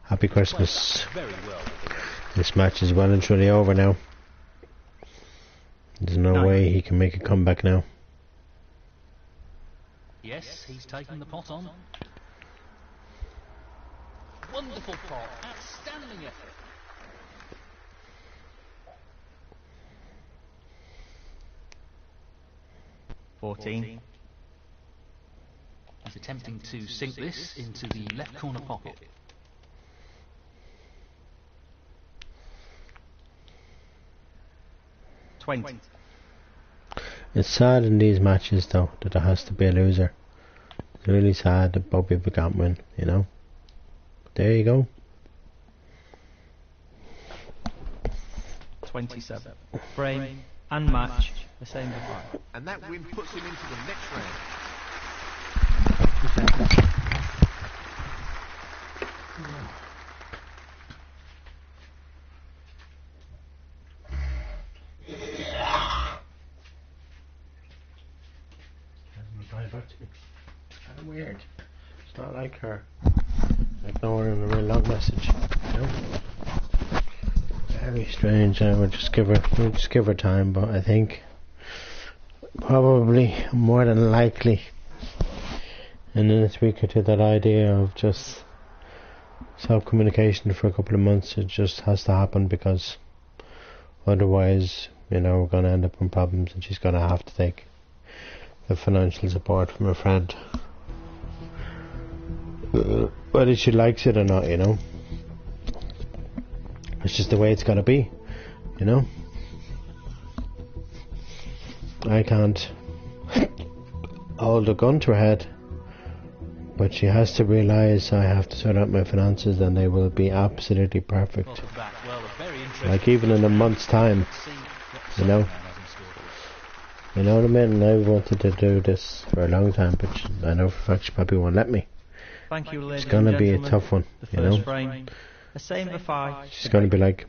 Happy Christmas. Very well. This match is well and truly over now. There's no way he can make a comeback now. Yes, he's taking the pot on. Wonderful pot. Outstanding effort. $14. He's attempting to sink this into the left corner pocket. $20. It's sad in these matches though that there has to be a loser. It's really sad that both people can't win, you know. But there you go. 27. Frame and match. The same for 5. And that win puts him into the next round. Kind of weird. It's not like her ignoring a real long message. You know? Very strange. We'll just give her time, but I think probably more than likely in the next week or two that idea of just self-communication for a couple of months, it just has to happen, because otherwise, you know, we're going to end up in problems and she's going to have to take the financial support from a friend, whether she likes it or not, you know. It's just the way it's got to be, you know. I can't hold a gun to her head, but she has to realise I have to sort out my finances and they will be absolutely perfect. Like even in a month's time, you know. You know what I mean? And I've wanted to do this for a long time, but I know for a fact she probably won't let me. Thank you, ladies It's going to and be a gentlemen. tough one, The you know. first frame. A same for 5. She's going to be like,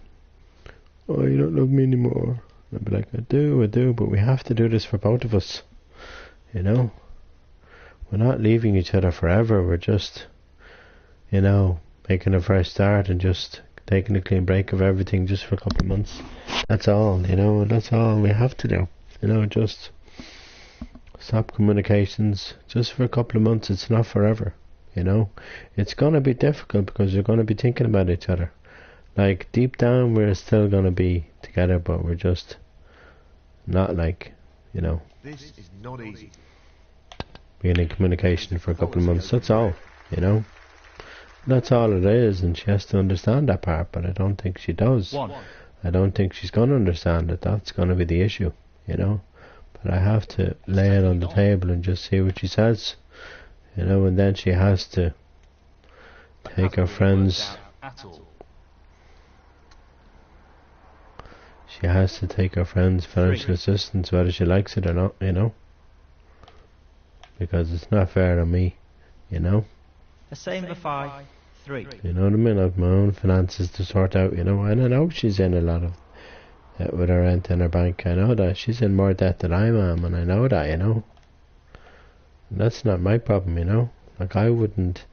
oh, you don't love me anymore. I'll be like, I do, but we have to do this for both of us. You know? We're not leaving each other forever. We're just, you know, making a fresh start and just taking a clean break of everything just for a couple of months. That's all, you know, and that's all we have to do. You know, just stop communications just for a couple of months. It's not forever, you know. It's going to be difficult because you're going to be thinking about each other. Like, deep down, we're still going to be together, but we're just not, like, you know, This is not easy. being in communication for a couple of months. That's all, you know. That's all it is, and she has to understand that part, but I don't think she does. 1. I don't think she's going to understand it. That's going to be the issue, you know. But I have to lay it on the table and just see what she says, you know, and then she has to take her friends. She has to take her friend's financial assistance, whether she likes it or not, you know. because it's not fair on me, you know. A same for 5, 3. You know what I mean? I've my own finances to sort out, you know, and I know she's in a lot of with her rent in her bank. I know that she's in more debt than I am, and I know that, you know. And that's not my problem, you know. Like, I wouldn't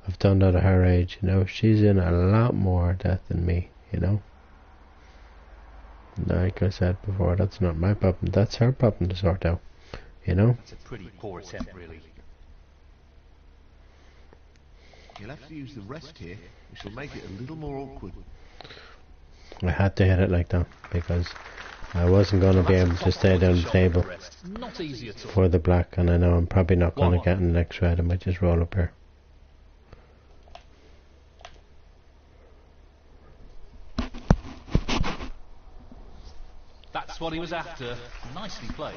have done that at her age, you know. She's in a lot more debt than me, you know. Like I said before, that's not my problem. That's her problem to sort out, you know. That's a pretty poor attempt, really. You'll have to use the rest here, which will make it a little more awkward. I had to hit it like that because I wasn't going to be able to stay down the table Not easy at all. for the black, and I know I'm probably not going to get in the next red. I might just roll up here. That's what he was after. Nicely played.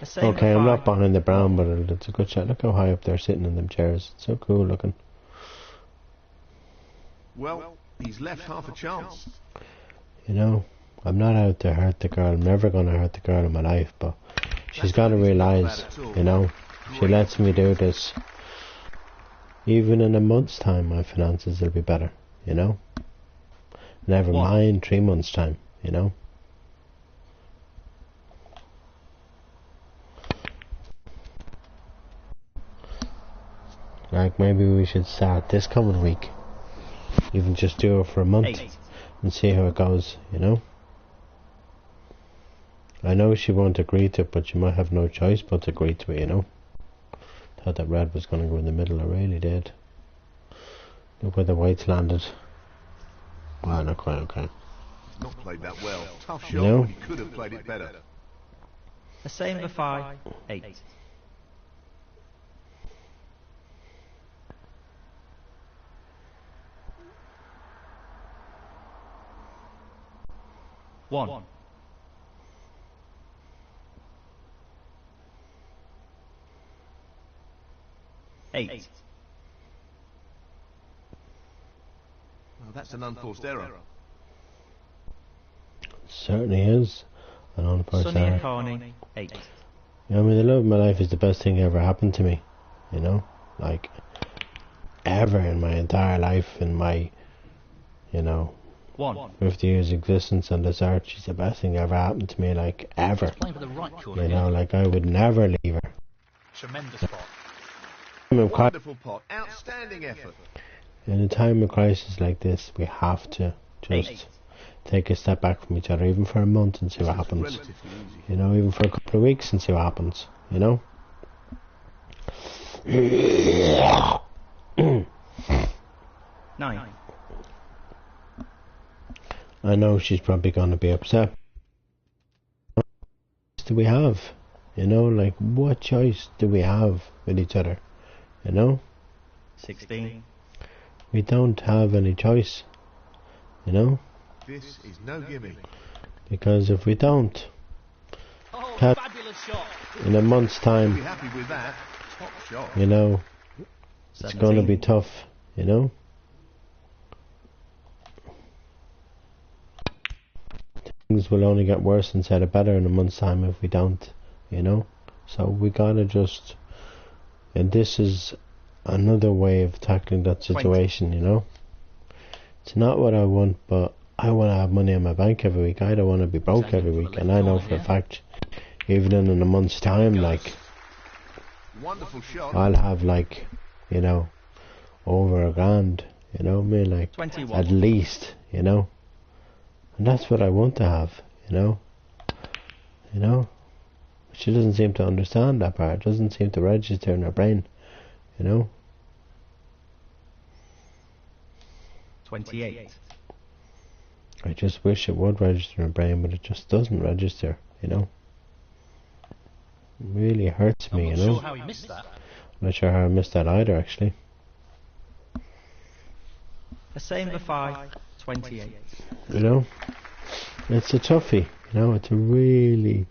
A same Okay, for I'm 5. not behind the brown, but it's a good shot. Look how high up they're sitting in them chairs. It's so cool looking. Well, he's left half a chance. You know, I'm not out to hurt the girl. I'm never going to hurt the girl in my life, but she's got to realise, you know, if she lets me do this, even in a month's time, my finances will be better, you know. Never mind 3 months' time, you know. Like, maybe we should start this coming week. Even just do it for a month 8. and see how it goes, you know. I know she won't agree to it, but she might have no choice but to agree to it, you know. Thought that red was going to go in the middle, I really did. Look where the whites landed. Wow, not quite okay. Not played that well. Tough shot, No. but he could have played it better. A same for 5, 8. One. 8. Well, that's an unforced error. Certainly is an unforced Sonny and error. Carney, 8. Yeah, I mean, the love of my life is the best thing ever happened to me, you know, like, ever in my entire life, in my, you know, 1. 50 years existence on this earth. She's the best thing ever happened to me, like, ever, He's playing for the right corner you here. know, like, I would never leave her. Tremendous spot. Wonderful pot. Outstanding effort. In a time of crisis like this, we have to just 8. take a step back from each other, even for a month, and see what happens. Relatively easy. You know, even for a couple of weeks and see what happens, you know. 9. I know she's probably going to be upset. What choice do we have? You know, like, what choice do we have with each other? You know? 16. We don't have any choice. You know? This is no gimme. Because if we don't, Oh, Cat- fabulous shot. in a month's Be time, happy with that. Top shot. you know, it's going to 17. be tough, you know? Things will only get worse instead of better in a month's time if we don't, you know? So we gotta just, and this is another way of tackling that situation, you know? It's not what I want, but I want to have money in my bank every week. I don't want to be broke every week, and I know for a fact, even in a month's time, like, Wonderful shot. I'll have, like, you know, over $1,000, you know what I mean? Like, 21. at least, you know? And that's what I want to have, you know? You know? She doesn't seem to understand that part. It doesn't seem to register in her brain, you know? 28. I just wish it would register in her brain, but it just doesn't register, you know? It really hurts I'm me, not you know? sure how he missed that. I'm not sure how I missed that either, actually. A same for 5, 28. You know? It's a toughie, you know? It's a really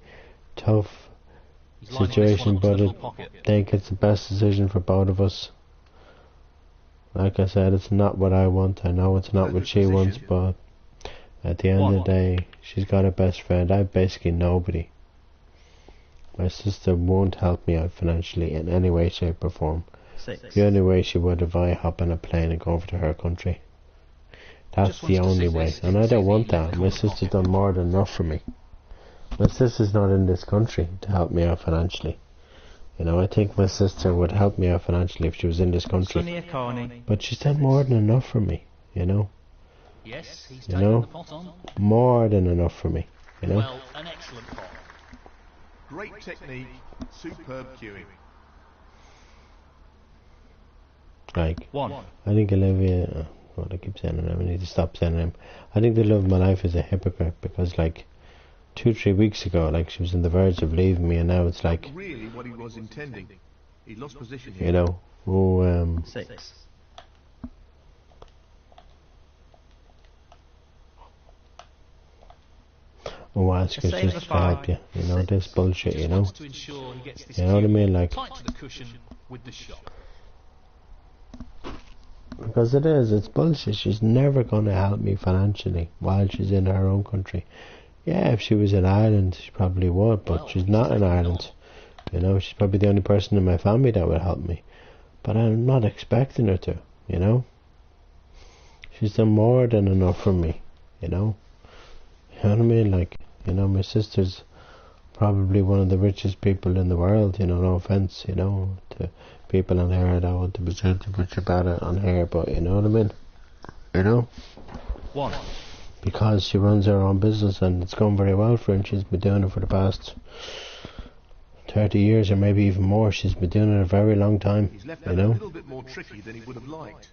tough He's lining this situation, one up to but the I top pocket. think it's the best decision for both of us. Like I said, it's not what I want. I know it's not what she wants, but at the end of the day, she's got a best friend. I have basically nobody. My sister won't help me out financially in any way, shape or form. 6. The only way she would if I hop on a plane and go over to her country. That's the only way. And I don't want that. My sister's done more than enough for me. My sister's not in this country to help me out financially. You know, I think my sister would help me out financially if she was in this country. But she's done more than enough for me, you know. Yes, he's You taken know, the pot on. more than enough for me, you know. Well, an excellent pot. Great technique, superb cueing. Like, 1. I think Olivia, I keep saying her name, I need to stop saying her name. I think the love of my life is a hypocrite because, like, 2-3 weeks ago, like, she was on the verge of leaving me, and now it's like, Really what he was intending. He lost position here. you know, 6. ask her just to help you, you know, this bullshit, you know. Wants to ensure he gets this You know what I cue mean, like, tight to the cushion with the shot. because it's bullshit. She's never going to help me financially while she's in her own country. Yeah, if she was in Ireland, she probably would, but Well, she's not in Ireland. You know, she's probably the only person in my family that would help me. But I'm not expecting her to, you know. She's done more than enough for me, you know. You know what I mean? Like, you know, my sister's probably one of the richest people in the world, you know, no offence, you know, to people on here. I don't want to be saying too much about it on here, but you know what I mean? You know? 1. Because she runs her own business and it's going very well for her, and she's been doing it for the past 30 years or maybe even more. She's been doing it a very long time, He's left you that a know? little bit more tricky than he would have liked.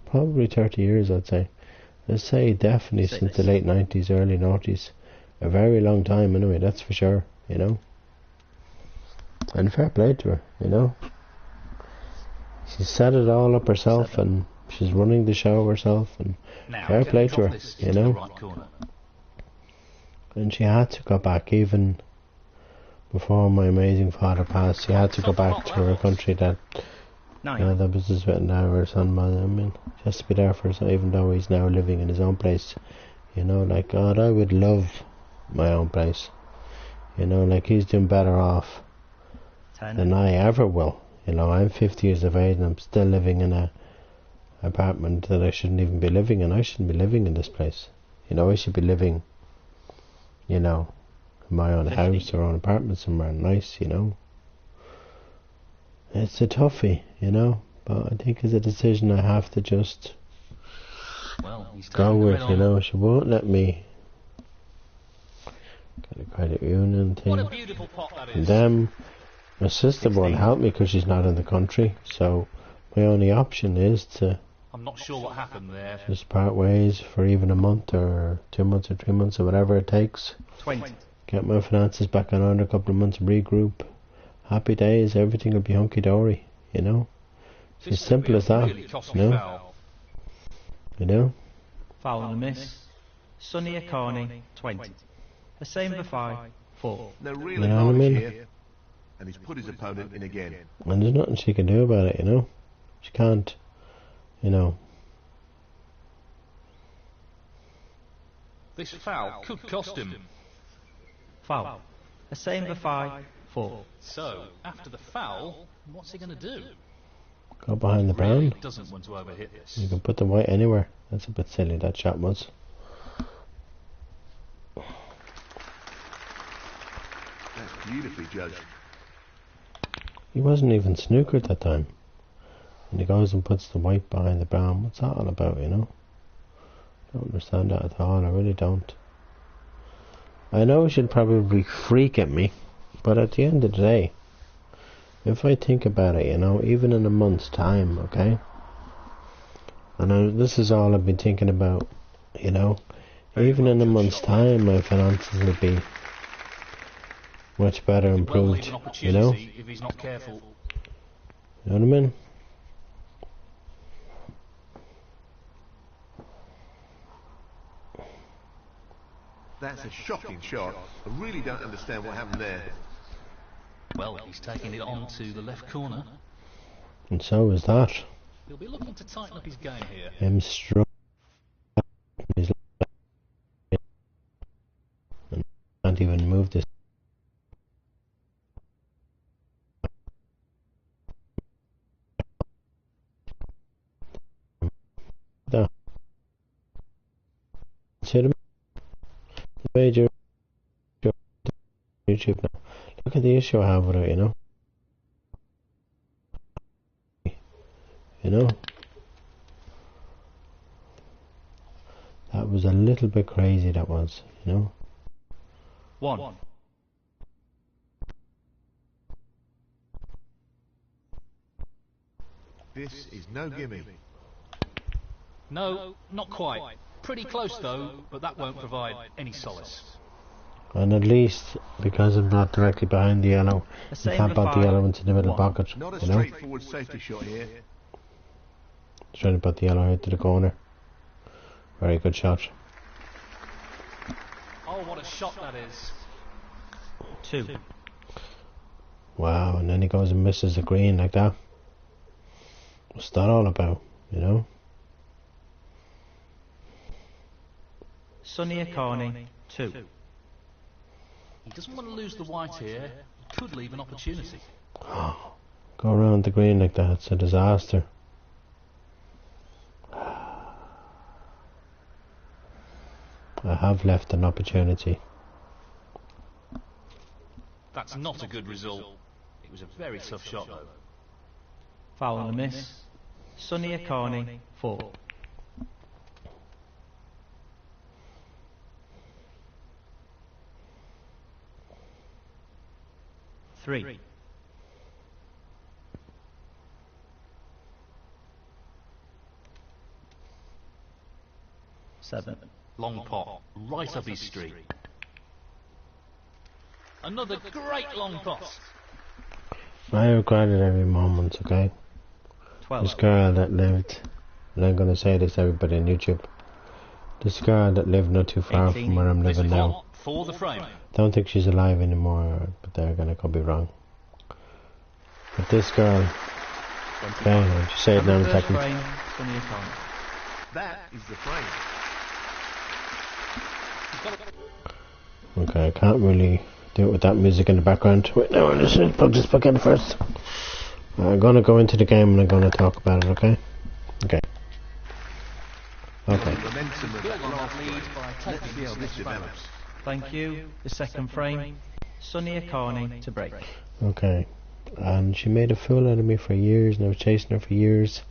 Probably 30 years, I'd say. I'd say definitely since the late 90s, early 90s. A very long time anyway, that's for sure, you know. And fair play to her, you know. She's set it all up herself and she's running the show herself, and Now, fair can play we to drop her, this you into the know. right corner? And she had to go back, even before my amazing father passed. She had to go back to her country that, you know, 9. that was his written now, her son, I mean, she has to be there for us, even though he's now living in his own place. You know, like, God, I would love my own place. You know, like, he's doing better off 10. than I ever will. You know, I'm 50 years of age and I'm still living in a apartment that I shouldn't even be living in. I shouldn't be living in this place. You know, I should be living, you know, in my own 50. house or own apartment somewhere nice, you know. It's a toughie, you know, but I think it's a decision I have to just Well, he's go taking the with, red you on. know. She won't let me get a credit union What a thing. beautiful pot that And is. then my sister won't 16. help me because she's not in the country, so my only option is to I'm not sure what happened there. just part ways for even a month or 2 months or 3 months or whatever it takes. 20. Get my finances back on order, a couple of months, regroup. Happy days, everything will be hunky-dory, you know. It's as This will simple be as a that, really costly you know. foul. You know. Foul and a miss. Sonny Carney, 20. The same for 5. 4. No real You know what I advantage mean? here. And he's put his opponent in again. And there's nothing she can do about it, you know. She can't, you know. This foul could cost him. Foul. The same for 5. 4. So, after the foul, what's he going to do? Go behind the Really brown. doesn't want to overhit this. You can put the white anywhere. That's a bit silly, that shot was. That's beautifully judged. He wasn't even snookered that time. And he goes and puts the white behind the brown. What's that all about, you know? I don't understand that at all, I really don't. I know she'll probably freak at me, but at the end of the day, if I think about it, you know, even in a month's time, okay? And this is all I've been thinking about, you know? Even in a month's time, my finances will be much better Well, improved, leave an you know? opportunity if he's not careful. You know what I mean? That's a shocking shot. I really don't understand what happened there. Well, he's taking it on to the left corner. And so is that. He'll be looking to tighten up his game here. Him struggling his and can't even move this. Major YouTube now. Look at the issue I have with it, you know. You know. That was a little bit crazy, that was, you know. 1. This is no gimme. No, not quite. Pretty close though, but that won't provide any solace. And at least, because I'm not directly behind the yellow, you can't put the yellow into the middle pocket, Not a you know. straightforward safety shot here. Trying to put the yellow into the corner. Very good shot. Oh, what a shot that is. 2. Wow, and then he goes and misses the green like that. What's that all about, you know? Sonia Carney, 2. He doesn't want to lose the white here. He could leave an opportunity. Go around the green like that, it's a disaster. I have left an opportunity. That's not a good result. It was a very tough shot though. Foul and a miss. Sonia Carney, 4. 3. 7. Long pot, right up his street. Another great long pot. I regret it every moment, okay? 12. This girl that lived, and I'm going to say this to everybody on YouTube, this girl that lived not too far 18. from where I'm living now, For the frame. don't think she's alive anymore, but they're going to could be wrong. But this girl, okay, I'll just say it now in a First second. frame, Sonia Carney. That is the frame. Okay, I can't really do it with that music in the background. Wait, now I'm just going to plug this back in first. I'm going to go into the game and I'm going to talk about it, okay? Okay. Okay. Momentum of that last lead frame. by Let's see how this develops. Thank you. The second frame, Sonia Carney to break. Okay. And she made a fool out of me for years, and I was chasing her for years,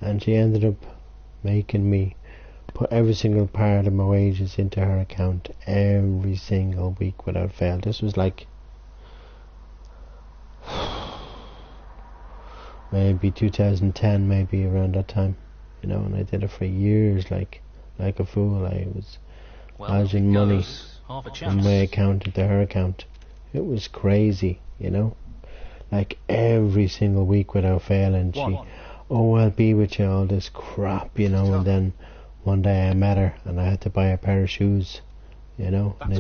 and she ended up making me put every single part of my wages into her account every single week without fail. This was like maybe 2010, maybe around that time, you know, and I did it for years like a fool. I was lodging money from my account into her account. It was crazy, you know, like every single week without fail. And she, oh, I'll be with you, all this crap, you know. And then one day I met her and I had to buy a pair of shoes, you know, and,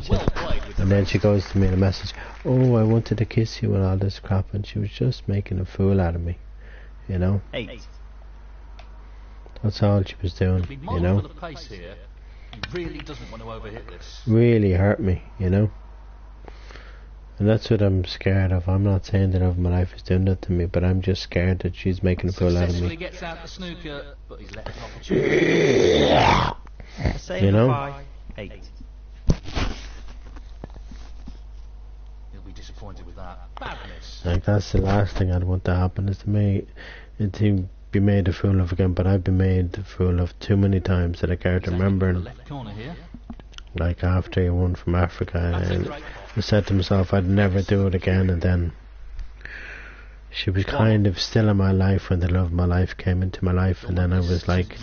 then she goes to me in a message, oh, I wanted to kiss you and all this crap, and she was just making a fool out of me, you know. 8. That's all she was doing, you know. He really doesn't want to overhit this. Really hurt me, you know. And that's what I'm scared of. I'm not saying that my life is doing that to me, but I'm just scared that she's making a fool out of me. Gets out the snooker, but he's left an opportunity. You know? 5, 8. He'll be disappointed with that. Badness. Like, that's the last thing I'd want to happen, is to be made a fool of again. But I've been made a fool of too many times that I can't remember. Left corner here. Like after he won from Africa, and I said to myself I'd never do it again, and then she was kind of still in my life when the love of my life came into my life, and then I was like,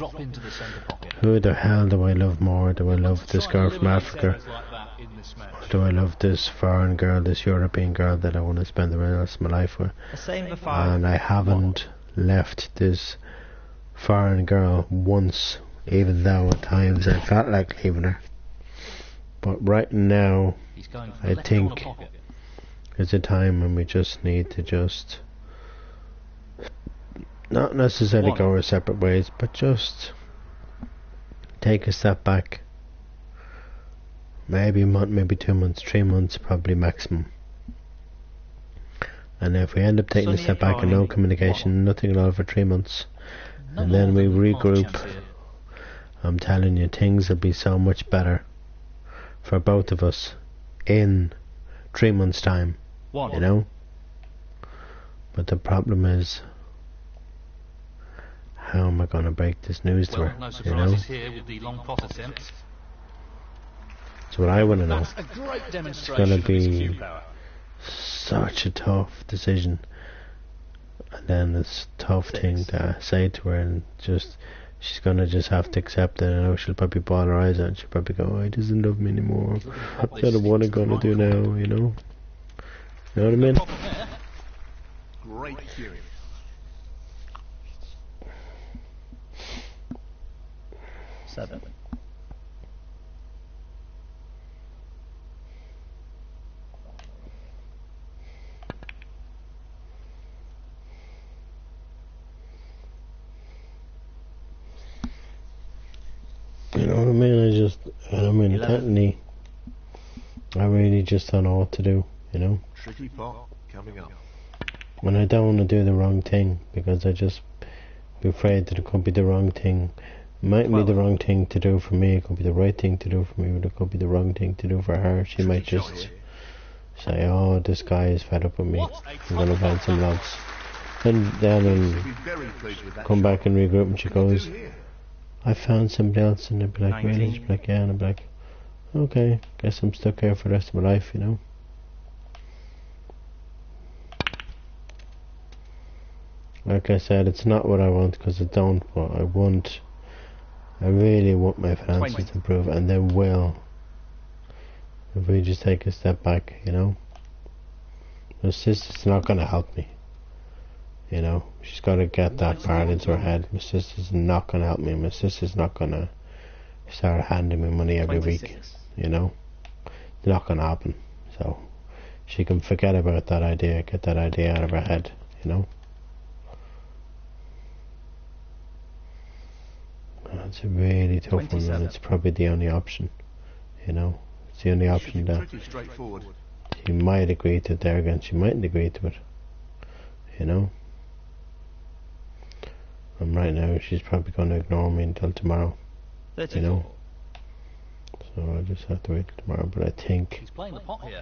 who the hell do I love more? Do I love this girl from Africa, or do I love this foreign girl, this European girl that I want to spend the rest of my life with? And I haven't left this foreign girl once, even though at times I felt like leaving her. But right now, I think it's a time when we just need to just not necessarily go our separate ways, but just take a step back. Maybe a month, maybe 2 months, 3 months, probably maximum. And if we end up taking a step back and no communication, nothing at all for 3 months, and then we regroup, I'm telling you, things will be so much better for both of us in 3 months' time, you know? But the problem is, how am I going to break this news to her, No you know? surprises here with the long pot attempt. That's what I want to know. That's a great It's demonstration going of to his be cue power. such a tough decision. And then it's a tough thing to say to her, and just, she's going to just have to accept it. I know she'll probably bawl her eyes out, and she'll probably go, oh, he doesn't love me anymore. I don't know what I'm going to do now, you know? You know what I mean? Great cueing. Seven. You know what I mean? I mean, 11. technically, I really just don't know what to do, you know? Tricky pot coming up. And I don't want to do the wrong thing, because I just be afraid that it could be the wrong thing. It might be the wrong thing to do for me, it could be the right thing to do for me, but it could be the wrong thing to do for her. She might just say, oh, this guy is fed up with me, I'm going to find some lads. And then Be very pleased with that come shot. back and regroup, and she What do you goes, do here? I found somebody else, and they'd be like, really? 19. She'd be like, yeah, and I'd be like, okay, guess I'm stuck here for the rest of my life, you know? Like I said, it's not what I want, because I don't, but I really want my finances 20. to improve, and they will, if we just take a step back, you know? My sister's not going to help me, you know? She's got to get that part into her head. My sister's not going to help me. My sister's not going to start handing me money every week, 26. you know? It's not going to happen. So she can forget about that idea, get that idea out of her head, you know? It's a really tough one, 27. and it's probably the only option, you know? It's the only Should option be that pretty straightforward. she might agree to it there again. She mightn't agree to it, you know? And right now she's probably going to ignore me until tomorrow, 34. you know? So I'll just have to wait till tomorrow, but I think He's playing the pot here.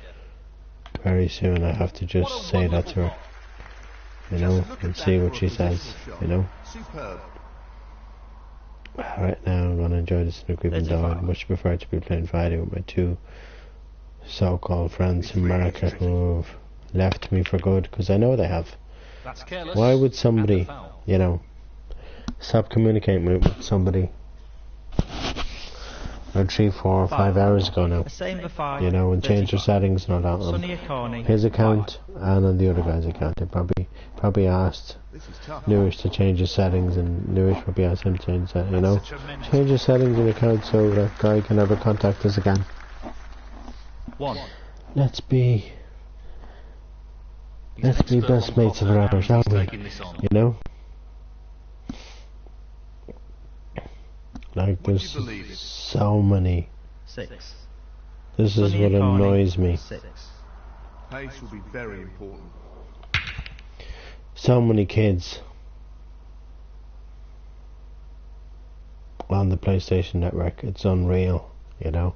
very soon I have to just say that to her, you know, Just look and at see that what for a she says, positional shot. you know? Superb. Right now I'm going to enjoy the snooker, even though I'd much prefer to be playing Friday with my two so-called friends in America who have left me for good, because I know they have. That's careless. Why would And a somebody, foul. you know, stop communicating with somebody 3, 4, or 5 hours ago now, A same for 5. you know, and change their 35. settings and all that Sonny on Akani. his account and on the other guy's account? They probably asked This is tough. Newish to change his settings, and Newish probably asked him to change that, you know. That's a tremendous Change his settings in the account so that guy can never contact us again. 1. Let's be He's an expert best long mates potter, forever, and shall he's we? taking this on. You know? Like, Would you there's believe it? so many. 6. This is Sonny what Akani, annoys me. 6. Pace will be very important. So many kids on the PlayStation Network. It's unreal, you know?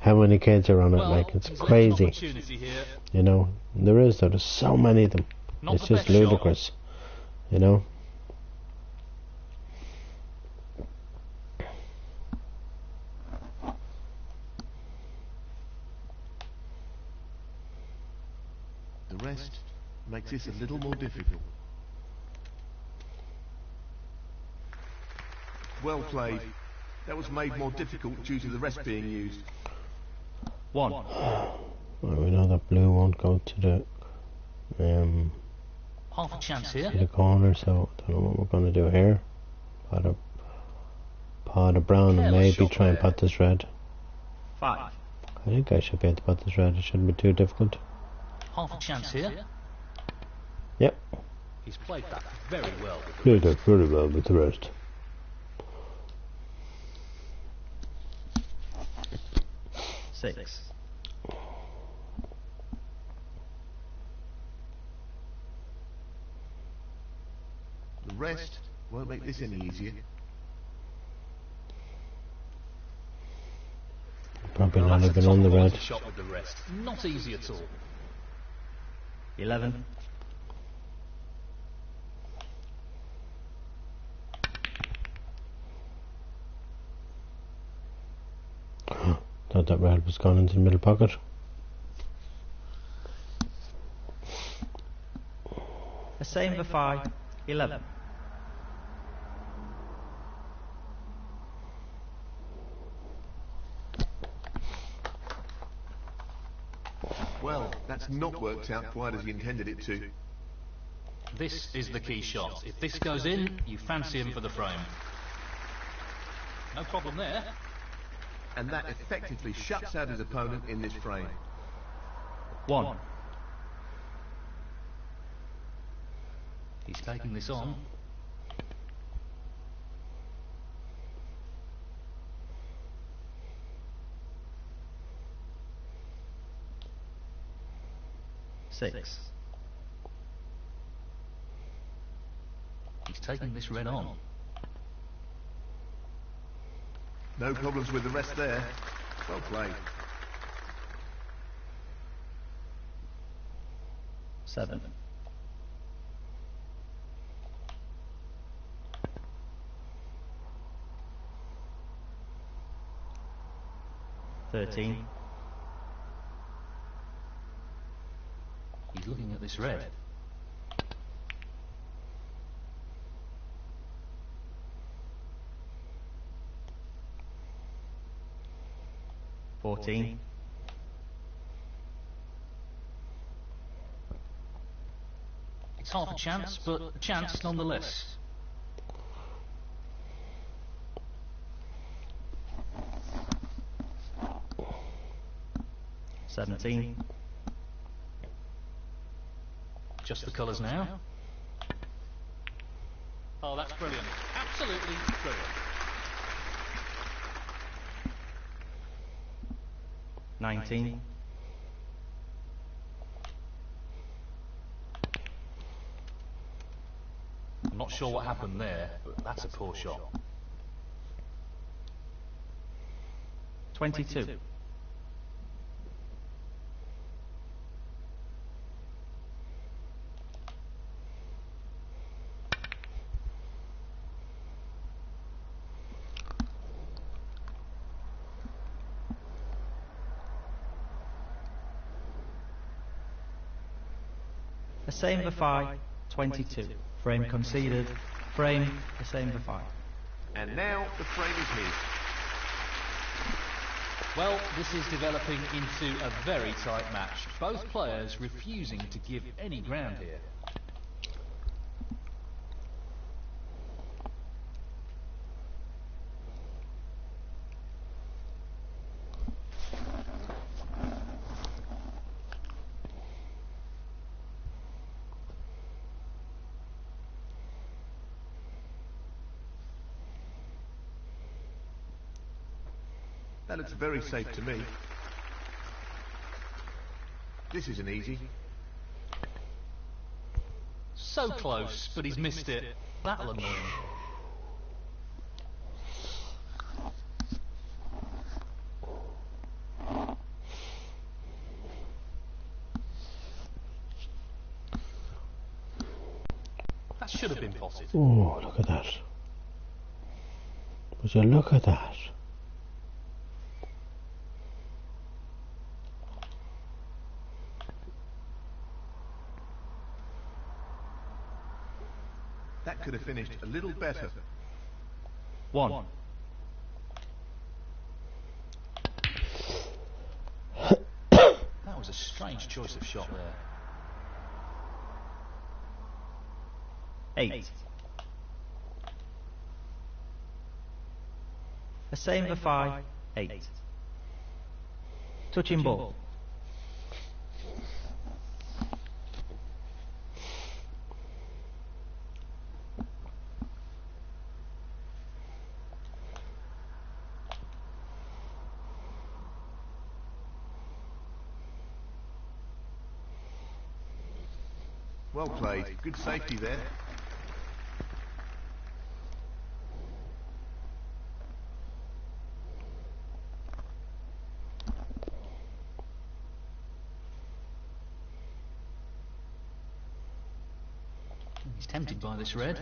How many kids are on it? Well, Like, it's he's left an crazy, opportunity here. you know? There is, though. There's so many of them. Not It's the just best shot. ludicrous, you know? The rest makes this a little more difficult. Well played. That was made more difficult due to the rest being used. 1. Well, we know that blue won't go to the Half a chance here. corner, so I don't know what we're going to do here. Pot of brown, and Careless maybe shot try and there. pot this red. 5. I think I should be able to pot this red. It shouldn't be too difficult. Half a chance here. Yep. He's played that very well. Played that very well with the rest. Six. The rest won't make this any easier. Probably Well, not that's a even on the top-quality red. shot with the rest. Not easy at all. 11. Thought that red was gone into the middle pocket. The same for 5. 11. Well, that's not worked out quite as he intended it to. This is the key shot. If this goes in, you fancy him for the frame. No problem there. And that effectively shuts out his opponent in this frame. 1. He's taking this on. Six. He's taking this red on. No problems with the rest there. Well played. 7. Thirteen. He's looking at this red. 14. It's half a chance, but a chance nonetheless. 17. Just the colours now. Oh, that's brilliant. Absolutely brilliant. 19. I'm not sure what happened there, but that's a poor shot. 22. The same for 5. 22. Frame conceded. Frame the same for 5. And now the frame is his. Well, this is developing into a very tight match. Both players refusing to give any ground here. That looks very safe to me. This isn't easy. So close, but he's missed it. That'll annoy him. That should have been potted. Oh, look at that. Would you look at that? That could have finished a little better. 1. That was a strange choice of shot there. 8. The same for 5. 8. Touching ball. Well played. Good safety there. He's tempted by this red.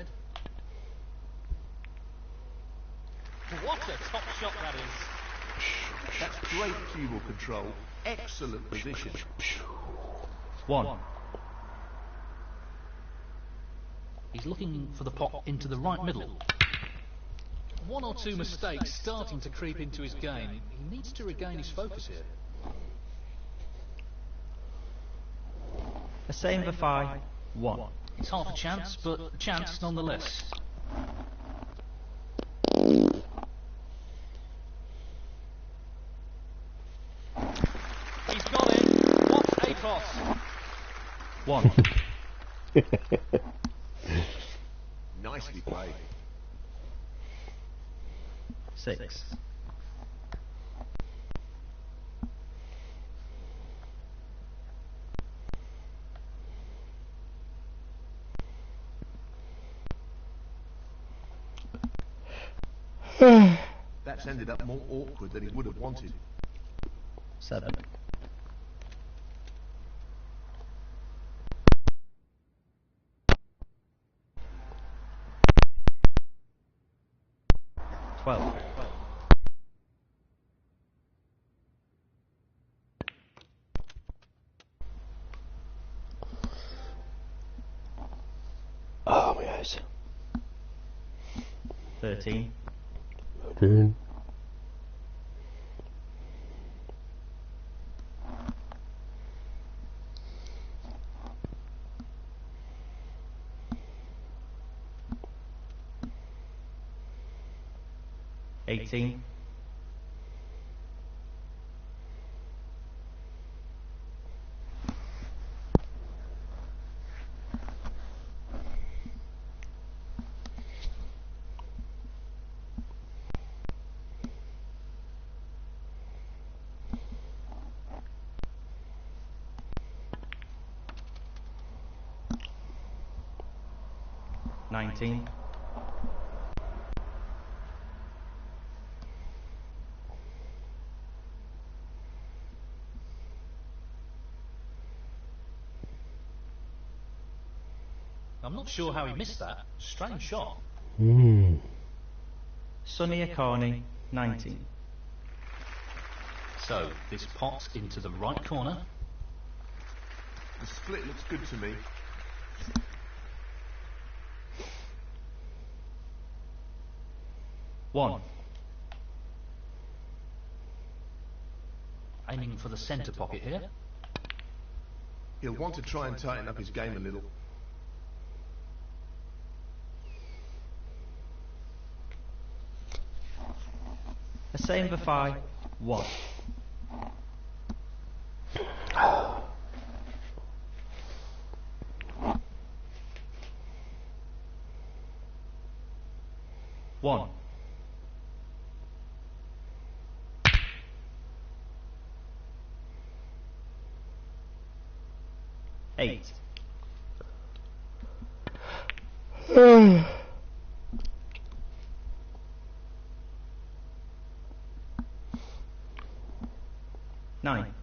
What a top shot that is. That's great cue ball control. Excellent position. 1. He's looking for the pot into the right middle. One or two mistakes starting to creep into his game. He needs to regain his focus here. A same for 5. 1. It's half a chance, but a chance nonetheless. He's got it. What a cross. 1. Nicely played. 6. That's ended up more awkward than he would have wanted. 7. 12. Oh my eyes. 13. 13. 18. 19. 'I'm not sure how he missed that. Strange shot. Sonny Akani, 19. So, this pot into the right corner. The split looks good to me. 1. Aiming for the centre pocket here. He'll want to try and tighten up his game a little. A same for 5. 1. 1. 8. 9.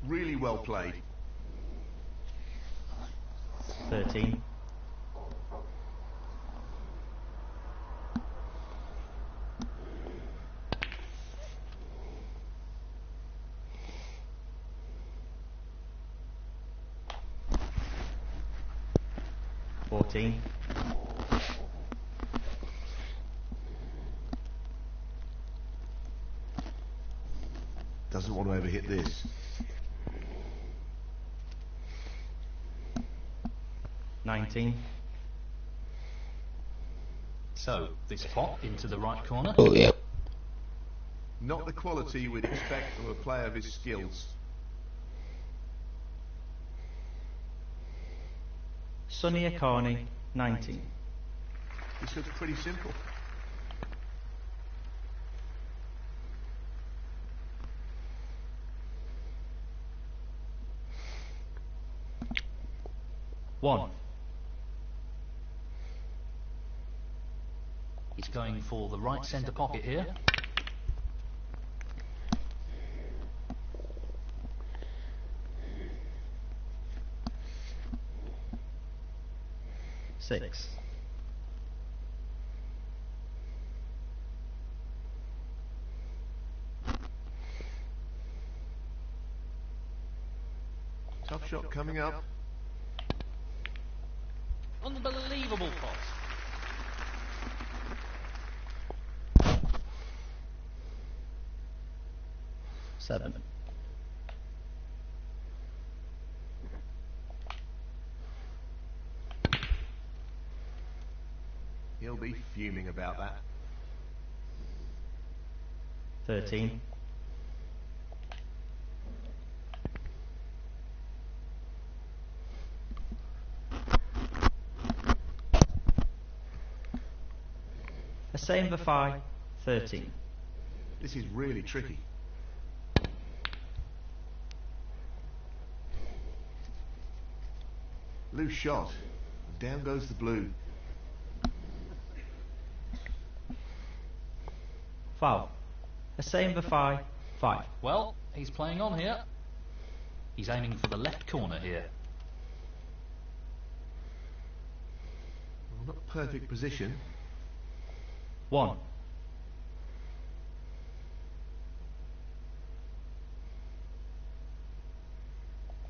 Really well played. 13. 14. Doesn't want to overhit this. 19. So, this pot into the right corner. Oh yeah. Not the quality we'd expect from a player of his skills. Sonny Akani, 19. This looks pretty simple. One. going for the right centre pocket here. Six. Tough shot coming up. Unbelievable pot. Seven. He'll be fuming about that. 13. A same for 5. 13. This is really tricky. Loose shot. Down goes the blue. Foul. A same for 5. 5. Well, he's playing on here. He's aiming for the left corner here. Well, not perfect position. 1.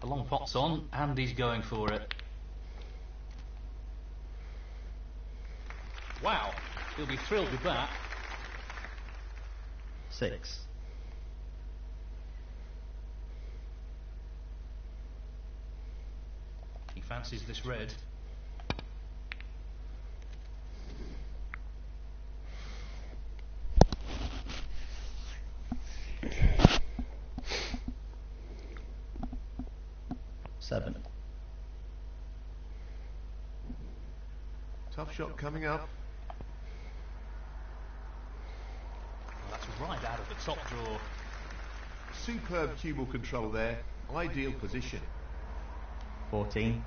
The long pot's on, and he's going for it. Wow, he'll be thrilled with that. 6. He fancies this red. Seven. Tough shot coming up. Well, that's right out of the top drawer. Superb cue ball control there. Ideal position. 14.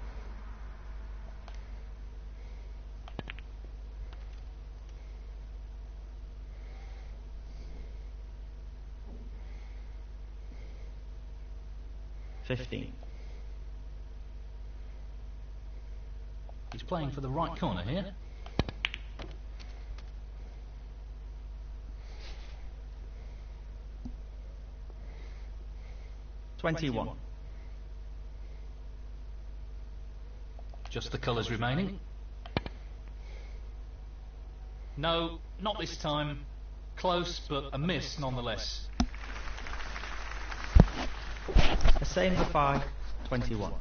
$15. He's playing for the right corner here. $21. Just the colours remaining. No, not this time. Close, but a miss nonetheless. A same for 5. 21.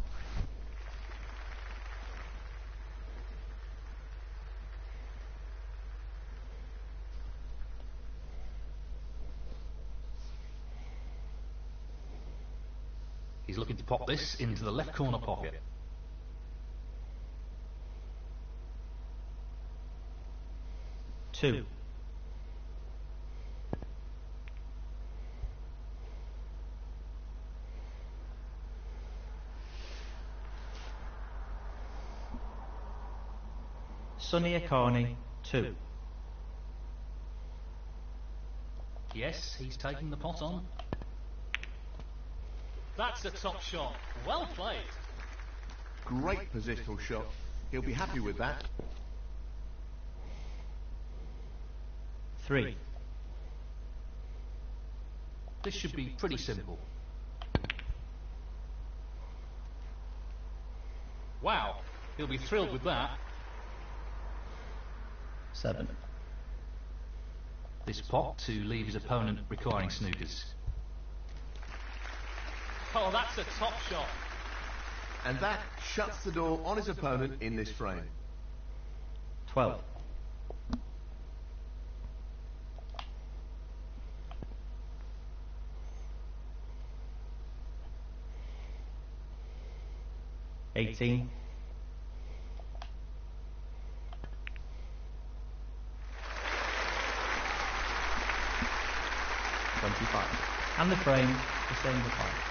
He's looking to pop this into the left corner pocket. Two. Sonny Akani, 2. Yes, he's taking the pot on. That's a top shot. Well played. Great positional shot. He'll be happy with that. 3. This should be pretty simple. Wow, he'll be thrilled with that. 7. This pot to leave his opponent requiring snookers. Oh, that's a top shot. And that shuts the door on his opponent in this frame. 12. $18. 25. And the frame, the same for 5.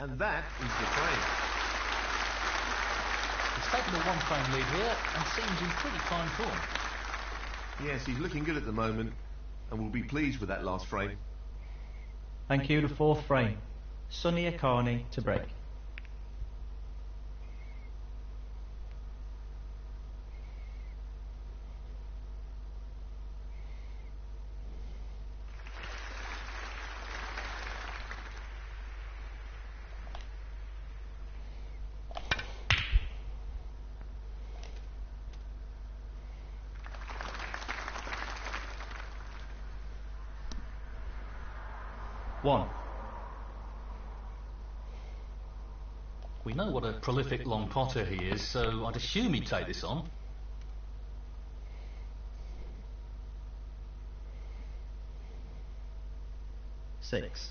And that is the frame. He's taken a one-frame lead here and seems in pretty fine form. Yes, he's looking good at the moment, and will be pleased with that last frame. Thank you, the fourth frame. Sonny Akani to break. One. We know what a prolific long potter he is, so I'd assume he'd take this on. Six.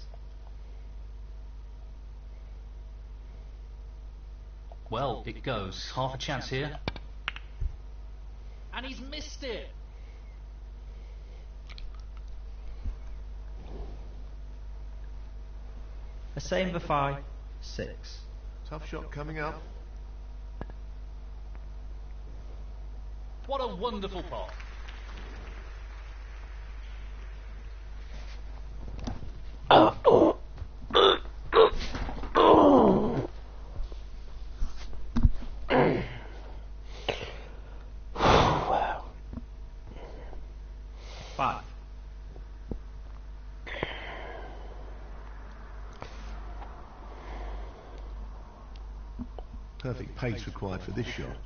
Well, it goes. Half a chance here. And he's missed it! A same for 5. 6. Tough shot coming up. What a wonderful pot. Wow. 5. Perfect pace required for this shot.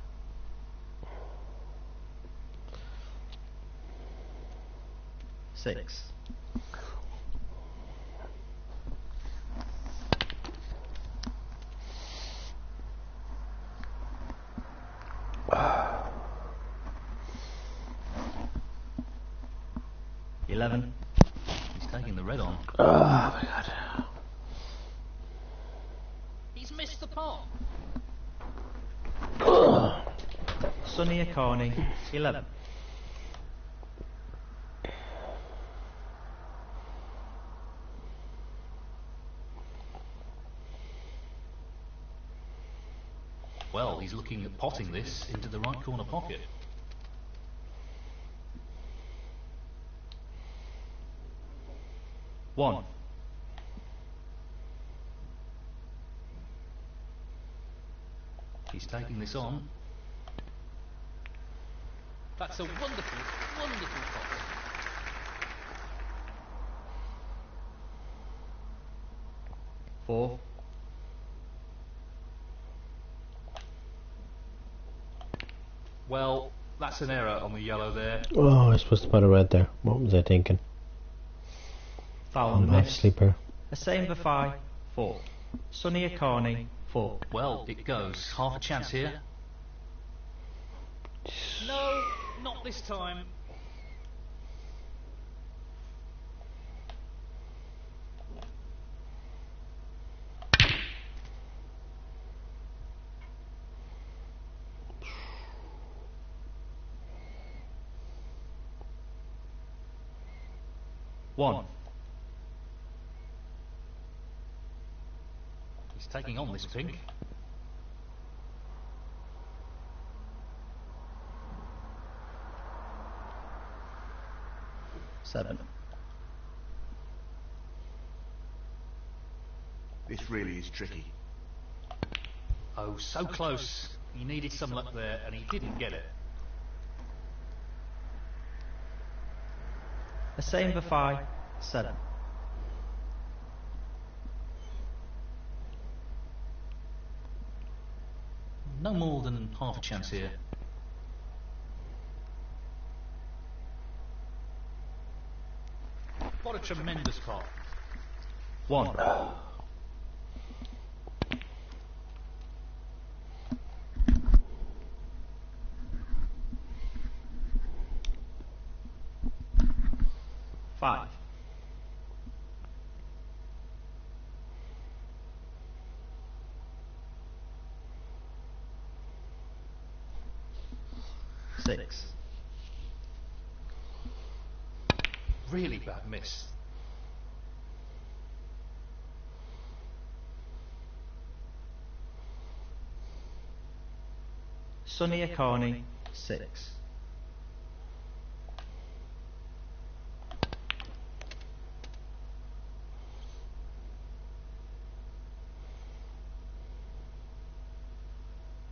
Six. $11. He's taking the red on. Oh my god. He's missed the pot. Sonny Akani, 11. Well, he's looking at potting this into the right corner pocket. One. He's taking this on. That's a wonderful, wonderful pot. Four. Well, that's an error on the yellow there. Oh, I was supposed to put a red there. What was I thinking? Foul I'm and half miss. sleeper. A same for 5. 4. Sonny Akani, 4. Well, it goes. Half a chance here. No, not this time. One. He's taking on this pink. Seven. This really is tricky. Oh, so close. He needed some luck there, and he didn't get it. A same for 5. 7. No more than half a chance here. What a tremendous pot. 1. Five. Six. Really bad miss. Sonny Akani, 6.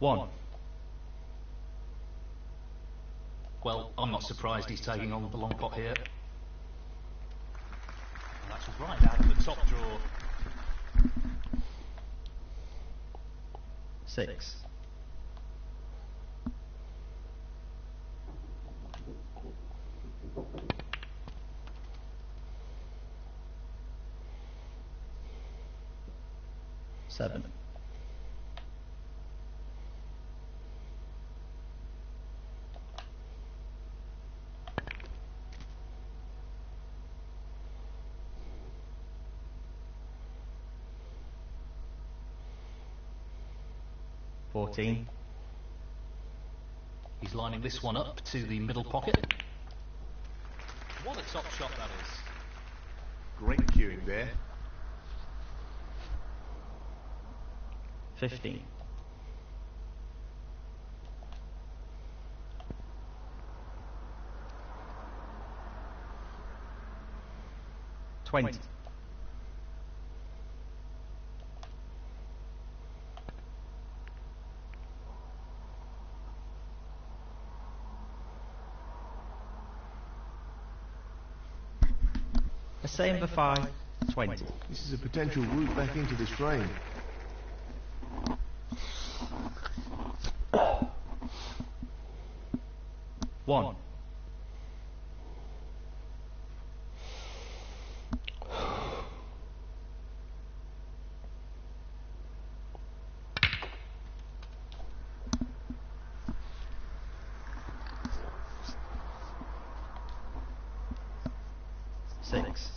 1. Well, I'm not surprised he's taking on the long pot here. That's right out of the top draw. 6. 7. 14. He's lining this one up to the middle pocket. What a top shot that is. Great cueing there. 15. 20. 5, 20. This is a potential route back into this frame. 1. 6.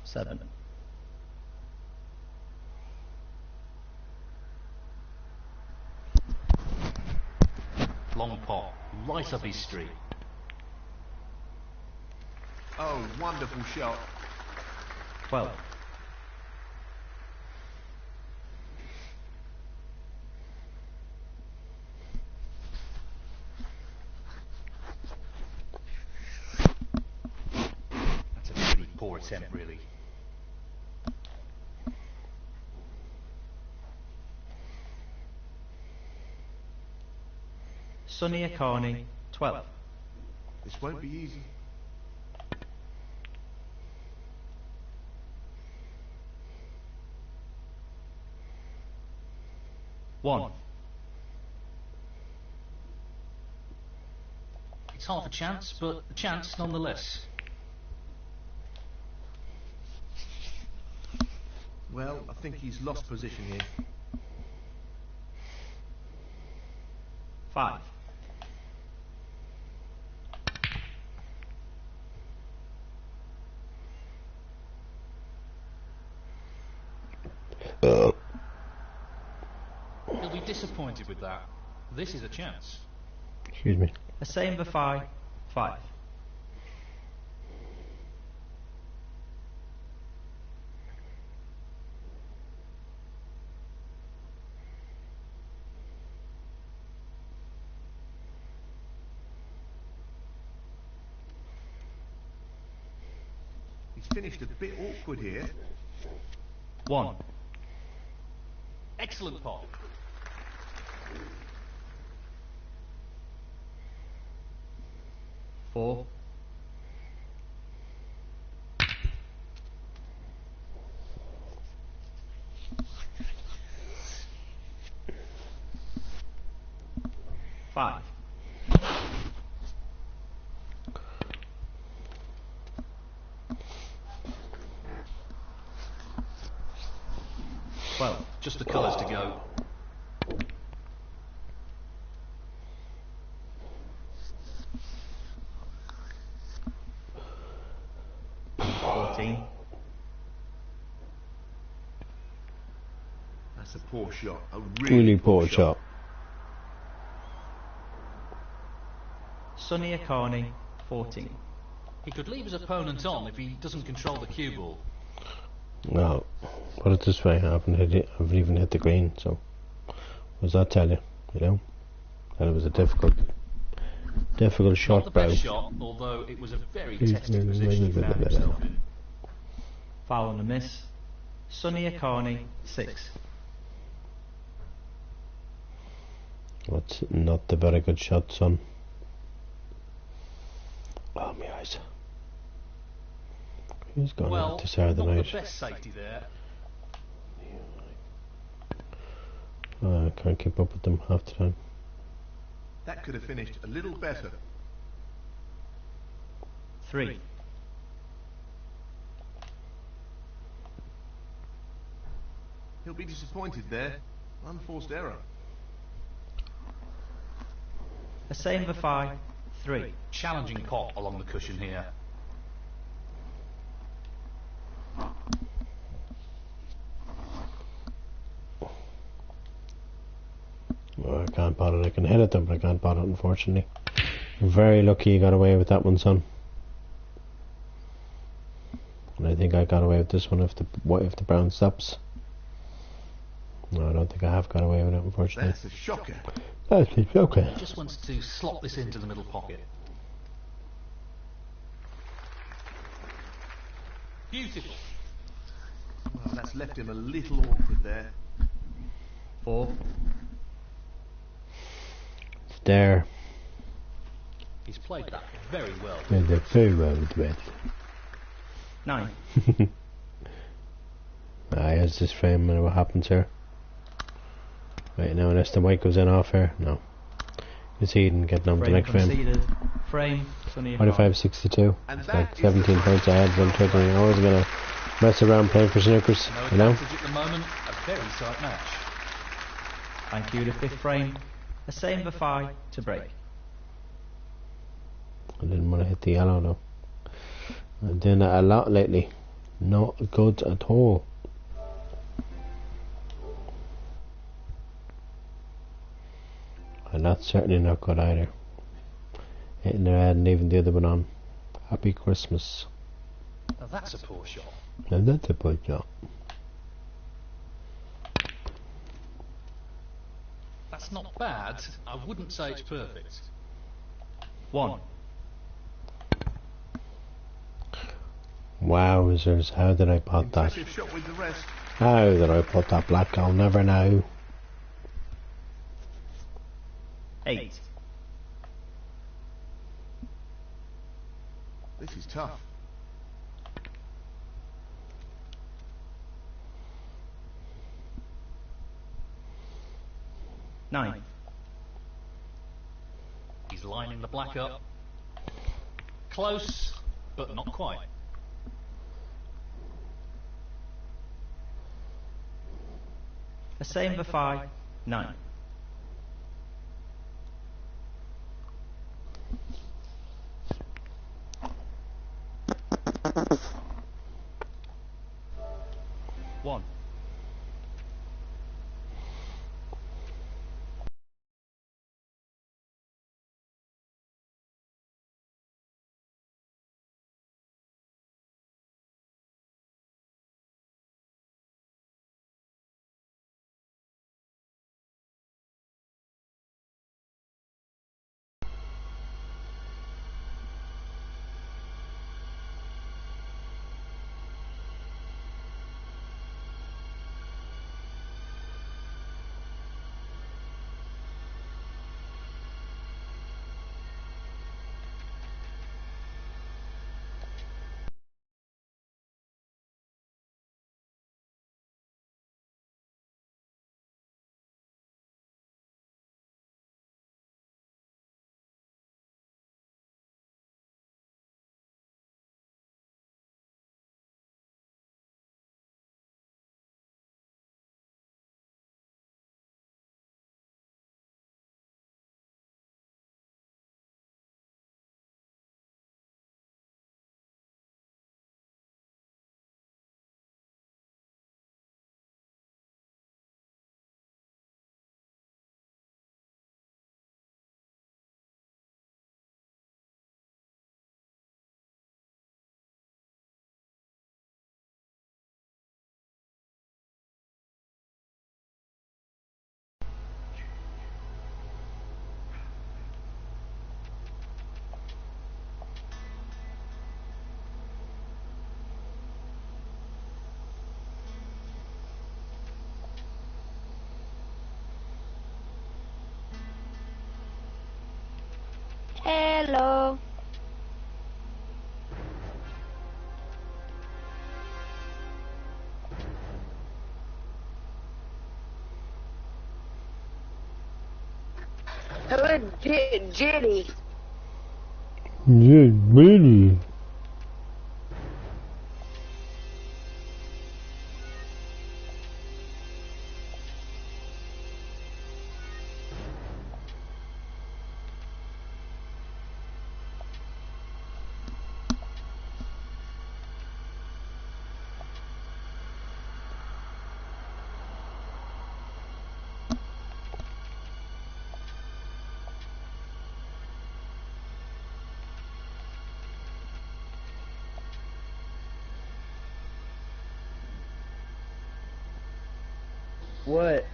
7. 'Long pot, right up his street. Oh, wonderful shot. 12. 'That's a pretty poor attempt, really. Sonny Akani, 12. This won't be easy. 1. It's half a chance, but a chance nonetheless. Well, I think he's lost position here. 5. 'He'll be disappointed with that. This is a chance. Excuse me. A 5, 5. 'He's finished a bit awkward here. 1. Excellent pot. 4. 5. 12. Just the colours to go. 14. That's a poor shot. A Really poor shot. Sonny Akani, 14. He could leave his opponent on if he doesn't control the cue ball. No. Put it this way, I haven't hit it. I haven't even hit the green, so what does that tell you? You know? That it was a difficult Difficult Not shot, the bro. best shot, although it was a very tested position he found himself in. Foul and a miss. Sonny Akani, 6. That's not a very good shot, son. Oh, my eyes. Who's gone Well, out to start the not night? the best safety there. Oh, I can't keep up with them half the time. That could have finished a little better. 3. He'll be disappointed there. Unforced error. A same for 5, 3. Challenging pot along the cushion here. Oh, I can't pot it. I can hit it them, but I can't pot it, unfortunately. Very lucky you got away with that one, son. And I think I got away with this one if the brown stops. No, I don't think I have got away with it, unfortunately. That's a shocker. That's a shocker. Just wants to slot this into the middle pocket. Beautiful. Well, that's left him a little awkward there. 4. It's there. He's played that very well. And they're very well with it. 9. Here's this frame and what happens here. Right now, unless the white goes in off here, no. Conceding, getting on to the Frame next frame. conceded. Frame, Sonny Akani. 45-62. And It's that like is 17 points ahead. I'm totally always gonna mess around playing for snookers, No you know? advantage at the moment. A very tight match. Thank you, the 5th frame. A same for 5 to break. I didn't want to hit the yellow though. I'm doing that a lot lately. Not good at all. And that's certainly not good either. Hitting their head and leaving the other one on. Happy Christmas. Now that's a poor shot. And that's a good job. That's not bad. I wouldn't say it's perfect. 1. Wowzers, how did I pot that? Impressive shot with the rest. How did I pot that black? I'll never know. 8. This is tough. 9. He's lining the black up. Close, but not quite. A same for 5, 9. One. Hello. Who is Jenny? Yeah, really. What?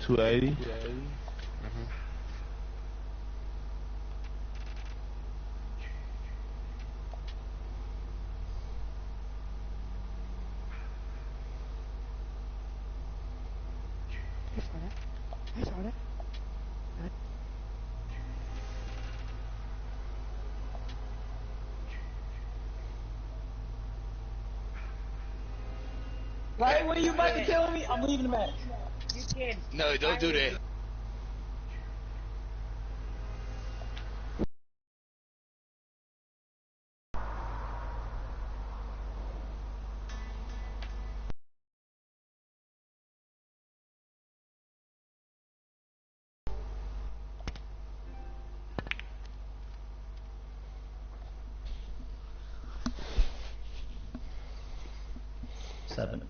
$280. I saw that. Right when you about to kill me, I'm leaving the match. You can. No, don't do that. Seven.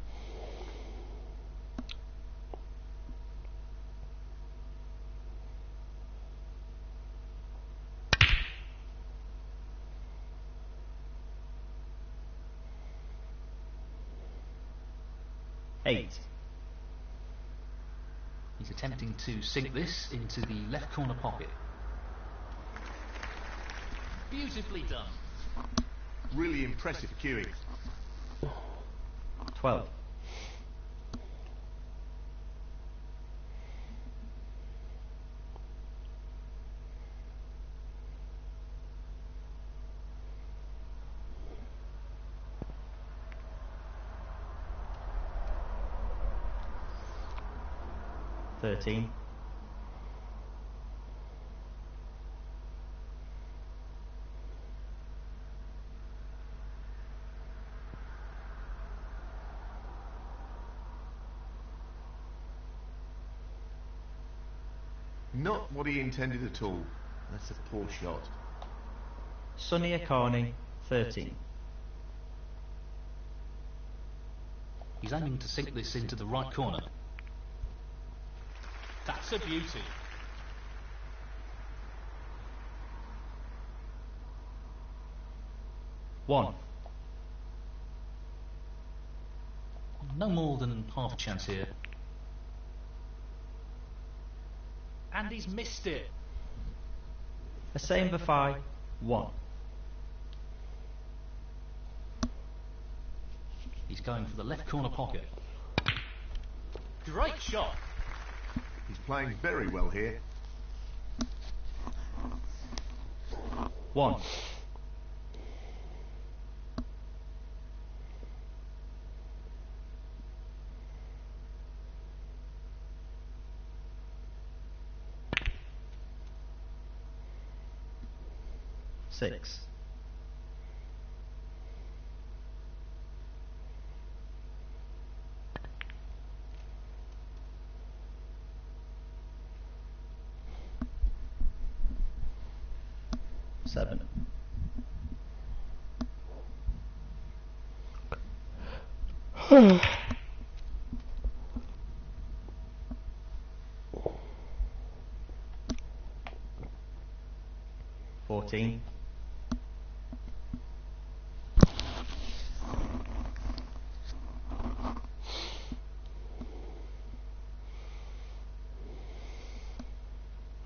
Eight. He's attempting to sink this into the left corner pocket. Beautifully done. Really impressive cueing. 12. $13. Not what he intended at all. That's a poor shot. Sonny Akani, 13. He's aiming to sink this into the right corner. That's a beauty. One. No more than half a chance here. And he's missed it. A same for 5. 1. He's going for the left corner pocket. Great shot. He's playing very well here. 1. Six. Seven. $14.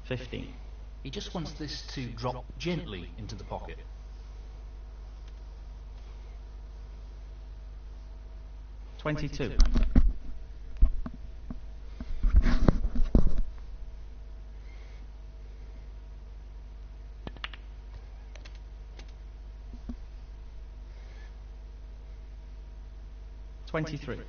$15. He just wants this to drop gently into the pocket. $22. $23.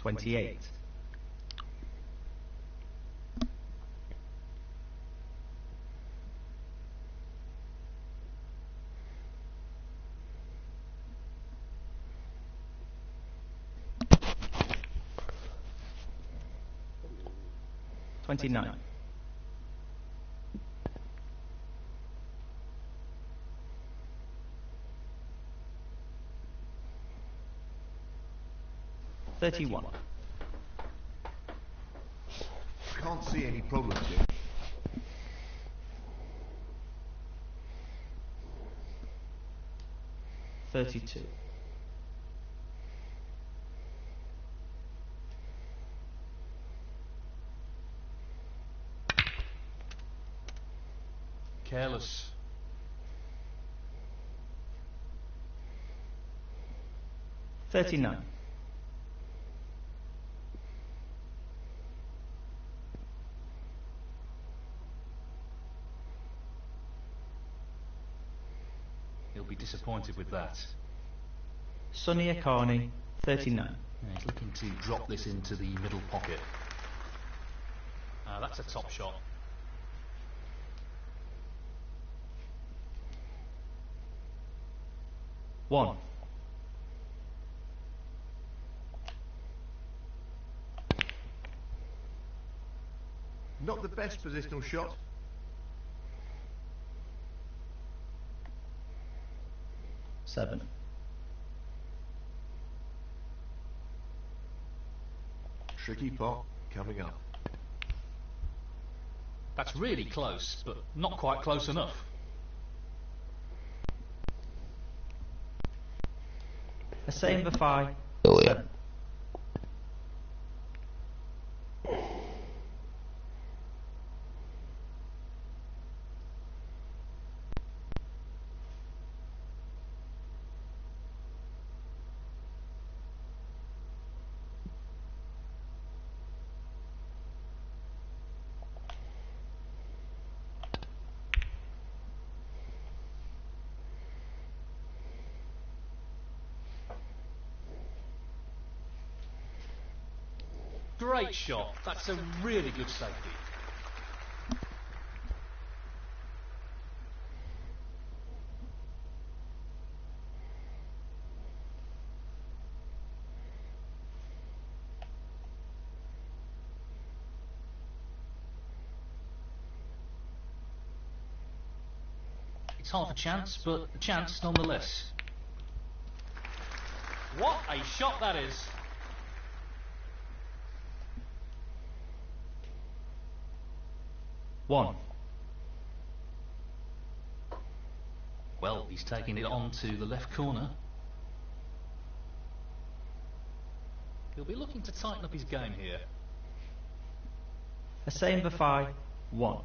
$28. $29. $31. Can't see any problems here. $32. Careless. $39. He'll be disappointed with that. Sonny Akani, 39. Yeah, he's looking to drop this into the middle pocket. That's a top shot. $1. Not the best positional shot. $7. Tricky pot coming up. That's really close, but not quite close enough. A same for 5. Oh, yeah. 7. Great shot. That's a really good safety. It's half a chance, but a chance nonetheless. What a shot that is! $1. Well, he's taking it on to the left corner. He'll be looking to tighten up his game here. A same for 5. 1.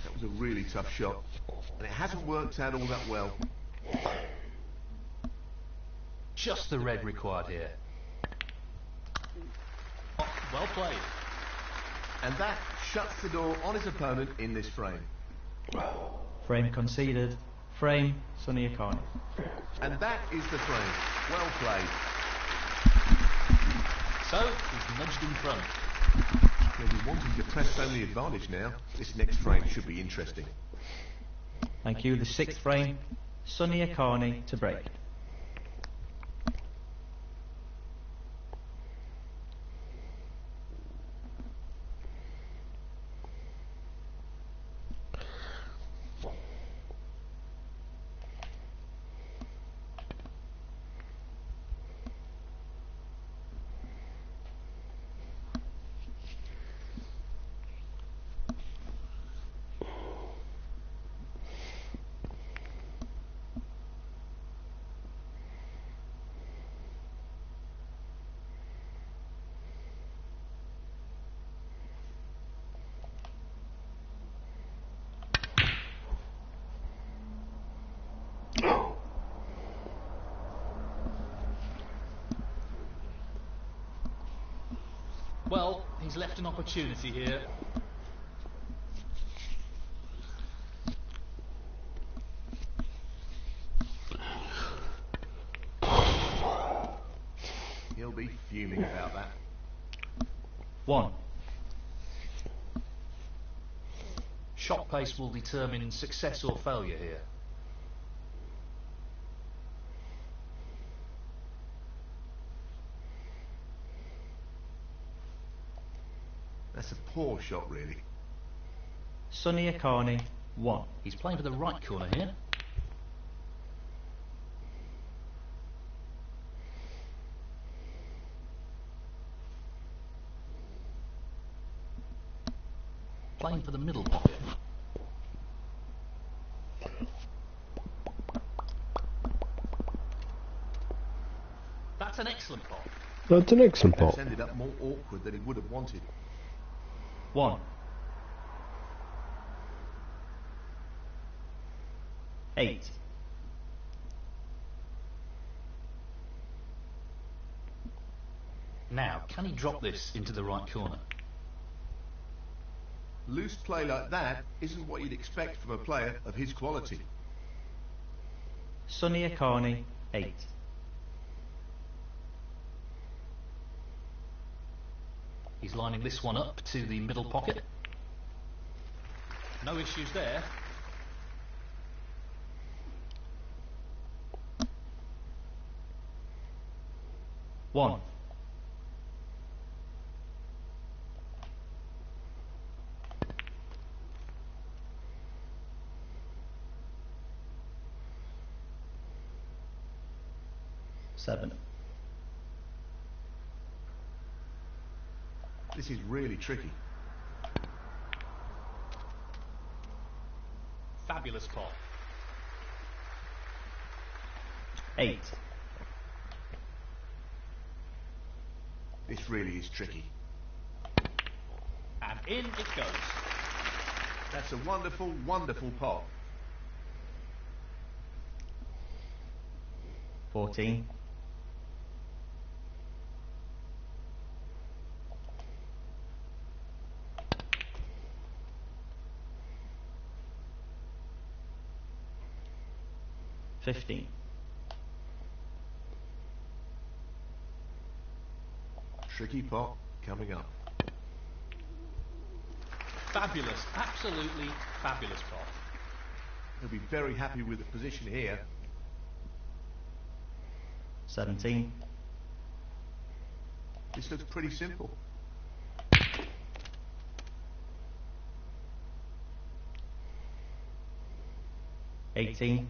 That was a really tough shot, and it hasn't worked out all that well. Just the red required here. Oh, well played. And that shuts the door on his opponent in this frame. Frame conceded. Frame, Sonny Akani. And that is the frame. Well played. So, he's nudged in front. He'll be wanting to press home the advantage now. This next frame should be interesting. Thank you. The 6th frame, Sonny Akani to break. Well, he's left an opportunity here. He'll be fuming about that. 1. Shot pace will determine success or failure here. That's a poor shot, really. Sonny Akani, 1. He's playing for the right corner here. Playing for the middle pocket. That's an excellent pot. That's an excellent pot. That's ended up more awkward than he would have wanted. 1. 8. Now, can he drop this into the right corner? Loose play like that isn't what you'd expect from a player of his quality. Sonny Akani, 8. He's lining this one up to the middle pocket. No issues there. One. Seven. This is really tricky. Fabulous pot. 8. This really is tricky. And in it goes. That's a wonderful, wonderful pot. 14. 15. Tricky pot coming up. Fabulous, absolutely fabulous pot. He'll be very happy with the position here. 17. This looks pretty simple. 18.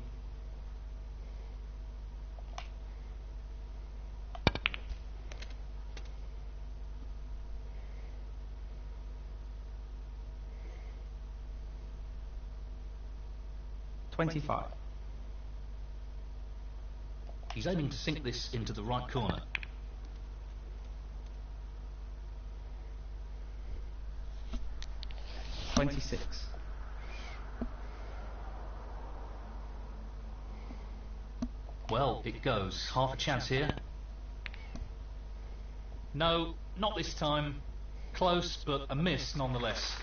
25. He's aiming to sink this into the right corner. $26. Well, it goes. Half a chance here. No, not this time. Close, but a miss nonetheless.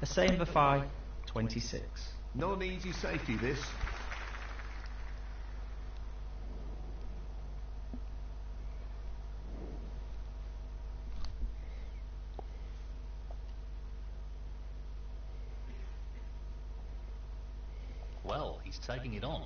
A same for 5. 26. Not an easy safety, this. Well, he's taking it on.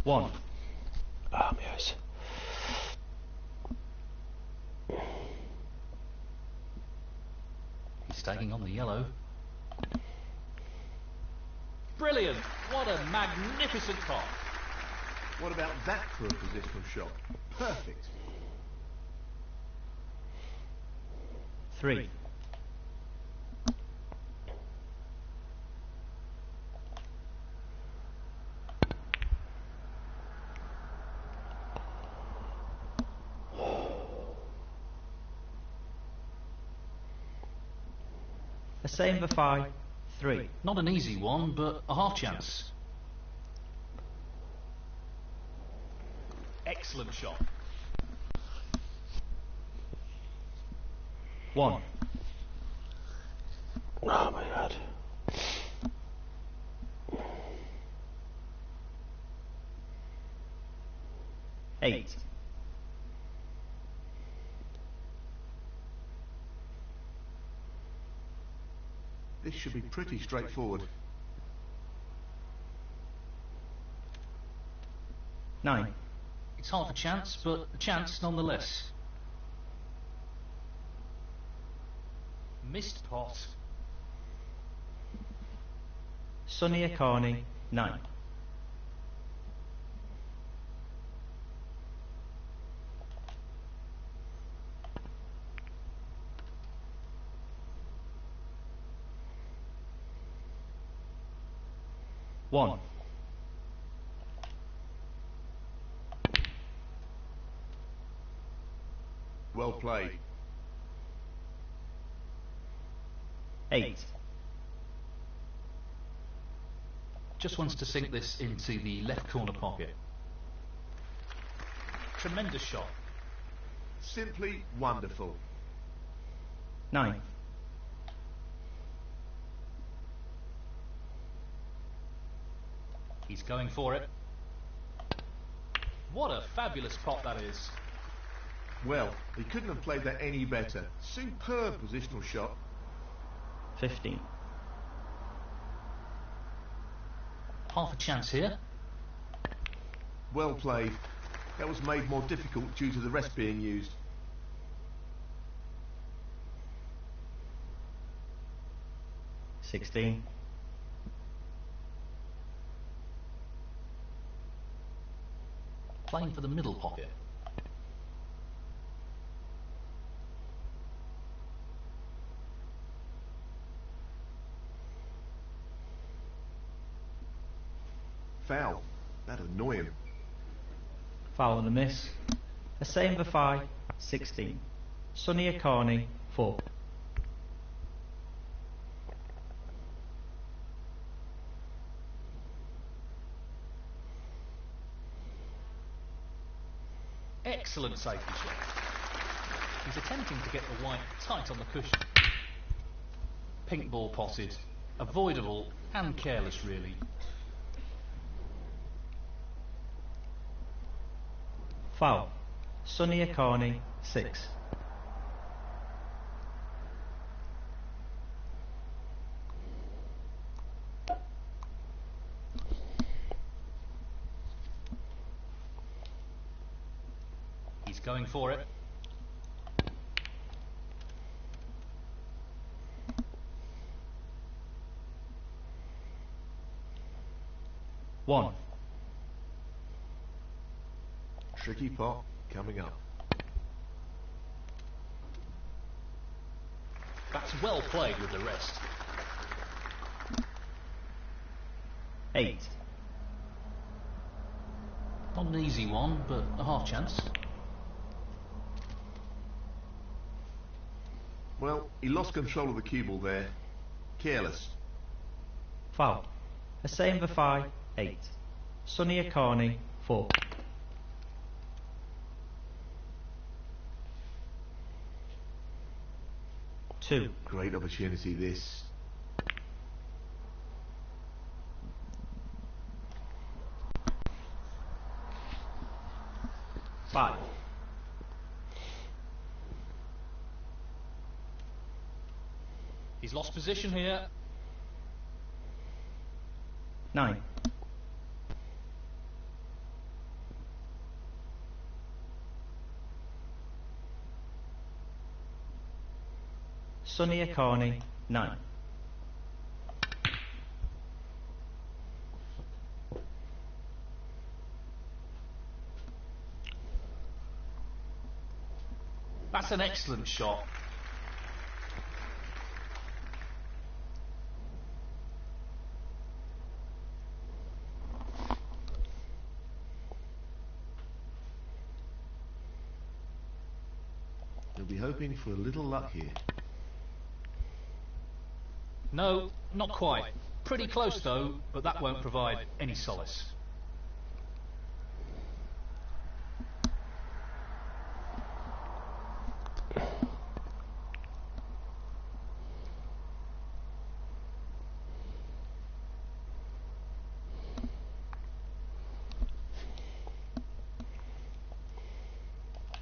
One. Ah, my eyes. He's taking on the yellow. Brilliant! What a magnificent pot. What about that for a positional shot? Perfect. 3. A same for 5. 3. Not an easy one, but a half chance. Excellent shot. 1. Oh my god. Eight. This should be pretty straightforward. 9. It's half a chance, but a chance nonetheless. Missed pot. Sonny Akani, 9. 1. Well played. 8. Just wants to sink this into the left corner pocket. Tremendous shot. Simply wonderful. 9. He's going for it. What a fabulous pot that is. Well, he couldn't have played that any better. Superb positional shot. 15. Half a chance here. Well played. That was made more difficult due to the rest being used. 16. Playing for the middle pocket. Foul. That'd annoy him. Foul and a miss. A same for 5. 16. Sonny Akani, 4. Excellent safety shot. He's attempting to get the white tight on the cushion. Pink ball potted. Avoidable and careless, really. Foul. Sonny Akani, 6. He's going for it. One. Tricky pot coming up. That's well played with the rest. 8. Not an easy one, but a half chance. Well, he lost control of the cue ball there. Careless. Foul. A same for 5. 8. Sonny Akani, 4. Two. Great opportunity this. Five. He's lost position here. 9. Sonny Akani, 9. That's an excellent shot. He'll be hoping for a little luck here. No, not quite. Pretty close though, but that won't provide any solace.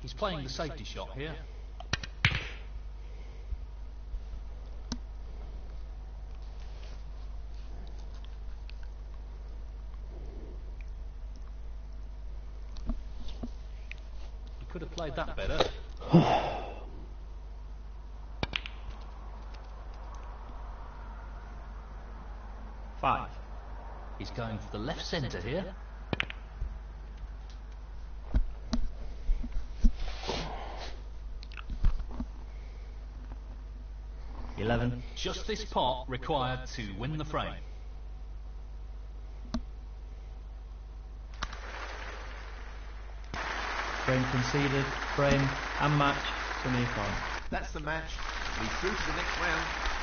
He's playing the safety shot here. He could have played that better. Five. He's going for the left centre here. Just this pot required to win the frame. Frame conceded, frame and match to move on. That's the match. He's through to the next round.